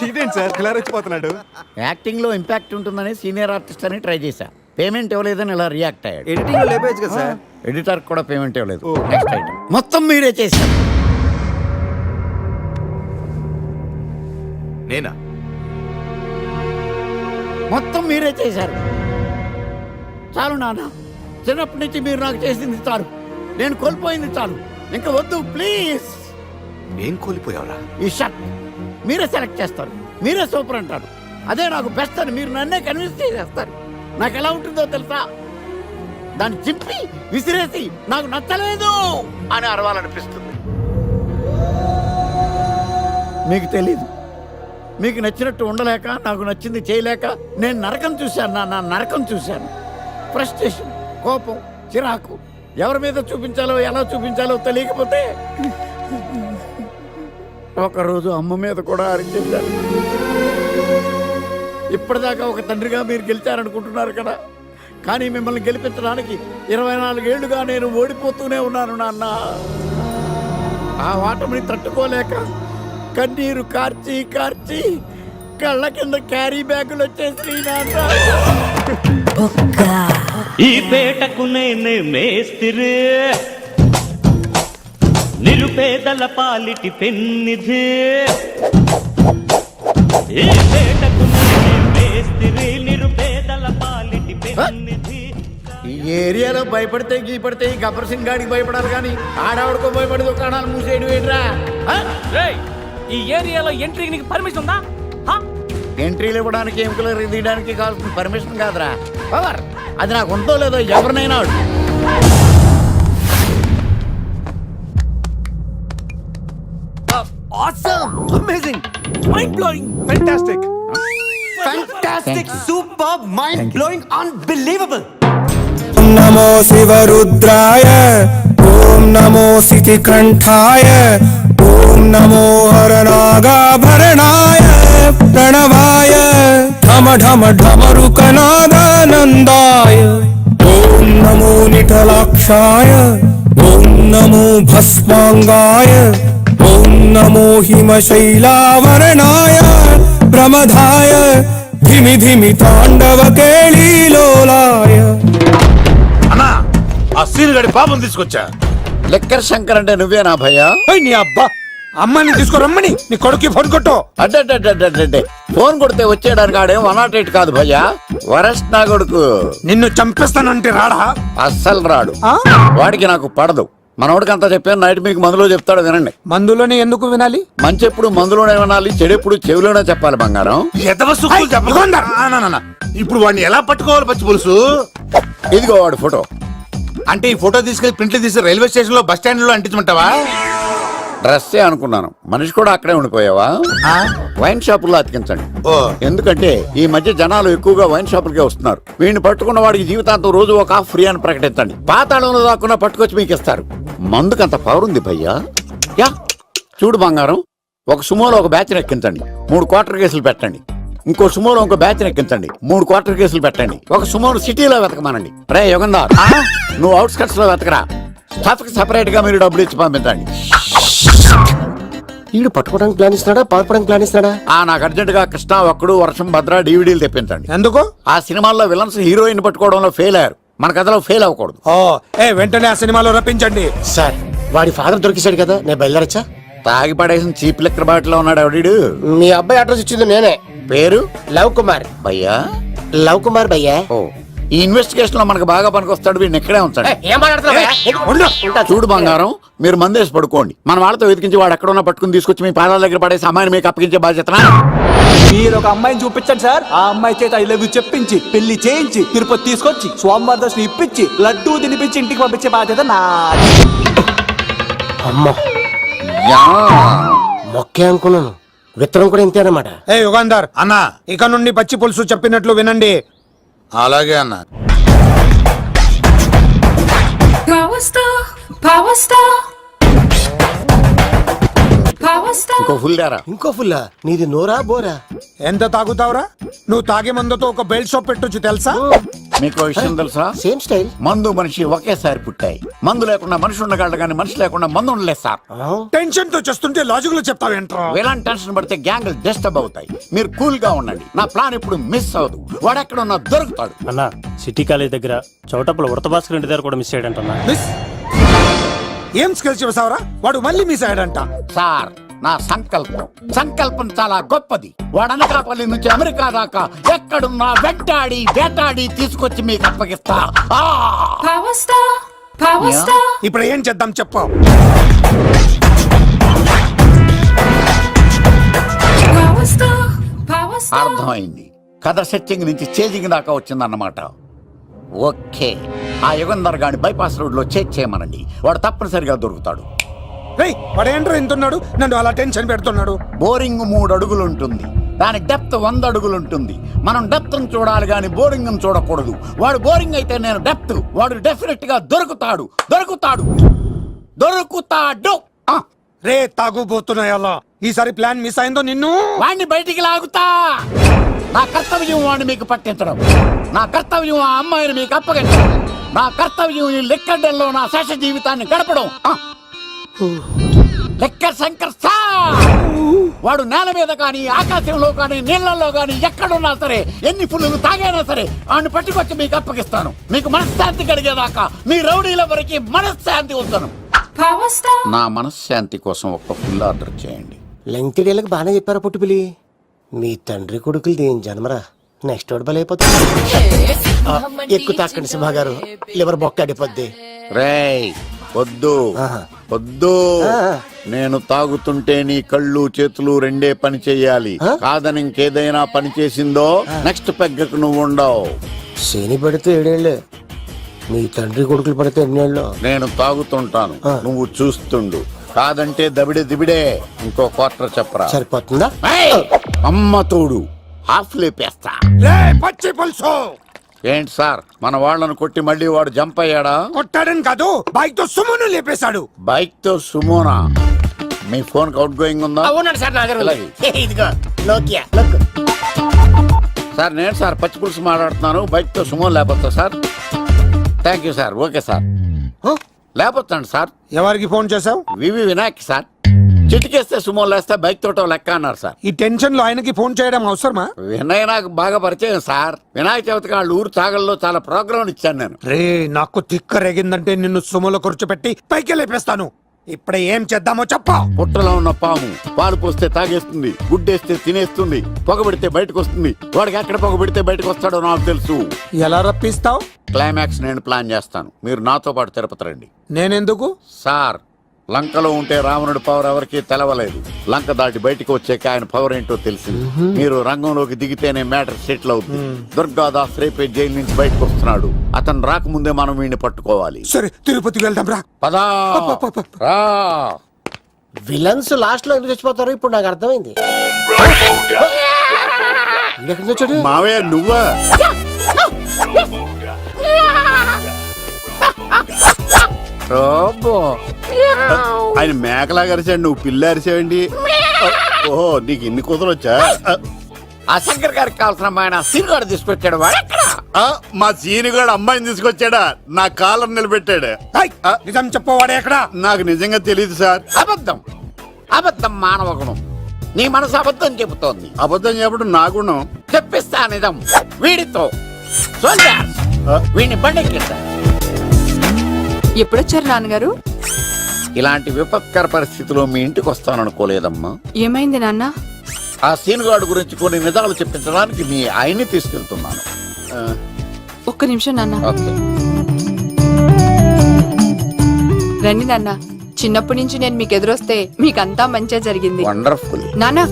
ఇదేంటి సార్ ఇలా రెచ్చిపోతున్నాడు? యాక్టింగ్ లో ఇంపాక్ట్ ఉంటుందని సీనియర్ ఆర్టిస్ట్ అని ట్రై చేశా. పేమెంట్ ఇవ్వలేదని ఇలా రియాక్ట్ అయ్యాడు. ఎడిటింగ్ లో లేపేయచ్చు కదా సార్. ఎడిటర్ కూడా పేమెంట్ ఇవ్వలేదు. నెక్స్ట్ ఐటమ్ మొత్తం మీరే చేశారు. నేనా? మొత్తం మీరే చేశారు. చాలు నాన్న, చిన్నప్పటి నుంచి మీరు నాకు చేసింది చాలు. నేను కోల్పోయింది చాలు. ఇంకా వద్దు ప్లీజ్. ఏం కోల్పోయావురా? ఈ షర్ట్ మీరే సెలెక్ట్ చేస్తారు, మీరే సూపర్ అంటారు. అదే నాకు బెస్ట్ అని మీరు నన్నే కన్విన్స్ చేసేస్తారు. నాకు ఎలా ఉంటుందో తెలుసా? దాన్ని చింపి విసిరేసి నాకు నచ్చలేదు అని అరవాలనిపిస్తుంది. మీకు తెలీదు, మీకు నచ్చినట్టు ఉండలేక, నాకు నచ్చింది చేయలేక నేను నరకం చూశాను. నా నరకం చూశాను. ఫ్రస్ట్రేషన్, కోపం, చిరాకు, ఎవరి మీద చూపించాలో ఎలా చూపించాలో తెలియకపోతే ఒకరోజు అమ్మ మీద కూడా అరిచేశాను. ఇప్పటిదాకా ఒక తండ్రిగా మీరు గెలిచారనుకుంటున్నారు కదా, కానీ మిమ్మల్ని గెలిపించడానికి 24 ఏళ్లుగా నేను ఓడిపోతూనే ఉన్నాను నాన్న. ఆ ఓటమిని తట్టుకోలేక కన్నీరు కార్చి కార్చి కళ్ళ కింద క్యారీ బ్యాగులు వచ్చేసి నాన్న. ఈ పేటకు నేనే మేస్తిరి, నిరుపేదల పాలిటి పెన్నిధి. ఈ పేటకు నేనే మేస్తిరి, నిరుపేదల పాలిటి పెన్నిధి. ఈ ఏరియాలో భయపడితే గీపడితే ఈ గబ్బర్ సింగ్ గాడికి భయపడాలి, కానీ ఆడవాడికో భయపడి దుకాణాలు మూసేయడం ఏంట్రా? ఈ ఏరియాలో ఎంట్రీకి నీకు పర్మిషన్ ఉందా? ఎంట్రీలు ఇవ్వడానికి, ఎముకలు తీయడానికి కావాల్సిన పర్మిషన్ కాదురా, పవర్. అది నాకు ఉందో లేదో ఎవరినైనా Awesome! Amazing! Mind-blowing! Fantastic! Fantastic! Superb! Mind-blowing! Unbelievable! नमो शिवरुद्राय ओम नमो सितिकंठाय ओम नमो हरनागाभरणाय प्रणवाय ढम ढम ढमरुकनादानन्दाय ओम नमो निटलाक्षाय ఓం నమో భస్మాంగాయ ఓం నమో హిమశైలావరణాయ ప్రమదాయ ధిమి ధిమి తాండవ కేళీలోలాయ. అన్నా ఆ సీన్ గడి పాపం తీసుకొచ్చా. లెక్కర్ శంకర్ అంటే నువ్వేనా భయ్యా? నీ అబ్బా అమ్మని తీసుకురమ్మని నీ కొడుకు ఫోన్ కొట్టు. అడ్డే ఫోన్ కొడితే వచ్చేయడానికి ఆడేం 108 కాదు భయ్యా, వరస్ట్ నా కొడుకు. నిన్ను చంపేస్తానంటే రాడా? అస్సలు రాడు. వాడికి నాకు పడదు. మనోడికి అంతా చెప్పాను, నైట్ మీకు మందులో చెప్తాడు వినండి. మందులోనే ఎందుకు వినాలి? మంచి ఎప్పుడు మందులోనే వినాలి, చెడు ఎప్పుడు చెవిలోనే చెప్పాలి బంగారం. ఇప్పుడు వాడిని ఎలా పట్టుకోవాలి పచ్చి పులుసు? ఇదిగో వాడు ఫోటో. అంటే ఈ ఫోటో తీసుకెళ్లి ప్రింట్లు తీసి రైల్వే స్టేషన్ లో బస్ స్టాండ్ లో అంటించమంటావా? డ్రెస్సే అనుకున్నాను, మనిషి కూడా అక్కడే ఉండిపోయావా? వైన్ షాపుల్లో అతికించండి. ఎందుకంటే ఈ మధ్య జనాలు ఎక్కువగా వైన్ షాపులకే వస్తున్నారు. వీడిని పట్టుకున్న వాడికి జీవితాంతం రోజు ఒక ఆఫ్ ఫ్రీ అని ప్రకటించండి. పాతాళంలో దాక్కున్నా పట్టుకొచ్చి మీకు ఇస్తారు. మందుకంత పవర్ ఉంది భయ్యా. యా చూడు బంగారం, ఒక సుమోలో ఒక బ్యాచ్ ఎక్కించండి, 3 క్వార్టర్ కేసులు పెట్టండి. ఇంకో సుమోలో ఇంకో బ్యాచ్ ఎక్కించండి, 3 క్వార్టర్ కేసులు పెట్టండి. ఒక సుమోను సిటీలో వెతకమానండి. రే యుగంధర్, నువ్వు అవుట్స్కట్స్ లో వెతకరా. స్టాఫ్ కి సెపరేట్ గా మీరు డబ్బులు ఇచ్చి పంపించండి. వీడు పట్టుకోవడానికి ప్లాన్ ఇస్తున్నాడా, పాల్పడానికి ప్లాన్ ఇస్తున్నాడా? నాకు అర్జెంట్ గా కృష్ణ ఒక్కడు వర్షం భద్ర డివిడీలు తెప్పించండి. ఎందుకు? ఆ సినిమాల్లో విలన్స్ హీరోయిన్ పట్టుకోవడంలో ఫెయిల్ అయ్యారు, మన కథలో ఫెయిల్ అవ్వకూడదు. వెంటనే ఆ సినిమాలో రప్పించండి. సార్ వాడి ఫాదర్ దొరికేశాడు కదా, నేను బయలుదేరచ్చా? తాగి పడేసిన చీప్ లెక్కర్ బాటిలో ఉన్నాడు ఎవడీడు? మీ అబ్బాయి అడ్రస్ ఇచ్చింది నేనే. పేరు లవ్ కుమార్ భయ్యా. లవ్ కుమార్ భయ్యా. ఈ ఇన్వెస్టిగేషన్ లో మనకు బాగా పనికొస్తాడు, వీడిని ఎక్కడే ఉంచాడు. చూడు బంగారం, మీరు మందేసి పడుకోండి. మన వాళ్ళతో వెతికించి వాడు ఎక్కడ ఉన్నా పట్టుకుని తీసుకొచ్చి మీ పాదాల దగ్గర పడేసి అమ్మాయిని మీకు అప్పగించే బాధ్యత. మీరు ఒక అమ్మాయిని చూపించండి సార్. ఆ అమ్మాయి చేత ఐ లవ్ యూ చెప్పించి పెళ్లి చేయించి తిరుపతి తీసుకొచ్చి స్వామివారి దర్శనం ఇప్పించి లడ్డూ తినిపించి ఇంటికి పంపించే బాధ్యత నాది. అమ్మా మొక్కే అనుకున్నాను, విత్తనం కూడా ఇంతే అన్నమాట. యుగాంధర్ అన్న, ఇక నుండి పచ్చి పులుసు చెప్పినట్లు వినండి. అలాగే అన్న. ఇంకో ఫుల్లా? నీది నోరా బోరా? ఎంత తాగుతావురా? నువ్వు తాగే మందుతో ఒక బెల్ట్ షాప్ పెట్టొచ్చు తెలుసా? మీకు విషయం తెలుసా? Same style. మందు మనిషి ఒకేసారి పుట్టాయి. మందు లేకుండా మనిషి ఉండగలడు కానీ మనిషి లేకుండా మందు ఉండలేదు సార్. టెన్షన్ తో చేస్తుంటే లాజిక్ లో చెప్తావేంట్రా? ఎలాంటి టెన్షన్ పడితే గ్యాంగ్లు డిస్టర్బ్ అవుతాయి. మీరు కూల్ గా ఉండండి, నా ప్లాన్ ఇప్పుడు మిస్ అవ్వదు. వాడు ఎక్కడ ఉన్నా దొరుకుతాడు. అన్న సిటీ కాలేజ్ దగ్గర చౌటప్పుల ఉడత భాస్కర్ ఇంటి దగ్గర కూడా మిస్ అయ్యాడంటున్నా. ఏం స్కిల్స్ చేసావరా? వాడు మళ్ళీ మిస్ అయ్యాడంట. సార్ నా సంకల్పం చాలా గొప్పది. వాడు అనకాపల్లి నుంచి అమెరికా దాకా ఎక్కడున్నా వెంటాడి వేటాడి తీసుకొచ్చి మీకు అప్పగిస్తా. ఇప్పుడు ఏం చేద్దాం చెప్పు. అర్థమైంది. కథ సెట్టింగ్ నుంచి చేజింగ్ దాకా వచ్చిందన్నమాట. ఓకే, ఆ యుగంధర్ గాని బైపాస్ రోడ్ లో చేజ్ చేయమనండి, వాడు తప్పనిసరిగా దొరుకుతాడు. వాడేంట్రా ఎంతున్నాడు, నన్ను అలా టెన్షన్ పెడుతున్నాడు. బోరింగ్ 3 అడుగులు ఉంటుంది, దాని డెప్త్ 100 అడుగులు ఉంటుంది. మనం డెప్త్ చూడాలి గాని బోరింగ్ చూడకూడదు. వాడు బోరింగ్ అయితే నేను డెప్త్. వాడు డెఫినెట్ గా దొరుకుతాడు. రే తాగుబోతున్నాయా, ఈసారి ప్లాన్ మిస్ అయిందో నిన్ను వాడిని బయటికి లాగుతా. నా కర్తవ్యం వాడిని మీకు పట్టించడం, నా కర్తవ్యం ఆ అమ్మాయిని మీకు అప్పగించడం, నా కర్తవ్యం ఈ లెక్కడ్డల్లో నా శేష జీవితాన్ని గడపడం. లెక్కర్ శంకర్ సార్, వాడు నేల మీద కానీ ఆకాశంలో కానీ నీళ్లలో కానీ ఎక్కడున్నా సరే, ఎన్ని ఫుల్లు తాగైనా సరే వాడిని పట్టుకొచ్చి మీకు అప్పగిస్తాను. మీకు మనశ్శాంతి కలిగేదాకా మీ రౌడీల వరకు మనశ్శాంతి ఉంచాను. నా మనశ్శాంతి కోసం ఒక ఫుల్ ఆర్డర్ చేయండి. లెంగ్త్ డేలకు బాగానే చెప్పారా పుట్టుపిలి? మీ తండ్రి కొడుకులు దేని జన్మరా, నెక్స్ట్ వాడు బలైపోతుంది. ఎక్కువ తాకండి సింహ గారు, లివర్ బొక్క అడిపోద్ది. రేయ్ వద్దు వద్దు, నేను తాగుతుంటే నీ కళ్ళు చేతులు రెండే పని చెయ్యాలి. కాదని ఇంకేదైనా పని చేసిందో నెక్స్ట్ పెగ్గకు నువ్వు ఉండవు. శని పడితే 7 ఏళ్ళే, మీ తండ్రి కొడుకులు పడితే 8 ఏళ్ళు. నేను తాగుతుంటాను, నువ్వు చూస్తుండు. కాదంటే దబిడే దిబిడే. ఇంకో క్వార్టర్ చెప్పరా? సరిపోతుందా? అమ్మ తోడు హాఫ్ లేపేస్తా. పచ్చి పులుసు ఏంటి సార్, మన వాళ్ళను కొట్టి మళ్ళీ వాడు జంప్ అయ్యాడా? కొట్టాడని కాదు, బైక్ తో సుమోను లేపేశాడు. బైక్ తో సుమోనా? మీ ఫోన్ అవుట్ గోయింగ్ ఉందా? సార్ నేను సార్ పచ్చి పులుసు మాట్లాడుతున్నాను. బైక్ తో సుమో లేకపోతా sir. Thank you sir. Okay sir. లేకపోతాను సార్. ఎవరికి ఫోన్ చేసావు? VV Vinayak sir. చిటికేస్తే సుమో లేస్తే బైక్ తోటో లెక్క అన్నారు సార్. ఈ టెన్షన్ లో ఆయనకి ఫోన్ చేయడం అవసరమా? వినయ్ నాకు బాగా పరిచయం సార్. వినాయక చవితికి వాళ్ళ ఊరు చాగల్లో చాలా ప్రోగ్రాం ఇచ్చాను నేను. రే నాకు తిక్క రేగిందంటే నిన్ను సుమలో కూర్చోపెట్టి పైకి లేపేస్తాను. ఇప్పుడే ఏం చేద్దామో చెప్పా. పుట్టలో ఉన్న పాము పాలు పోస్తే తాగేస్తుంది, గుడ్డేస్తే తినేస్తుంది, పొగబెడితే బయటకు వస్తుంది. వాడికి ఎక్కడ పొగబెడితే బయటకు వస్తాడో నాకు తెలుసు. ఎలా రప్పిస్తావు? క్లైమాక్స్ నేను ప్లాన్ చేస్తాను. మీరు నాతో పాటు తిరుపతి రండి. నేనెందుకు? సార్, లంకలో ఉంటే రావణుడి పవర్ ఎవరికి తెలవలేదు. లంక దాటి బయటకు వచ్చాక ఆయన పవర్ ఏంటో తెలిసింది. మీరు రంగంలోకి దిగితేనే మ్యాటర్ సెటిల్ అవుతుంది. దుర్గాదాస్ రేపే జైలు నుంచి బయటకు వస్తున్నాడు. అతను రాకముందే మనం వీడిని పట్టుకోవాలి. సరే తిరుపతికి వెళ్దాం రా. పదా రా. విలన్స్ లాస్ట్ లో ఎందుకు చచ్చిపోతారు ఇప్పుడు నాకు అర్థమైంది. మావయ్య నువ్వా? ఆయన మేకలా అరిచాడు, నువ్వు పిల్ల అరిచావండి. ఓహో, నీకు ఇన్ని కూతురు వచ్చా? ఆ శంకర్ గారికి కావాల్సిన అమ్మాయి సీనుగాడు తీసుకొచ్చాడు. మా సీనుగాడు అమ్మాయిని తీసుకొచ్చాడా? నా కాలం నిలబెట్టాడు. నిజం చెప్పవాడే ఎక్కడ? నాకు నిజంగా తెలియదు సార్. అబద్ధం, అబద్ధం మానవ గుణం. నీ మనసు అబద్ధం చెబుతోంది. అబద్ధం చెప్పడం నా గుణం. చెప్పిస్తా నిజం వీడితో. వీడిని బండెక్కిస్తా. ఎప్పుడొచ్చారు నాన్నగారు? ఇలాంటి విపత్కర పరిస్థితిలో మీ ఇంటికి వస్తాననుకోలేదమ్మా. ఏమైంది నాన్న? ఆ సీనుగాడు గురించి కొన్ని నిజాలు చెప్పించడానికి మీ ఆయన్ని తీసుకెళ్తున్నాను. ఒక్క నిమిషం నాన్న. ఓకే. రండి నాన్న. చిన్నప్పటి నుంచి నేను మీకు ఎదురొస్తే మీకంతా మంచిగా జరిగింది. వండర్ఫుల్. నాన్న,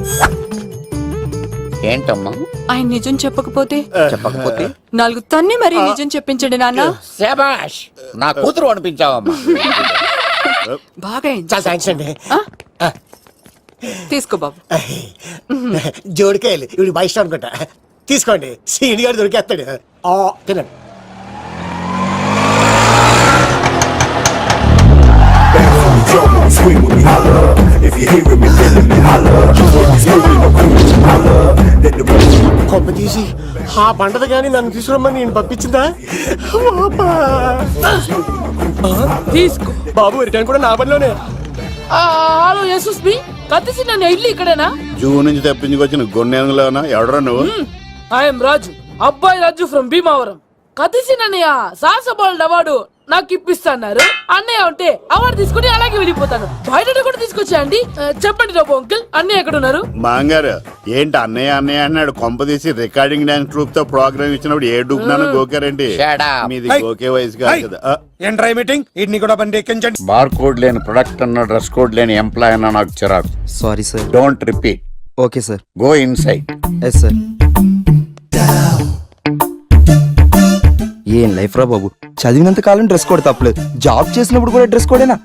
ఏంటమ్మా? ఆయన నిజం చెప్పకపోతే చెప్పకపోతే 4 తన్ని మరి నిజం చెప్పించండి నాన్న. శభాష్, నా కూతురు అనిపించావమ్మా. బాగా థ్యాంక్స్ అండి. తీసుకో బాబు. జోడికాయలు ఇవి బాగా ఇష్టం అనుకుంటా. తీసుకోండి, సీని గారు దొరికేస్తాడు. తినండి. కొమ్మ తీసి ఆ పంటది కానీ నన్ను తీసుకురమ్మని నేను పంపించిందా? తీసుకో బాబు, రిటర్న్ కూడా నా పనిలోనే. హలో యశస్వి, కత్తిసి నన్ను ఇల్లు ఇక్కడేనా? జూ నుంచి తప్పించుకొచ్చిన గొన్నెలోనా? ఎవడరా నువ్వు? ఐఎమ్ రాజు, అబ్బాయి రాజు ఫ్రమ్ భీమావరం. కత్తిసి నన్నయ్య సాహసబాల్ అవార్డు నాకు ఇప్పిస్తున్నారు. అన్నయ్య ఉంటే అవార్డు తీసుకుని అలాగే వెళ్ళిపోతాను. బయట కూడా తీసుకొచ్చా అండి. చెప్పండి రాబు అంకుల్, అన్నయ్య ఎక్కడ ఉన్నారు? మాంగారు ఏంటి అన్నయ్య అన్నయ్య అన్నాడు? కొంప తీసి రికార్డింగ్ డాన్స్ ట్రూప్ తో ప్రోగ్రామ్ ఇచ్చినప్పుడు ఏ డూబ్నానో గోకారండి. మీది గోకే వయసు కాదు కదా. ఏంట్రై మీటింగ్? ఇడ్ని కూడా బండి ఎక్కించండి. బార్ కోడ్ లేని ప్రొడక్ట్ అన్న, డ్రెస్ కోడ్ లేని ఎంప్లాయ్ అన్న నాకు చిరాకు. Sorry sir. Don't repeat. Okay sir. Go inside. Yes sir. ఏం లైఫ్ రా బాబు, చదివినంత కాలం డ్రెస్ కోడ్ తప్పలేదు, జాబ్ చేసినప్పుడు కూడా డ్రెస్ కోడేనా?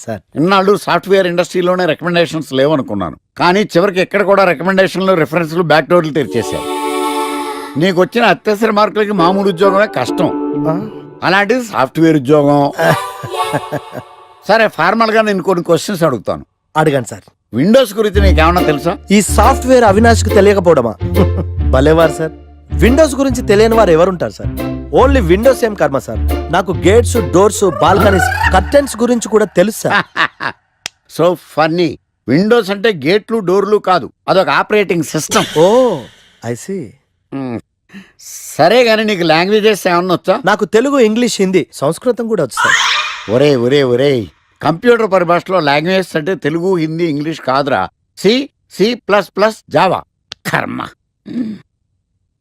సార్, ఇన్నాళ్ళు సాఫ్ట్వేర్ ఇండస్ట్రీలోనే రికమెండేషన్స్ లేవనుకున్నాను. కానీ చివరికి ఎక్కడ కూడా రికమెండేషన్లు, రిఫరెన్స్లు, బ్యాక్ డోర్లు తెరిచేశారు. నీకు వచ్చిన అత్యవసర మార్కులకి మామూలు ఉద్యోగమే కష్టం, అలాంటిది సాఫ్ట్వేర్ ఉద్యోగం. సరే, ఫార్మల్ గా నేను కొన్ని క్వశ్చన్స్ అడుగుతాను. అడగండి సార్. విండోస్ గురించి నీకేమన్నా తెలుసా? ఈ సాఫ్ట్వేర్ అవినాష్ కు తెలియకపోవడమా? భలేవారు సార్. విండోస్ గురించి తెలియని వారు ఎవరుంటారు సార్? ఓన్లీ విండోస్ ఏం కర్మ సార్, నాకు గేట్స్, డోర్స్, బాల్కనీస్, కర్టెన్స్ గురించి కూడా తెలుసు సార్. So funny. విండోస్ అంటే గేట్లు, డోర్లు కాదు, అదొక operating system. Oh I see. సరే గానీ నీకు లాంగ్వేజెస్ ఏమన్నా వచ్చా? నాకు తెలుగు, ఇంగ్లీష్, హిందీ, సంస్కృతం కూడా వచ్చు సార్. ఒరే ఒరే ఒరే, కంప్యూటర్ పరిభాషలో లాంగ్వేజెస్ అంటే తెలుగు, హిందీ, ఇంగ్లీష్ కాదురా. C, C++, Java. కర్మ.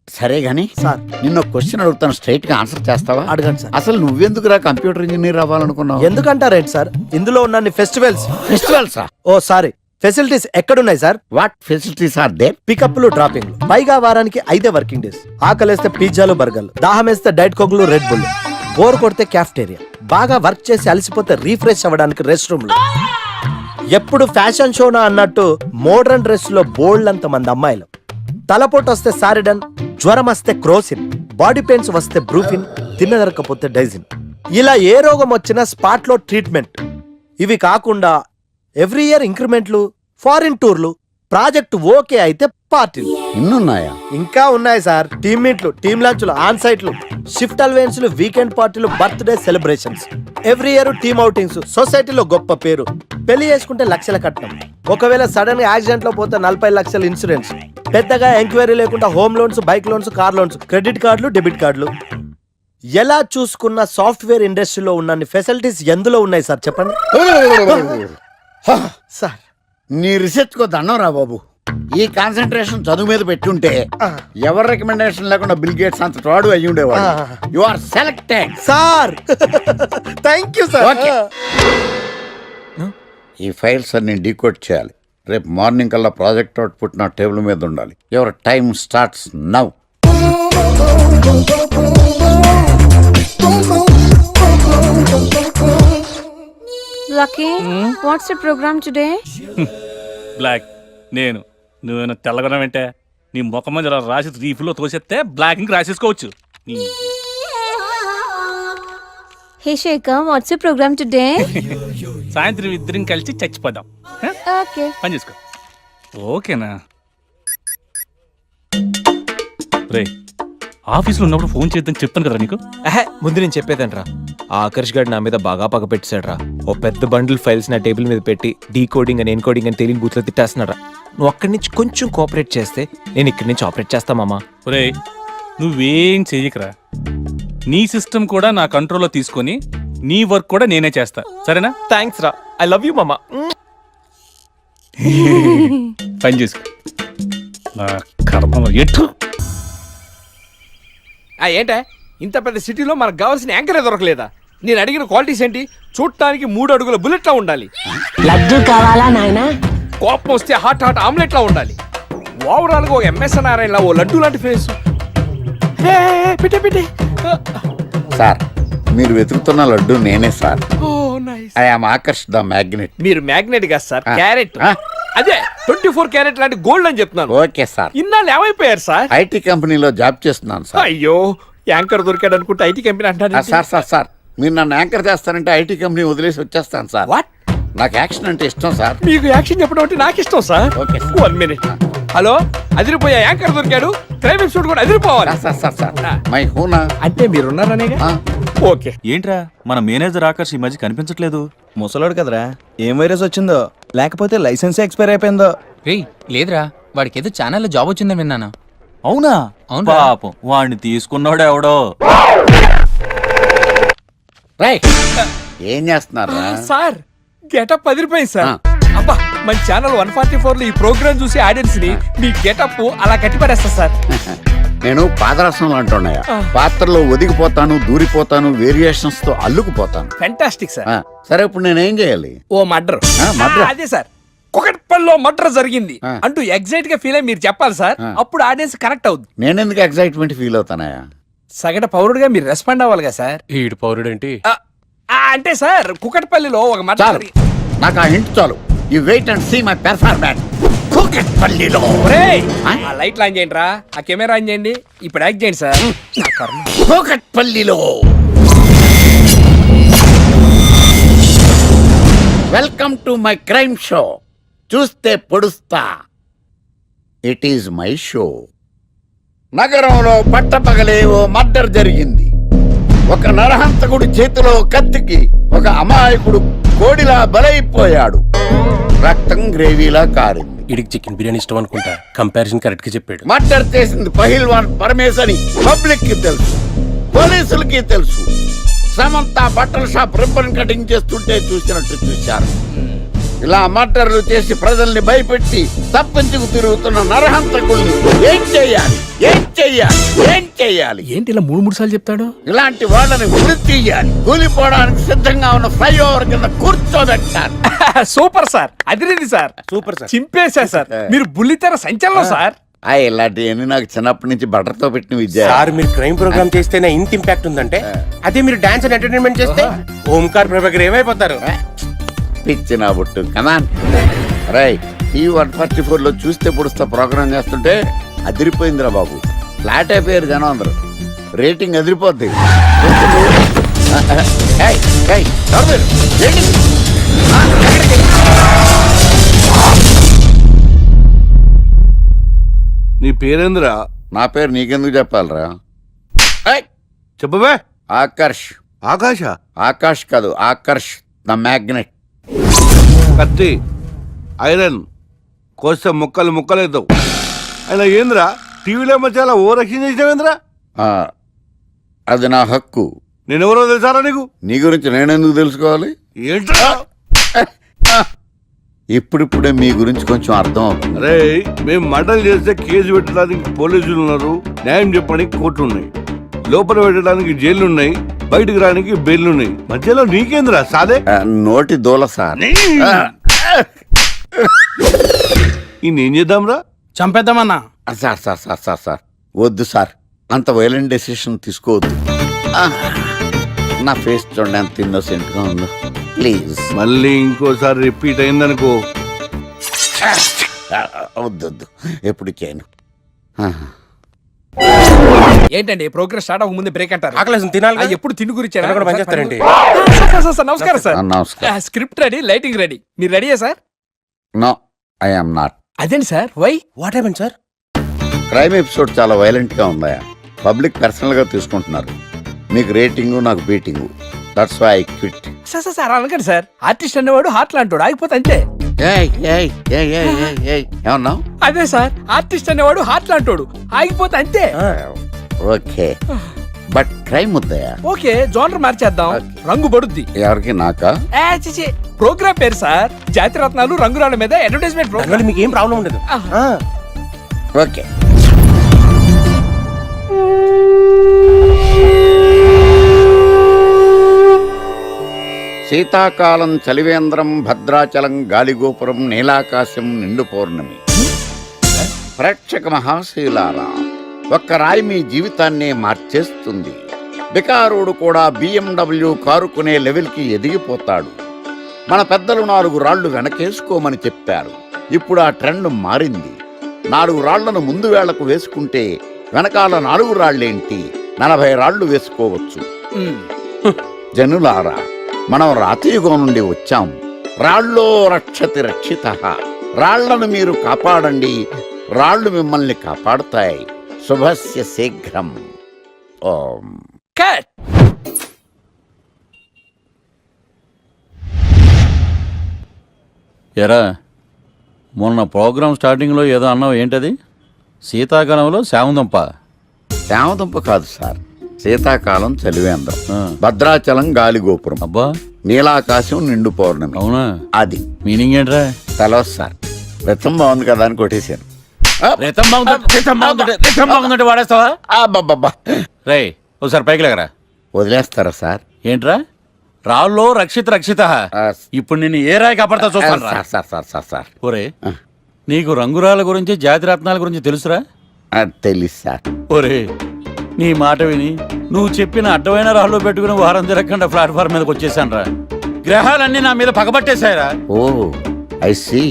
సరే గాని సార్, నిన్న క్వశ్చన్ అడుగుతాను, స్ట్రైట్ గా ఆన్సర్ చేస్తావా? అడగండి సార్. అసలు నువ్వెందుకురా కంప్యూటర్ ఇంజనీర్ అవ్వాలనుకున్నావు? ఎందుకంటారేంటి సార్, ఇందులో ఉన్న ఫెస్టివల్సా? ఓ సారీ, ఫెసిలిటీస్ ఎక్కడున్నాయి sir? What facilities are there? పికప్లు, డ్రాపింగ్లు, పైగా వారానికి 5 వర్కింగ్ డేస్. ఆకలేస్తే పిజ్జాలు, బర్గర్లు, దాహం వేస్తే డైట్ కోక్లు, రెడ్ బుల్, బోర్ కొడితే క్యాఫ్టేరియా, బాగా వర్క్ చేసి అలసిపోతే రీఫ్రెష్ అవ్వడానికి రెస్ట్ రూమ్లు. ఎప్పుడు ఫ్యాషన్ షోనా అన్నట్టు మోడర్న్ డ్రెస్ లో బోల్డ్ అంత మంది అమ్మాయిలు. తలపోటు వస్తే సారిడన్, జ్వరం వస్తే క్రోసిన్, బాడీ పెయిన్స్ వస్తే బ్రూఫిన్, తిన్నదరకపోతే డైజిన్. ఇలా ఏ రోగం వచ్చినా స్పాట్ లో ట్రీట్మెంట్. ఇవి కాకుండా ఎవ్రీ ఇయర్ ఇంక్రిమెంట్లు, ఫారిన్ టూర్లు, ప్రాజెక్ట్ ఓకే అయితే పార్టీలు. ఇన్నున్నాయా? ఇంకా ఉన్నాయి సార్. టీమ్ మీట్లు, టీమ్ లంచ్లు, ఆన్ సైట్లు, షిఫ్ట్ అలవెన్స్లు, వీకెండ్ పార్టీలు, birthday celebrations, every year team outings, సొసైటీలో గొప్ప పేరు, పెళ్లి చేసుకుంటే లక్షల కట్నం, ఒకవేళ సడన్ గా యాక్సిడెంట్ లో పోతే 40 లక్షల ఇన్సూరెన్స్, పెద్దగా ఎంక్వైరీ లేకుండా home loans, bike loans, car loans, credit కార్డులు, డెబిట్ కార్డులు. ఎలా చూసుకున్న సాఫ్ట్వేర్ ఇండస్ట్రీలో ఉన్న ఫెసిలిటీస్ ఎందులో ఉన్నాయి సార్ చెప్పండి. సార్ నీ రీసెర్చ్ కో దండం రా బాబు. ఈ కాన్సన్ట్రేషన్ చదువు మీద పెట్టుంటే ఎవరి రికమెండేషన్ లేకుండా బిల్ గేట్స్ అంత ఫ్రాడ్ అయ్యి ఉండేవాడు. You are selected sir. Thank you sir. ఈ ఫైల్స్ అన్ని డీకోడ్ చేయాలి. రేపు మార్నింగ్ కల్లా ప్రాజెక్ట్ అవుట్పుట్ నా టేబుల్ మీద ఉండాలి. Your time starts now. Lucky, what's the program today? బ్లాక్ నేను నువ్వేనా తెల్లగొన వెంటే నీ ముఖం మీద ఇలా రాసి రీఫ్లో తోసేస్తే బ్లాక్ ఇంక రాసేసుకోవచ్చు. Hey Shekhar, what's the program today? సాయంత్రం ఇద్దరం కలిసి చచ్చిపోదాం. Okay. పని చేసుకో. ఓకేనా? రే ఆఫీస్లో ఉన్నప్పుడు ఫోన్ చేద్దాం చెప్తాను కదా నీకు. ముందు నేను చెప్పేదంట్రా. ఆ ఆకర్ష్ గారు నా మీద బాగా పగ పెట్టాడురా. ఓ పెద్ద బండిల్ ఫైల్స్ నా టేబుల్ మీద పెట్టి డీకోడింగ్ అని ఎన్కోడింగ్ అని తెలియని బూత్లో తిట్టేస్తున్నారా. నువ్వు అక్కడి నుంచి కొంచెం కోఆపరేట్ చేస్తే నేను ఇక్కడి నుంచి ఆపరేట్ చేస్తా మామా. రే నువ్వేం చెయ్యకరా. నీ సిస్టమ్ కూడా నా కంట్రోల్లో తీసుకొని నీ వర్క్ కూడా నేనే చేస్తా, సరేనా? థ్యాంక్స్ రా. ఐ లవ్ యూ మామా. పని చేసుకో. నా కర్మలో ఎట్టు. ఏంటే ఇంత పెద్ద సిటీలో మనకు కావాల్సిన యాంకరే దొరకలేదా? నేను అడిగిన క్వాలిటీస్ ఏంటి? చూడటానికి 3 అడుగుల బుల్లెట్లా ఉండాలి. లడ్డు కావాలా నాయనా? కోపం వస్తే హాట్ ఆమ్లెట్లా ఉండాలి. ఓవరాల్ గా ఒక ఎంఎస్ నారాయణలా ఓ లడ్డు లాంటి ఫేస్. పెట్టే సార్ మీరు వెతుకుతున్న లడ్డు నేనే sir. I am Akarsh the magnet. మీరు మ్యాగ్నెట్ కాదు సార్, క్యారెట్. అదే 24 క్యారెట్ లాంటి గోల్డ్ అని చెప్తున్నాను. Okay sir. ఇన్నాళ్ళు ఏమైపోయారు సార్? ఐటీ కంపెనీలో జాబ్ చేస్తున్నాను సార్. అయ్యో యాంకర్ దొరికాడు అనుకుంటే ఐటీ కంపెనీ అంటారు. సార్ మీరు నన్ను యాంకర్ చేస్తారంటే ఐటీ కంపెనీ వదిలేసి వచ్చేస్తాను సార్. వాట్? నాకు యాక్షన్ అంటే ఇష్టం సార్. మీకు యాక్షన్ చెప్పడం అంటే నాకు ఇష్టం సార్. Okay 1 minute. హలో, అదిరిపోయా యాంకర్ దొరికాడు. క్రైమ్ ఎపిసోడ్ కూడా అదిరిపోవాలి. సార్ మై హూనా అంటే మీరున్నారనేగా. ఓకే. ఏంట్రా మన మేనేజర్ ఆకర్ష్ ఈ మధ్య కనిపించట్లేదు. ముసలాడు కదరా, ఏం వైరస్ వచ్చిందో లేకపోతే లైసెన్స్ ఎక్స్పైర్ అయిపోయిందో. లేదురా వాడికి ఏదో ఛానల్లో జాబ్ వచ్చిందని విన్నాను. అవునా? అవును పాపం వాడిని తీసుకున్నాడు ఎవడో. ఏం చేస్తున్నారా సార్? గెటప్ అదిరిపోయింది సార్. అబ్బా మన ఛానల్ 144 లో ఈ ప్రోగ్రామ్ చూసి ఆడియన్స్ ని మీ గెటప్ అలా కట్టిపడేస్తా సార్. నేను పాదరసం అంటున్నాయా, పాత్రలో ఒదిగిపోతాను, దూరిపోతాను, వేరియేషన్స్ తో అల్లుకుపోతాను. Fantastic sir. సరే ఇప్పుడు నేనేం చేయాలి? ఓ మర్డర్. అదే సార్, కుకట్పల్లిలో మర్డర్ జరిగింది అంటూ ఎగ్జైట్ గా ఫీల్ అయ్యి మీరు చెప్పాలి సార్. అప్పుడు ఆడియన్స్ కనెక్ట్ అవుద్ది. నేనెందుకు ఎగ్జైట్మెంట్ ఫీల్ అవుతానయా? సగట పౌరుడుగా మీరు రెస్పాండ్ అవ్వాలి కదా సార్. ఈడు పౌరుడేంటి? అంటే సార్ కుకట్పల్లిలో ఒక మర్డర్. నాకు ఆ హింట్ చాలు. You wait and see my performance. కుకట్పల్లిలో ఆ లైట్ ఆన్ చేయండి రా, ఆ కెమెరా ఆన్ చేయండి. ఇప్పుడు యాక్ట్ చేయండి సార్. కుకట్పల్లిలో welcome to my crime show. చూస్తే పొడుస్తా. It is my show. నగరంలో పట్టపగలే ఓ మర్డర్ జరిగింది. ఒక నరహంతకుడి చేతిలో కత్తికి ఒక అమాయకుడు కోడిలా బలైపోయాడు. రక్తం గ్రేవీలా కారింది. ఇడికి చికెన్ బిర్యానీ ఇష్టం అనుకుంటా. కంపారిజన్ కరెక్ట్ గా చెప్పాడు. మర్డర్ చేసింది పహిల్వాన్ పరమేశ్ అని పబ్లిక్ కి తెలుసు, పోలీసులకి తెలుసు. సమంత బట్టల షాప్ రిబ్బన్ కటింగ్ చేస్తుంటే చూసినట్టు చూశారు. ఇలా మర్డర్లు చేసి ప్రజల్ని భయపెట్టి తప్పించుకు తిరుగుతున్న నరహంతకుల్ని ఏం చెయ్యాలి? ఏంటి ఇలా 3 సార్లు చెప్తాడు? ఇలాంటి వాళ్ళని ఉరి తీయాలి. కూలిపోవడానికి సిద్ధంగా ఉన్న ఫ్లైఓవర్ కింద కూర్చోబెట్టాలి. సూపర్ సార్, అదిరింది సార్. సూపర్ సార్, చింపేశా సార్. మీరు బుల్లితెర సంచలనం సార్. ఇలాంటివన్నీ నాకు చిన్నప్పటి నుంచి బట్టర్తో పెట్టిన విద్య. సార్ మీరు క్రైమ్ ప్రోగ్రామ్ చేస్తేనే ఇంత ఇంపాక్ట్ ఉందంటే, అదే మీరు డాన్స్ అండ్ ఎంటర్టైన్మెంట్ చేస్తే ఓంకార్ ప్రభాకర్ ఏమైపోతారు? పిచ్చి నా బుట్టు. కమాన్ రై. ఈ 144 లో చూస్తే పొడుస్తా ప్రోగ్రామ్ చేస్తుంటే అదిరిపోయిందిరా బాబు. ఫ్లాట్ అయిపోయారు జనం అందరూ. రేటింగ్ అదిరిపోద్ది. నీ పేరేంద్రా? నా పేరు నీకెందుకు చెప్పాలరా? చెప్పవే. ఆకర్ష్. ఆకాశ? ఆకాష్ కాదు, ఆకర్ష్ ద మ్యాగ్నెట్. కత్తి, ఐరన్ కోస్తే ముక్కలు ముక్కలేద్దావు. అయినా ఏంద్రా టీవీలో మధ్య ఓ రక్షణ చేసినావేంద్రా? అది నా హక్కు. నేనెవరో తెలుసారా నీకు? నీ గురించి నేనెందుకు తెలుసుకోవాలి? ఏంట్రా? ఇప్పుడిప్పుడే మీ గురించి కొంచెం అర్థం అవుతుంది. అరే, మేము మర్డర్ చేస్తే కేసు పెట్టడానికి పోలీసులు ఉన్నారు, న్యాయం చెప్పడానికి కోర్టులు ఉన్నాయి, లోపల పెట్టడానికి జైలు ఉన్నాయి, బయటకు రానికి బెయిల్ ఉన్నాయి. మధ్యలో నీకేంద్రా సాదే? నోటి దూల సార్. ఈయనేం చేద్దాంరా? చంపేద్దామన్నా. Sir sir sir sir sir వద్దు సార్, అంత వైలెంట్ డెసిషన్ తీసుకోవద్దు. నా ఫేస్ చూడండి ఎంత ఇన్నోసెంట్ గా ఉందో. ప్లీజ్ మళ్ళీ ఇంకోసారి రిపీట్ అయిందనుకో. వద్దొద్దు, ఎప్పుడు చేయను. ఏంటండి ప్రోగ్రెస్ స్టార్ట్ అవ్వక ముందు బ్రేక్ అంటారు? ఆకలేసం తినాలి. ఎప్పుడు తిండి గురించి పనిచేస్తారండి. నమస్కారం సార్. నమస్కారం. Script ready, lighting ready. మీరు రెడీయా sir? No, I am not. అదేంటి sir? Why? What happened sir? Crime episode చాలా వైలెంట్ గా ఉందా? పబ్లిక్ పర్సనల్ గా తీసుకుంటున్నారు. మీకు రేటింగ్, నాకు beating. That's why I quit. Sir అనకండి సార్. ఆర్టిస్ట్ అనేవాడు హార్ట్ లాంటాడు, ఆగిపోతే అంతే. ఏమన్నావు? అదే సార్, ఆర్టిస్ట్ అనేవాడు హార్ట్ లాంటాడు, ఆగిపోతే అంతే. ఓకే, బట్ క్రైమ్ వద్దయా? ఓకే, జోనర్ మార్చేద్దాం. రంగు పడుద్ది. ఎవరికి? నాకా? ప్రోగ్రామ్ పేరు సార్ జాతి రత్నాలు రంగురాళ్ళ మీద అడ్వర్టైజ్మెంట్ ప్రోగ్రామ్. మీకు ఏం ప్రాబ్లం ఉండదు. ఓకే. శీతాకాలం చలివేంద్రం, భద్రాచలం గాలిగోపురం, నీలాకాశం, నిండు పౌర్ణమి. ప్రేక్షక మహాశయులారా, ఒక్క రాయి మీ జీవితాన్నే మార్చేస్తుంది. బికారుడు కూడా BMW కారు కొనే లెవెల్కి ఎదిగిపోతాడు. మన పెద్దలు 4 రాళ్లు వెనకేసుకోమని చెప్పారు. ఇప్పుడు ఆ ట్రెండ్ మారింది. 4 రాళ్లను ముందు వేళ్లకు వేసుకుంటే వెనకాల 4 రాళ్లేంటి 40 రాళ్లు వేసుకోవచ్చు. జనులారా, మనం రాతియుగం నుండి వచ్చాం. రాళ్ళో రక్షతి రక్షితః. రాళ్లను మీరు కాపాడండి, రాళ్లు మిమ్మల్ని కాపాడుతాయి. శుభస్య శీఘ్రం. ఓం. ఎరా, మొన్న ప్రోగ్రామ్ స్టార్టింగ్లో ఏదో అన్నావు, ఏంటది? శీతాకాలంలో శామదుంప. శామదుంప కాదు సార్, శీతాకాలం చలివేంద్రం, భద్రాచలం గాలిగోపురం, అబ్బా, నీలాకాశం, నిండు పౌర్ణమి. అవునా? అది మీనింగ్ ఏంట్రా? తెలవదు సార్, రతం బాగుంది కదా అని కొట్టేశాను. వాడేస్తావా? రే, ఒకసారి పైకి లేకరా. వదిలేస్తారా సార్? ఏంట్రా? రాళ్ళో రక్షిత రక్షిత. ఇప్పుడు నిన్ను ఏ రాయి కాపాడతా చూస్తాను. సార్ ఒరే, నీకు రంగురాల గురించి, జాతి రత్నాల గురించి తెలుసురా? తెలుసు సార్. ఒరే, నీ మాట విని నువ్వు చెప్పిన అడ్డమైన రాళ్ళు పెట్టుకుని వారం తిరగకుండా ప్లాట్ఫామ్ మీదకి వచ్చేసాను రా. గ్రహాలన్నీ నా మీద పగబట్టేశాయరా. ఓ, ఐ సీ.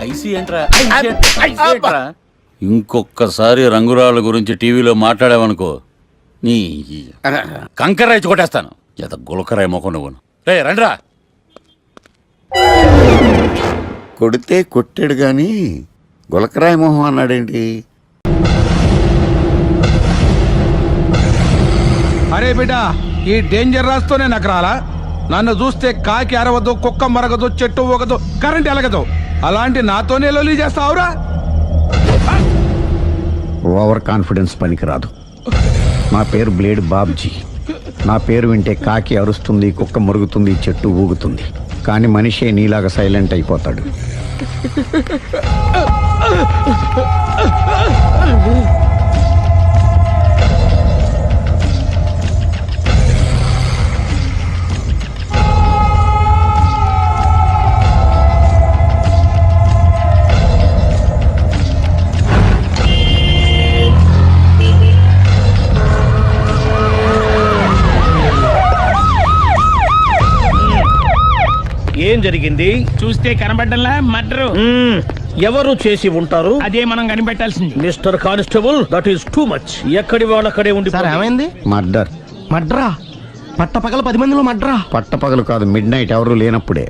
ఐసీ ఏంట్రా? ఇంకొక్కసారి రంగురాళ్ళ గురించి టీవీలో మాట్లాడావనుకో, నీ కంకర్రాయి కొట్టేస్తాను. ఎంత గులకరాయి మొక్క నువ్వు. రే రండిరా. కొడితే కొట్టాడు గాని గులకరాయి మొహం అన్నాడేంటి? అరే బిడ్డ, ఈ డేంజర్ రాస్తూనే నాకు రాలా? నన్ను చూస్తే కాకి అరవదు, కుక్క మరగదు, చెట్టు ఊగదు, కరెంట్ ఎలగదు. అలాంటి నాతోనే లొల్లి చేస్తావురా? ఓవర్ కాన్ఫిడెన్స్ పనికిరాదు. నా పేరు బ్లేడ్ బాబ్జీ. నా పేరు వింటే కాకి అరుస్తుంది, కుక్క మురుగుతుంది, చెట్టు ఊగుతుంది, కానీ మనిషే నీలాగా సైలెంట్ అయిపోతాడు. ఏం జరిగింది? చూస్తే కనబడ్డంలా మర్డరు. ఎవరు చేసి ఉంటారు? అదే మనం కనిపెట్టాల్సింది. Mister constable, that is too much. ఎక్కడి వాళ్ళక్కడే ఉండి. ఏమైంది? మర్డర్. మడ్రా? పట్టపగల 10 మందిలో మడ్రా? పట్టపగలు కాదు, మిడ్ నైట్ ఎవరు లేనప్పుడే.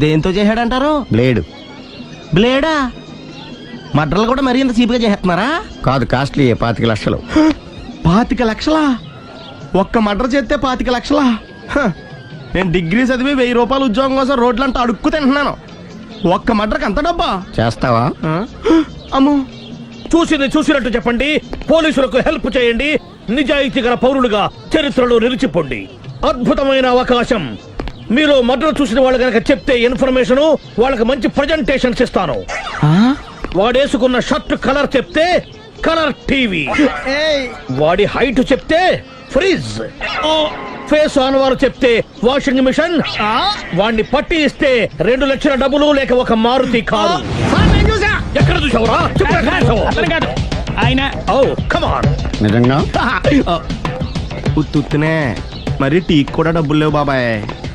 దేంతో చేశాడంటారు? బ్లేడ్. బ్లేడా? మడ్రలు కూడా మరీ ఇంత చీప్గా చేస్తున్నారా? కాదు, కాస్ట్లీ 25 లక్షలు. 25 లక్షలా? ఒక్క మడ్ర చేస్తే 25 లక్షలా? నేను డిగ్రీ చదివి 1000 రూపాయలు ఉద్యోగం కోసం రోడ్లంతా అడుక్కు తింటున్నాను. ఒక్క మడ్రకు అంత డబ్బా? చేస్తావా? అమ్మో, చూసింది చూసినట్టు చెప్పండి, పోలీసులకు హెల్ప్ చేయండి, నిజాయితీ గల పౌరులుగా చరిత్రలో నిలిచిపోండి. అద్భుతమైన అవకాశం. మీరు మర్డర్ చూసిన వాళ్ళు కనుక చెప్తే ఇన్ఫర్మేషన్, వాళ్ళకి మంచి ప్రజెంటేషన్స్ ఇస్తాను. వాడేసుకున్న షర్ట్ కలర్ చెప్తే కలర్ టీవీ, వాడి హైట్ చెప్తే ఫ్రిజ్, ఫేస్ ఆన్ వారు చెప్తే వాషింగ్ మిషన్, వాడిని పట్టి ఇస్తే 2 లక్షల డబ్బులు లేక ఒక మారుతి కారు. ఎక్కడ చూసావురా? ఆయన నిజంగా ఉత్తునే మరి టీకి కూడా డబ్బులు లేవు బాబాయ్.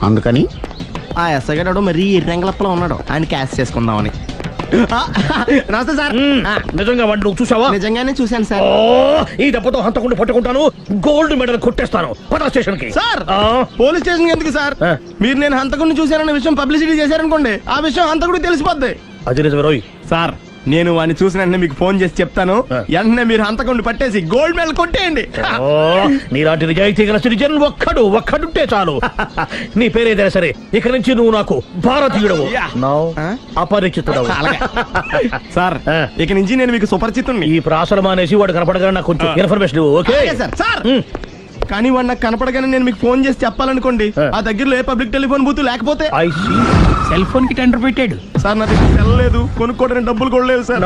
అందుకని ఆ ఎస్ఐ గారు మరీ ఎర్రంగలప్పలో ఉన్నాడు, ఆయన క్యాష్ చేసుకుందామని. నమస్తే సార్. నిజంగా వాడిని నువ్వు చూసావా? నిజంగానే చూశాను సార్. ఈ దెబ్బతో హంతకుండా పట్టుకుంటాను, గోల్డ్ మెడల్ కొట్టేస్తాను. పటా స్టేషన్ కి. సార్, పోలీస్ స్టేషన్ ఎందుకు సార్? మీరు నేను హంతకుడిని చూశానన్న విషయం పబ్లిసిటీ చేశారనుకోండి, ఆ విషయం హంతకుడికి తెలిసిపోద్ది. అది నిజమే రోయ్. సార్, నేను వాడిని చూసిన వెంటనే మీకు ఫోన్ చేసి చెప్తాను. వెంటనే మీరు హంతకుడిని పట్టేసి గోల్డ్ మెడల్ కొట్టేయండి. నీలాంటి నిజాయితీ గల సిటిజన్ ఒక్కడుంటే చాలు. నీ పేరేదైనా సరే, ఇక నుంచి నువ్వు నాకు భారతీయుడవు, అపరిచితుడవు. సార్, ఇక నుంచి నేను మీకు సుపరిచితుడిని. ఈ ప్రాసలు మానేసి వాడు కనపడగానే నాకు కొంచెం ఇన్ఫర్మేషన్ ఓకే? సార్, కానీ వాడు నాకు కనపడగానే నేను మీకు ఫోన్ చేసి చెప్పాలనుకోండి, ఆ దగ్గరలో ఏ పబ్లిక్ టెలిఫోన్ బూత్ లేకపోతే సెల్ ఫోన్ కి టెండర్ పెట్టాడు. సార్, నా దగ్గర సెల్ లేదు, కొనుక్కోవడానికి డబ్బులు కూడా లేదు సార్.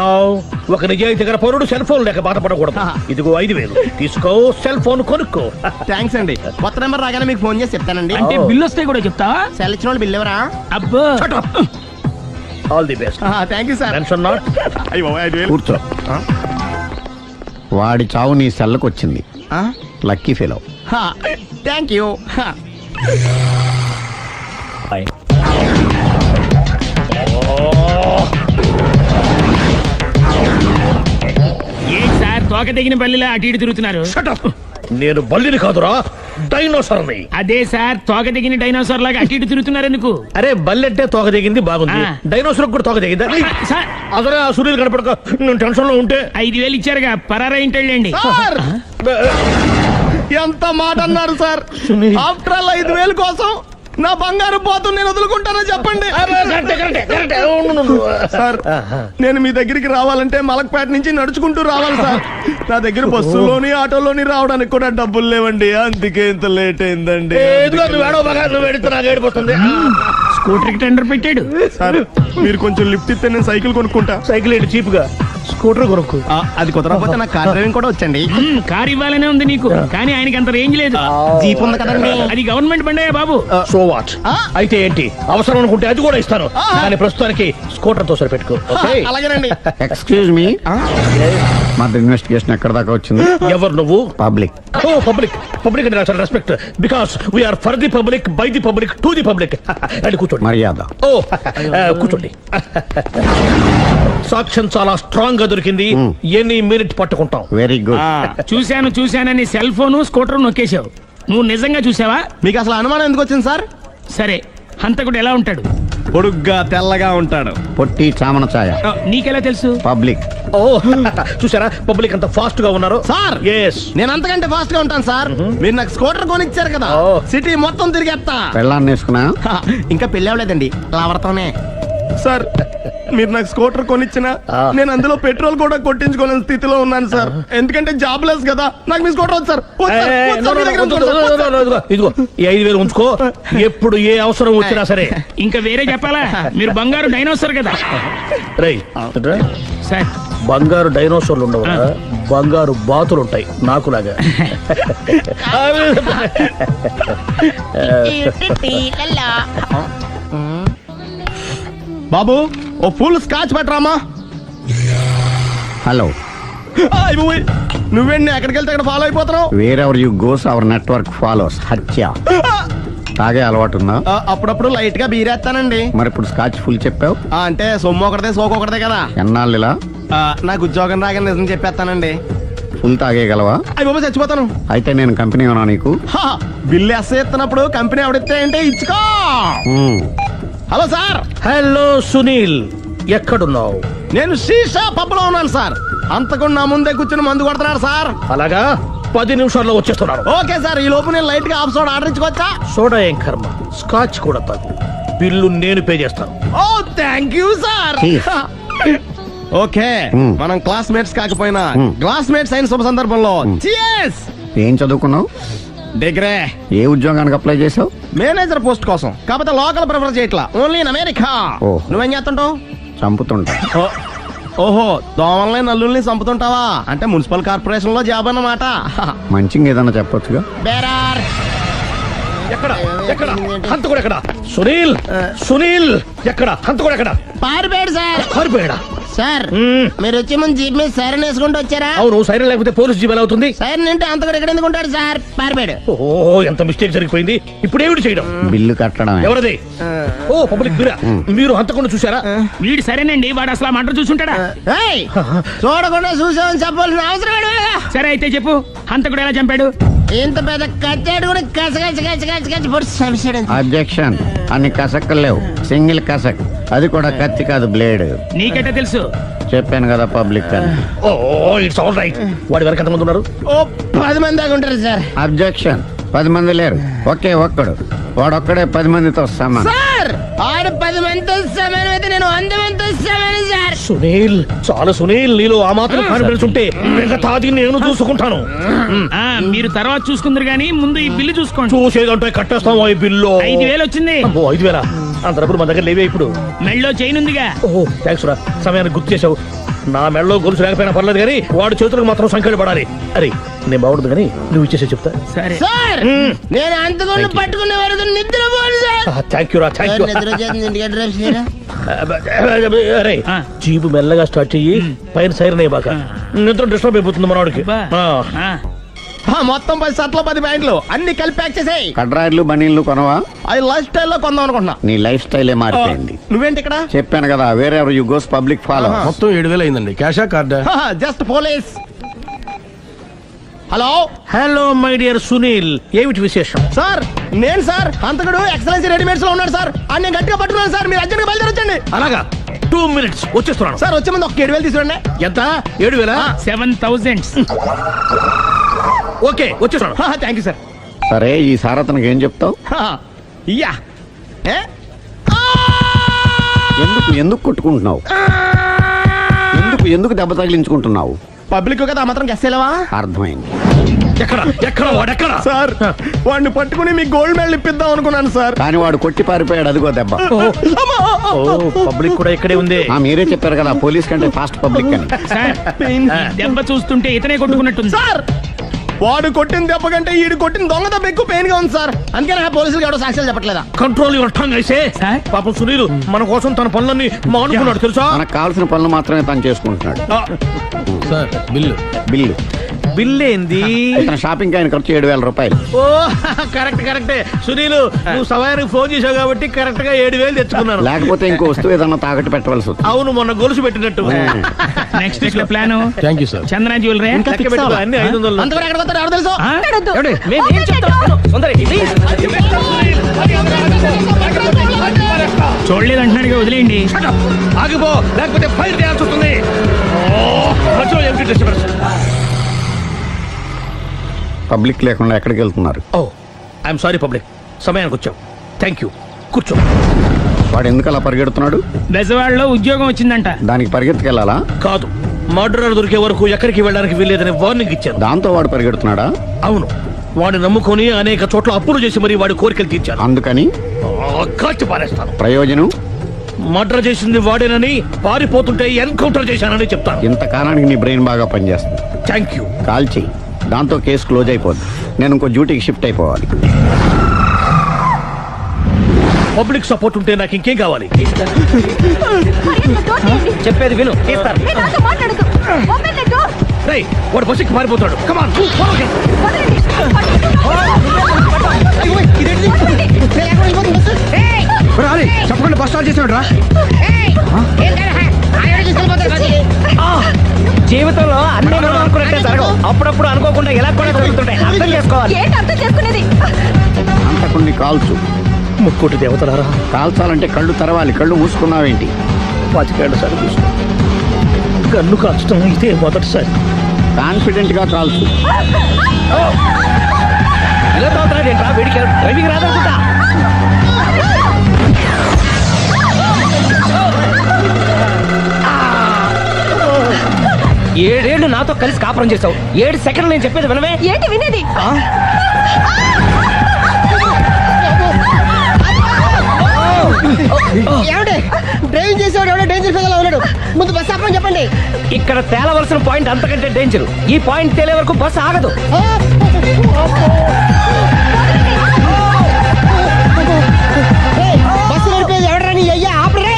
ఒక నిజాయితీ గల పౌరుడు సెల్ ఫోన్ లేక బాధపడకూడదు. ఇదిగో 5000 తీసుకో, సెల్ ఫోన్ కొనుక్కో. థ్యాంక్స్ అండి. కొత్త నెంబర్ రాగానే మీకు ఫోన్ చేసి చెప్తానండి. అంటే బిల్ వస్తే కూడా చెప్తావా? సెల్ ఇచ్చిన వాళ్ళు బిల్ ఎవరా? అబ్బో, all the best. Thank you sir. Tension not. కూర్చో. వాడి చావు నీ సెల్లకు వచ్చింది. Lucky fellow. Thank you. ఏంటి సార్ తోక తెగిన బల్లిలా అటు ఇటు తిరుగుతున్నారు? నేను బల్లిని కాదురా, డైనోసార్ని. అదే సార్, తోక తెగిన డైనోసార్ లాగా అటు ఇటు తిరుగుతున్నారు ఎందుకు? అరే, బల్లెట్టే తోక దిగింది బాగుంది, డైనోసార్ కూడా తోక దిగిందా? అదరే ఆ సూర్యులు కనపడక నేను టెన్షన్ లో ఉంటే 5000 ఇచ్చారుగా, పరారా ఇంటండి. ఎంత మాట అన్నారు సార్? ఆఫ్టర్ ఆల్ 5000 కోసం నా బంగారు పోతు నేను వదులుకుంటానో చెప్పండి. సార్, నేను మీ దగ్గరికి రావాలంటే మలక్పేట నుంచి నడుచుకుంటూ రావాలి సార్. నా దగ్గర బస్సులోని ఆటోలోని రావడానికి కూడా డబ్బులు లేవండి, అందుకే ఇంత లేట్ అయిందండి. స్కూటర్ కి టెండర్ పెట్టాడు. సార్, మీరు కొంచెం లిఫ్ట్ ఇస్తే నేను సైకిల్ కొనుక్కుంటా. సైకిల్ ఏంటి చీప్ గా, స్కూటర్ కొనుక్కు. అది కుదరకపోతే నాకు కార్ డ్రైవింగ్ కూడా వచ్చండి. కార్ ఇవ్వాలనే ఉంది నీకు, కానీ ఆయనకి అంత రేంజ్ లేదు. జీప్ ఉంది కదండి. అది గవర్నమెంట్ బండే బాబు. So what? అయితే ఏంటి, అవసరం అనుకుంటే అది కూడా ఇస్తాను, కానీ ప్రస్తుతానికి స్కూటర్ తో సరిపెట్టుకో. అలాగేనండి. ఎక్స్క్యూజ్ మీ, మా ఇన్వెస్టిగేషన్ ఎక్కడ దాకా వచ్చింది? ఎవరు నువ్వు? పబ్లిక్. ఓ పబ్లిక్. పబ్లిక్ అంటే నాకు respect, because we are for the public, by the public, to the public. అని కూర్చోండి. మర్యాద. ఓ కూర్చోండి. సాక్ష్యం చాలా స్ట్రాంగ్ గా దొరికింది, ఎన్ని మినిట్ పట్టుకుంటాం. Very good. చూశానని సెల్ ఫోన్ స్కూటర్ నొక్కేశావు. నువ్వు నిజంగా చూసావా? మీకు అసలు అనుమానం ఎందుకు వచ్చింది సార్? సరే, హంతకుడు ఎలా ఉంటాడు? పొడుగ్గా తెల్లగా ఉంటాడు. పొట్టి చామన ఛాయ. నీకెలా తెలుసు? పబ్లిక్. ఓ చూసారా, పబ్లిక్ అంత ఫాస్ట్ గా ఉన్నారు సార్. నేను అంతకంటే ఫాస్ట్ గా ఉంటాను సార్. మీరు నాకు స్కూటర్ కొనిచ్చారు కదా, సిటీ మొత్తం తిరిగేస్తా. పెళ్ళాన్ని వేసుకున్నా? ఇంకా పెళ్ళి అవ్వలేదండి, లావర్తోనే. సార్, మీరు నాకు స్కూటర్ కొనిచ్చినా నేను అందులో పెట్రోల్ కూడా కొట్టించుకోలేని స్థితిలో ఉన్నాను సార్. ఎందుకంటే జాబ్ లెస్ కదా, నాకు మీ స్కూటర్ వద్దు సార్. ఇదిగో ఈ 5000 ఉంచుకో, ఎప్పుడు ఏ అవసరం వచ్చినా సరే. ఇంకా వేరే చెప్పాలా? మీరు బంగారు డైనోసార్ కదా. రేయ్ సార్, బంగారు డైనోసార్లు ఉండవు, బంగారు బాతులు ఉంటాయి నాకులాగా. బాబు, ఓ ఫుల్ స్కాచ్ పెట్టరామా. హలో. నువ్వేంటి ఎక్కడికి వెళ్తే అక్కడ ఫాలో అయిపోతున్నావు? Wherever you goes our network follows. హత్య. తాగే అలవాటు ఉందా? అప్పుడప్పుడు లైట్ గా బీరేస్తానండి. మరి ఇప్పుడు స్కాచ్ ఫుల్ చెప్పావు అంటే సొమ్ము ఒకటిదే సోకు ఒకటిదే కదా. ఎన్నాళ్ళిలా? నాకు ఉద్యోగం రాగానే నిజం చెప్పేస్తానండి. ఫుల్ తాగేయగలవా? అయ్యి బాబు, చచ్చిపోతాను. అయితే నేను కంపెనీ ఉన్నా నీకు? బిల్లు ఎత్తనప్పుడు కంపెనీ ఎవడితే అంటే ఇచ్చుకో. Hello sir. హలో సునీల్, ఎక్కడున్నావు? నేను శీషా పబ్లో ఉన్నాను సార్. అంతకుండా నా ముందే కూర్చుని మందు కొడుతున్నాడు సార్. అలాగా 10 నిమిషాల్లో వచ్చేస్తున్నారు. ఓకే సార్, ఈ లోపు నేను లైట్ గా హాఫ్ సోడా ఆర్డర్ ఇచ్చుకోవచ్చా? సోడా ఏం కర్మ, స్కాచ్ కూడా తాగు. బిల్లు నేను పే చేస్తాను. ఓ థ్యాంక్ యూ సార్. ఓకే, మనం క్లాస్మేట్స్ కాకపోయినా క్లాస్మేట్స్ అయిన శుభ సందర్భంలో cheers. ఏం చదువుకున్నావు? డిగ్రీ. ఏ ఉద్యోగానికి అప్లై చేసావు? మేనేజర్ పోస్ట్ కోసం, కాకపోతే లోకల్ ప్రిఫర్ చేయట్లా, ఓన్లీ ఇన్ అమెరికా. ఓహో. నువ్వేం చేస్తుంటావు? చంపుతుంటా. ఓహో, దోమల్ని నల్లుల్ని చంపుతుంటావా? అంటే మున్సిపల్ కార్పొరేషన్ లో జాబ్ అన్నమాట. మంచిగా ఏదన్నా చెప్పొచ్చుగా. బేరార్. ఎక్కడ ఎక్కడ హంతకుడు ఎక్కడ? సునీల్, సునీల్ ఎక్కడ? హంతకుడు ఎక్కడ? పారిపోయాడు సార్. పారిపోయాడా? సార్ మీరు వచ్చే ముందు జీప్ మీద సైరన్ వేసుకుంటూ వచ్చారా? అవును, సైరన్ లేకపోతే పోలీస్ జీప్ ఎలా అవుతుంది? సైరన్ అంటే అంత కూడా ఎక్కడ ఎందుకు ఉంటాడు సార్? పారిపోయాడు. ఓ ఎంత మిస్టేక్ జరిగిపోయింది. ఇప్పుడు ఏమిటి చేయడం? బిల్లు కట్టడం. ఎవరది? ఓ పబ్లిక్ బిరా. మీరు హంతకుండా చూసారా? వీడు సరేనండి, వాడు అసలు మంట చూసుంటాడా? చూడకుండా చూసామని చెప్పాల్సిన అవసరం లేదు. సరే అయితే చెప్పు, హంతకుడు ఎలా చంపాడు? ఇంత పెద్ద కచ్చాడు కూడా కచ్చ పొడి. అబ్జెక్షన్. అన్ని కసక్కలు లేవు, సింగిల్ కసక్. అది కూడా కత్తి కాదు, బ్లేడ్. నీకెట్టా తెలుసు? చెప్పాను కదా పబ్లిక్ అని. Oh it's all right. వాడి వరకు ఎంతమంది ఉన్నారు? ఓ 10 మంది దాకా ఉంటారు సార్. అబ్జెక్షన్. 10 మంది లేరు, ఒకే ఒక్కడు. వాడొక్కడే 10 మందితో సమానం. సార్ ఆడు 10 మందితో సమానం అయితే నేను 100 మందితో సమానం సార్. సునీల్, చాలా సునీల్, నీలో ఆ మాత్రం కాన్ఫిడెన్స్ ఉంటే మిగతాది నేను చూసుకుంటాను. మీరు తర్వాత చూసుకుందరు గానీ ముందు ఈ బిల్లు చూసుకోండి. చూసేదంటే కట్టేస్తాం. ఈ బిల్లు 5,000 వచ్చింది. 5,000? అంత డబ్బులు మన దగ్గర లేవే ఇప్పుడు. మెళ్ళో చైన్ ఉందిగా. ఓహో థ్యాంక్స్ రా, సమయానికి గుర్తు చేసావు. నా మెడలో గొలుసు లేకపోయినా పర్లేదు కానీ వాడి చేతులకు మాత్రం సంఖ్యలు పడాలి. అరే నేను బాగుండదు కానీ నువ్వు ఇచ్చేసే చెప్తా. సరే సార్, నేను అంతకుండా పట్టుకునే వరకు నిద్రపోను సార్. థ్యాంక్ యూ రా, థ్యాంక్ యూ. నిద్ర చేస్తుంది అడ్రస్ చేయరా? అరే జీపు మెల్లగా స్టార్ట్ చెయ్యి, పైన సైరన్ అయ్యి బాగా. నిద్ర డిస్టర్బ్ అయిపోతుంది మనవాడికి. మొత్తం 10 షర్ట్లు 10 ప్యాంట్లు అన్ని కలిపి ప్యాక్ చేసేయ్. కడ్రాయిలు బనీళ్లు కొనవా? అది లైఫ్ స్టైల్ లో కొందాం అనుకుంటున్నా. నీ లైఫ్ స్టైలే మారిపోయింది. నువ్వేంటి ఇక్కడ? చెప్పాను కదా, వేరే ఎవరు యు గోస్ పబ్లిక్ ఫాలో. మొత్తం 7,000 అయిందండి. క్యాషా కార్డా? Just police. Hello hello my dear Sunil, ఏమిటి విశేషం? సార్ నేను సార్ అంతకుడు ఎక్సలెన్సీ రెడీమేడ్స్ లో ఉన్నాడు సార్. అని నేను గట్టిగా పట్టుకున్నాను సార్. మీరు అర్జెంట్ గా బయలుదేరొచ్చండి. అలాగా 2 minutes వచ్చేస్తున్నాను సార్. వచ్చే ముందు ఒక 7,000 తీసుకురండి. ఎంత? 7,000? 7,000. ఓకే వచ్చేస్తున్నాను. Thank you sir. సరే ఈ సారతనకి ఏం చెప్తావు? యా ఎందుకు ఎందుకు కొట్టుకుంటున్నావు? ఎందుకు దెబ్బ తగిలించుకుంటున్నావు? పబ్లిక్ కదా మాత్రం గెస్సేలవా? అర్థమైంది. ఎక్కడ ఎక్కడ వాడెక్కడ? సార్ వాడిని పట్టుకుని మీ గోల్డ్ మెడల్ ఇప్పిద్దాం అనుకున్నాను సార్. కానీ వాడు కొట్టి పారిపోయాడు. అదిగో దెబ్బ. పబ్లిక్ కూడా ఇక్కడే ఉంది. మీరే చెప్పారు కదా పోలీస్ కంటే ఫాస్ట్ పబ్లిక్ అని. దెబ్బ చూస్తుంటే ఇతనే కొట్టుకున్నట్టుంది సార్. వాడు కొట్టిన దెబ్బ కంటే ఈడు కొట్టిన దొంగ దెబ్బ ఎక్కువ పెయిన్ గా ఉంది సార్. అందుకని పోలీసులు ఎవడో సాక్ష్యాలు చెప్పట్లేదా? కంట్రోల్ యువర్ టంగ్ అయితే. పాపం సునీల్ మన కోసం తన పనులన్నీ మానుకున్నాడు తెలుసా? మనకు కావాల్సిన పనులు మాత్రమే తను చేసుకుంటున్నాడు. Sir bill. బిల్లు బిల్ ఏంది? షాపింగ్ ఆయన ఖర్చు 7,000 రూపాయలు. ఓ కరెక్ట్ కరెక్టే సునీల్, నువ్వు సమయానికి ఫోన్ చేసావు కాబట్టి కరెక్ట్ గా 7,000 తెచ్చుకున్నాను. లేకపోతే ఇంకో వస్తువు ఏదన్నా తాకట్టు పెట్టవలసి వస్తుంది. అవును, మొన్న గొలుసు పెట్టినట్టు. నెక్స్ట్ వీక్ లో plan. Thank you sir. Chandana jewellery అన్ని 500. అంతవరకు ఎక్కడ పోతారు ఎవరు తెలుసు? చూడలేదు అంటున్నాడు, వదిలేయండి. ఆగిపో, లేకపోతే ఫైర్ చేయాల్సి వస్తుంది. పబ్లిక్ లేకుండా ఎక్కడికి వెళ్తున్నారు? ఓ ఐఎమ్ సారీ పబ్లిక్, సమయానికి వచ్చావు. థ్యాంక్ యూ, కూర్చో. వాడు ఎందుకు అలా పరిగెడుతున్నాడు? బెజవాడలో ఉద్యోగం వచ్చిందంట. దానికి పరిగెత్తుకెళ్ళాలా? కాదు, మర్డరర్ దొరికే వరకు ఎక్కడికి వెళ్ళడానికి వీల్లేదని వార్నింగ్ ఇచ్చాను. దాంతో వాడు పరిగెడుతున్నాడా? అవును, వాడిని నమ్ముకొని అనేక చోట్ల అప్పులు చేసి మరి వాడి కోరికలు తీర్చాను. అందుకని కాల్చి పారేస్తాను. ప్రయోజనం? మర్డర్ చేసింది వాడేనని, పారిపోతుంటే ఎన్కౌంటర్ చేశానని చెప్తాను. ఇంతకాలానికి నీ బ్రెయిన్ బాగా పనిచేస్తుంది. Thank you. కాల్చి, దాంతో కేసు క్లోజ్ అయిపోద్ది. నేను ఇంకో డ్యూటీకి షిఫ్ట్ అయిపోవాలి. పబ్లిక్ సపోర్ట్ ఉంటే నాకు ఇంకేం కావాలి? చెప్పేది విను. రేయ్, వాడు బస్సుకి పారిపోతాడు. కమాన్ చెప్పకుండా బస్ స్టార్ట్ చేసాడు రా. జీవితంలో అన్ని మనం అనుకున్నట్టే జరగవు. అప్పుడప్పుడు అనుకోకుండా ఎలా కూడా జరుగుతుంటాయి. అర్థం చేసుకోవాలి. అంతకుని కాల్చు. ముక్కోటి దేవతలారా, కాల్చాలంటే కళ్ళు తెరవాలి. కళ్ళు మూసుకున్నావేంటి? 25 ఏళ్ల సార్ చూసుకో. గన్ను కాల్చడం ఇదే మొదటిసారి. కాన్ఫిడెంట్ గా కాల్చు. ఇలా తోతాడేంట్రా, వీడికి డ్రైవింగ్ రాదనుకుంటా. ఏడేళ్లు నాతో కలిసి కాపురం చేసావు, 7 సెకండ్లు నేను చెప్పేది వినవే. ఏంటి వినేది? డ్రైవింగ్ చేసేవాడు ఎవడో డేంజర్ ఫీల్ ఉన్నాడు. ముందు బస్ ఆపమని చెప్పండి. ఇక్కడ తేలవలసిన పాయింట్ అంతకంటే డేంజర్. ఈ పాయింట్ తేలే వరకు బస్ ఆగదు. బస్సు నడిపేది ఎవడరాని అయ్యా ఆపరే.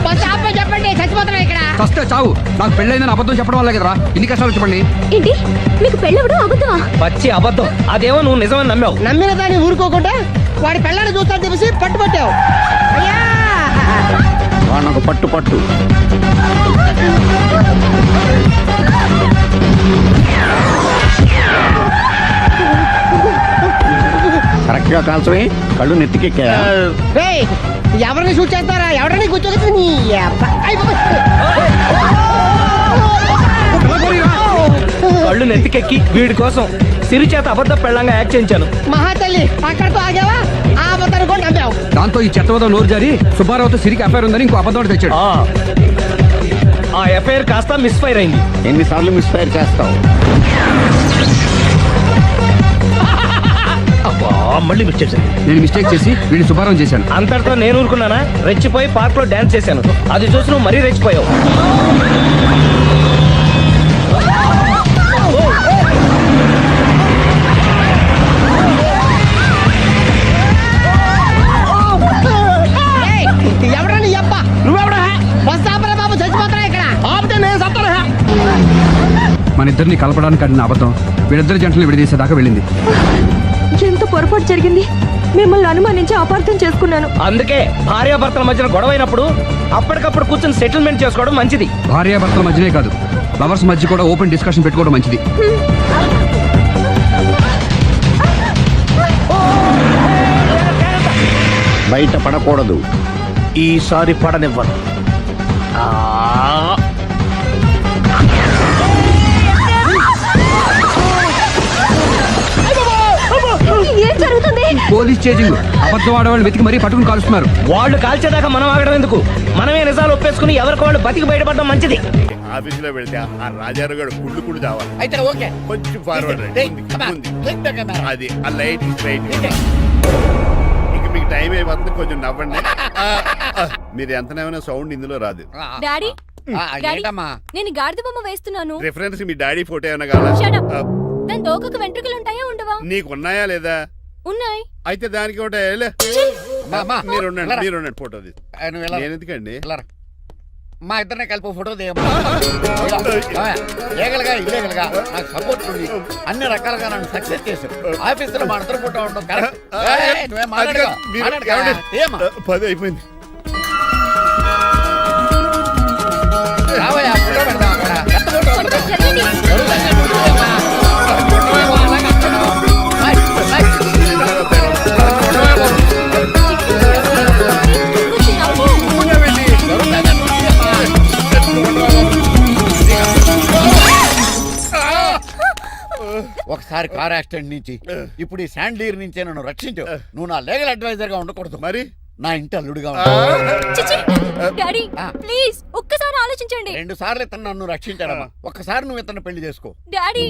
బస్ ఆపమని చెప్పండి, చచ్చిపోతున్నా ఇక్కడ. ఫస్ట్ చావు. నాకు పెళ్ళైందని అబద్ధం చెప్పడం వల్ల కదరా ఇన్ని కష్టాలు చెప్పండి. ఏంటి మీకు పెళ్ళవడం అబద్ధమా? పచ్చి అబద్ధం. అదేమో నువ్వు నిజమని నమ్మావు. నమ్మిన దాన్ని ఊరుకోకుండా వాడి పెళ్ళాన్ని చూస్తాను తెలిసి పట్టుబట్టావు. వాళ్ళకు పట్టు పట్టు. కరెక్ట్ గా కాల్చవే, కళ్ళు నెత్తికెక్కా. ఎవరిని షూట్ చేస్తారా? ఎవరిని కూర్చోదు. కళ్ళు నెత్తికెక్కి వీడి కోసం సిరి చేత అబద్ధ పెళ్ళంగా యాక్ట్ చేయించాను. మహాతల్లి అక్కడితో ఆగావా? ఆ అబద్ధాన్ని కూడా నమ్మావు. దాంతో ఈ చెత్తవదో నోరు జారి సుబ్బారావుతో సిరికి అఫైర్ ఉందని ఇంకో అబద్ధం తెచ్చాడు. ఆ ఎఫ్ఐఆర్ కాస్త మిస్ఫైర్ అయింది. ఎన్నిసార్లు మిస్ఫైర్ చేస్తావు? మళ్ళీ మిస్టేక్. నేను మిస్టేక్ చేసి వీడిని సుబ్బారావు చేశాను. అంతటితో నేను ఊరుకున్నానా? రెచ్చిపోయి పార్క్ లో డాన్స్ చేశాను. అది చూసి నువ్వు మరీ రెచ్చిపోయావు. ఎవరా నీ అబ్బా? నువ్వెవడా? బస్ ఆపరా బాబు, చచ్చిపోతారా ఇక్కడ. ఆపితే నేను సత్తారా? మన ఇద్దరిని కలపడానికి అడిగిన అబద్ధం వీళ్ళిద్దరి జంటలు విడదీసేదాకా వెళ్ళింది. ఎంత పొరపాటు జరిగింది. మిమ్మల్ని అనుమానించి అపార్థం చేసుకున్నాను. అందుకే భార్యాభర్తల మధ్యన గొడవైనప్పుడు అప్పటికప్పుడు కూర్చొని సెటిల్మెంట్ చేసుకోవడం మంచిది. భార్యాభర్తల మధ్యనే కాదు, లవర్స్ మధ్య కూడా ఓపెన్ డిస్కషన్ పెట్టుకోవడం మంచిది. బయట పడకూడదు. ఈసారి పడనివ్వను. ఏం జరుగుతుంది? Police chasing. అబద్ధం ఆడవాళ్ళు వెతికి మరీ పట్టుకుని కాలుస్తున్నారు. వాళ్ళు కాల్చేదాకా మనం ఆగడం ఎందుకు? మనమే నిజాలు ఒప్పేసుకుని ఎవరికి వాళ్ళు బతికి బయటపడడం మంచిది. ఆఫీసులో వెళ్తే ఆ రాజారావు గారు కుళ్ళు చావాలి. అయితే ఓకే, కొంచెం ఫార్వర్డ్ అది ఆ లైట్ స్ట్రైట్. ఇక మీకు టైం అయిపోతుంది, కొంచెం నవ్వండి. మీరు ఎంతనేమైనా సౌండ్ ఇందులో రాదు. డాడీ నేను గాడిద బొమ్మ వేస్తున్నాను. రిఫరెన్స్ మీ డాడీ ఫోటో ఏమైనా కావాలా? దాని దోకకు వెంట్రుకలు ఉంటాయా ఉండవా? నీకున్నాయా లేదా? ఉన్నాయి. అయితే దానికి ఒకటే మీరు ఉండండి ఫోటో నేను ఎందుకండి. మా ఇద్దరిని కలిపి ఫోటో లీగల్గా ఇల్లీగల్గా నాకు సపోర్ట్ ఉంది. అన్ని రకాలుగా నన్ను సక్సెస్ చేశారు. ఆఫీసులో మా ఇద్దరు ఫోటో ఉండడం కరెక్ట్. 10 అయిపోయింది. రావయ్యా, ఫోటో పెడదాం అక్కడ. ఒకసారి కార్ యాక్సిడెంట్ నుంచి, ఇప్పుడు ఈ శాండ్లీర్ నుంచే నన్ను రక్షించు. నువ్వు నా లీగల్ అడ్వైజర్ గా ఉండకూడదు, మరి నా ఇంటి అల్లుడుగా డాడీ ప్లీజ్ ఒక్కసారి ఆలోచించండి. 2 సార్లు ఇతను నన్ను రక్షించాడమ్మా. ఒక్కసారి నువ్వు ఇతను పెళ్లి చేసుకో. డాడీ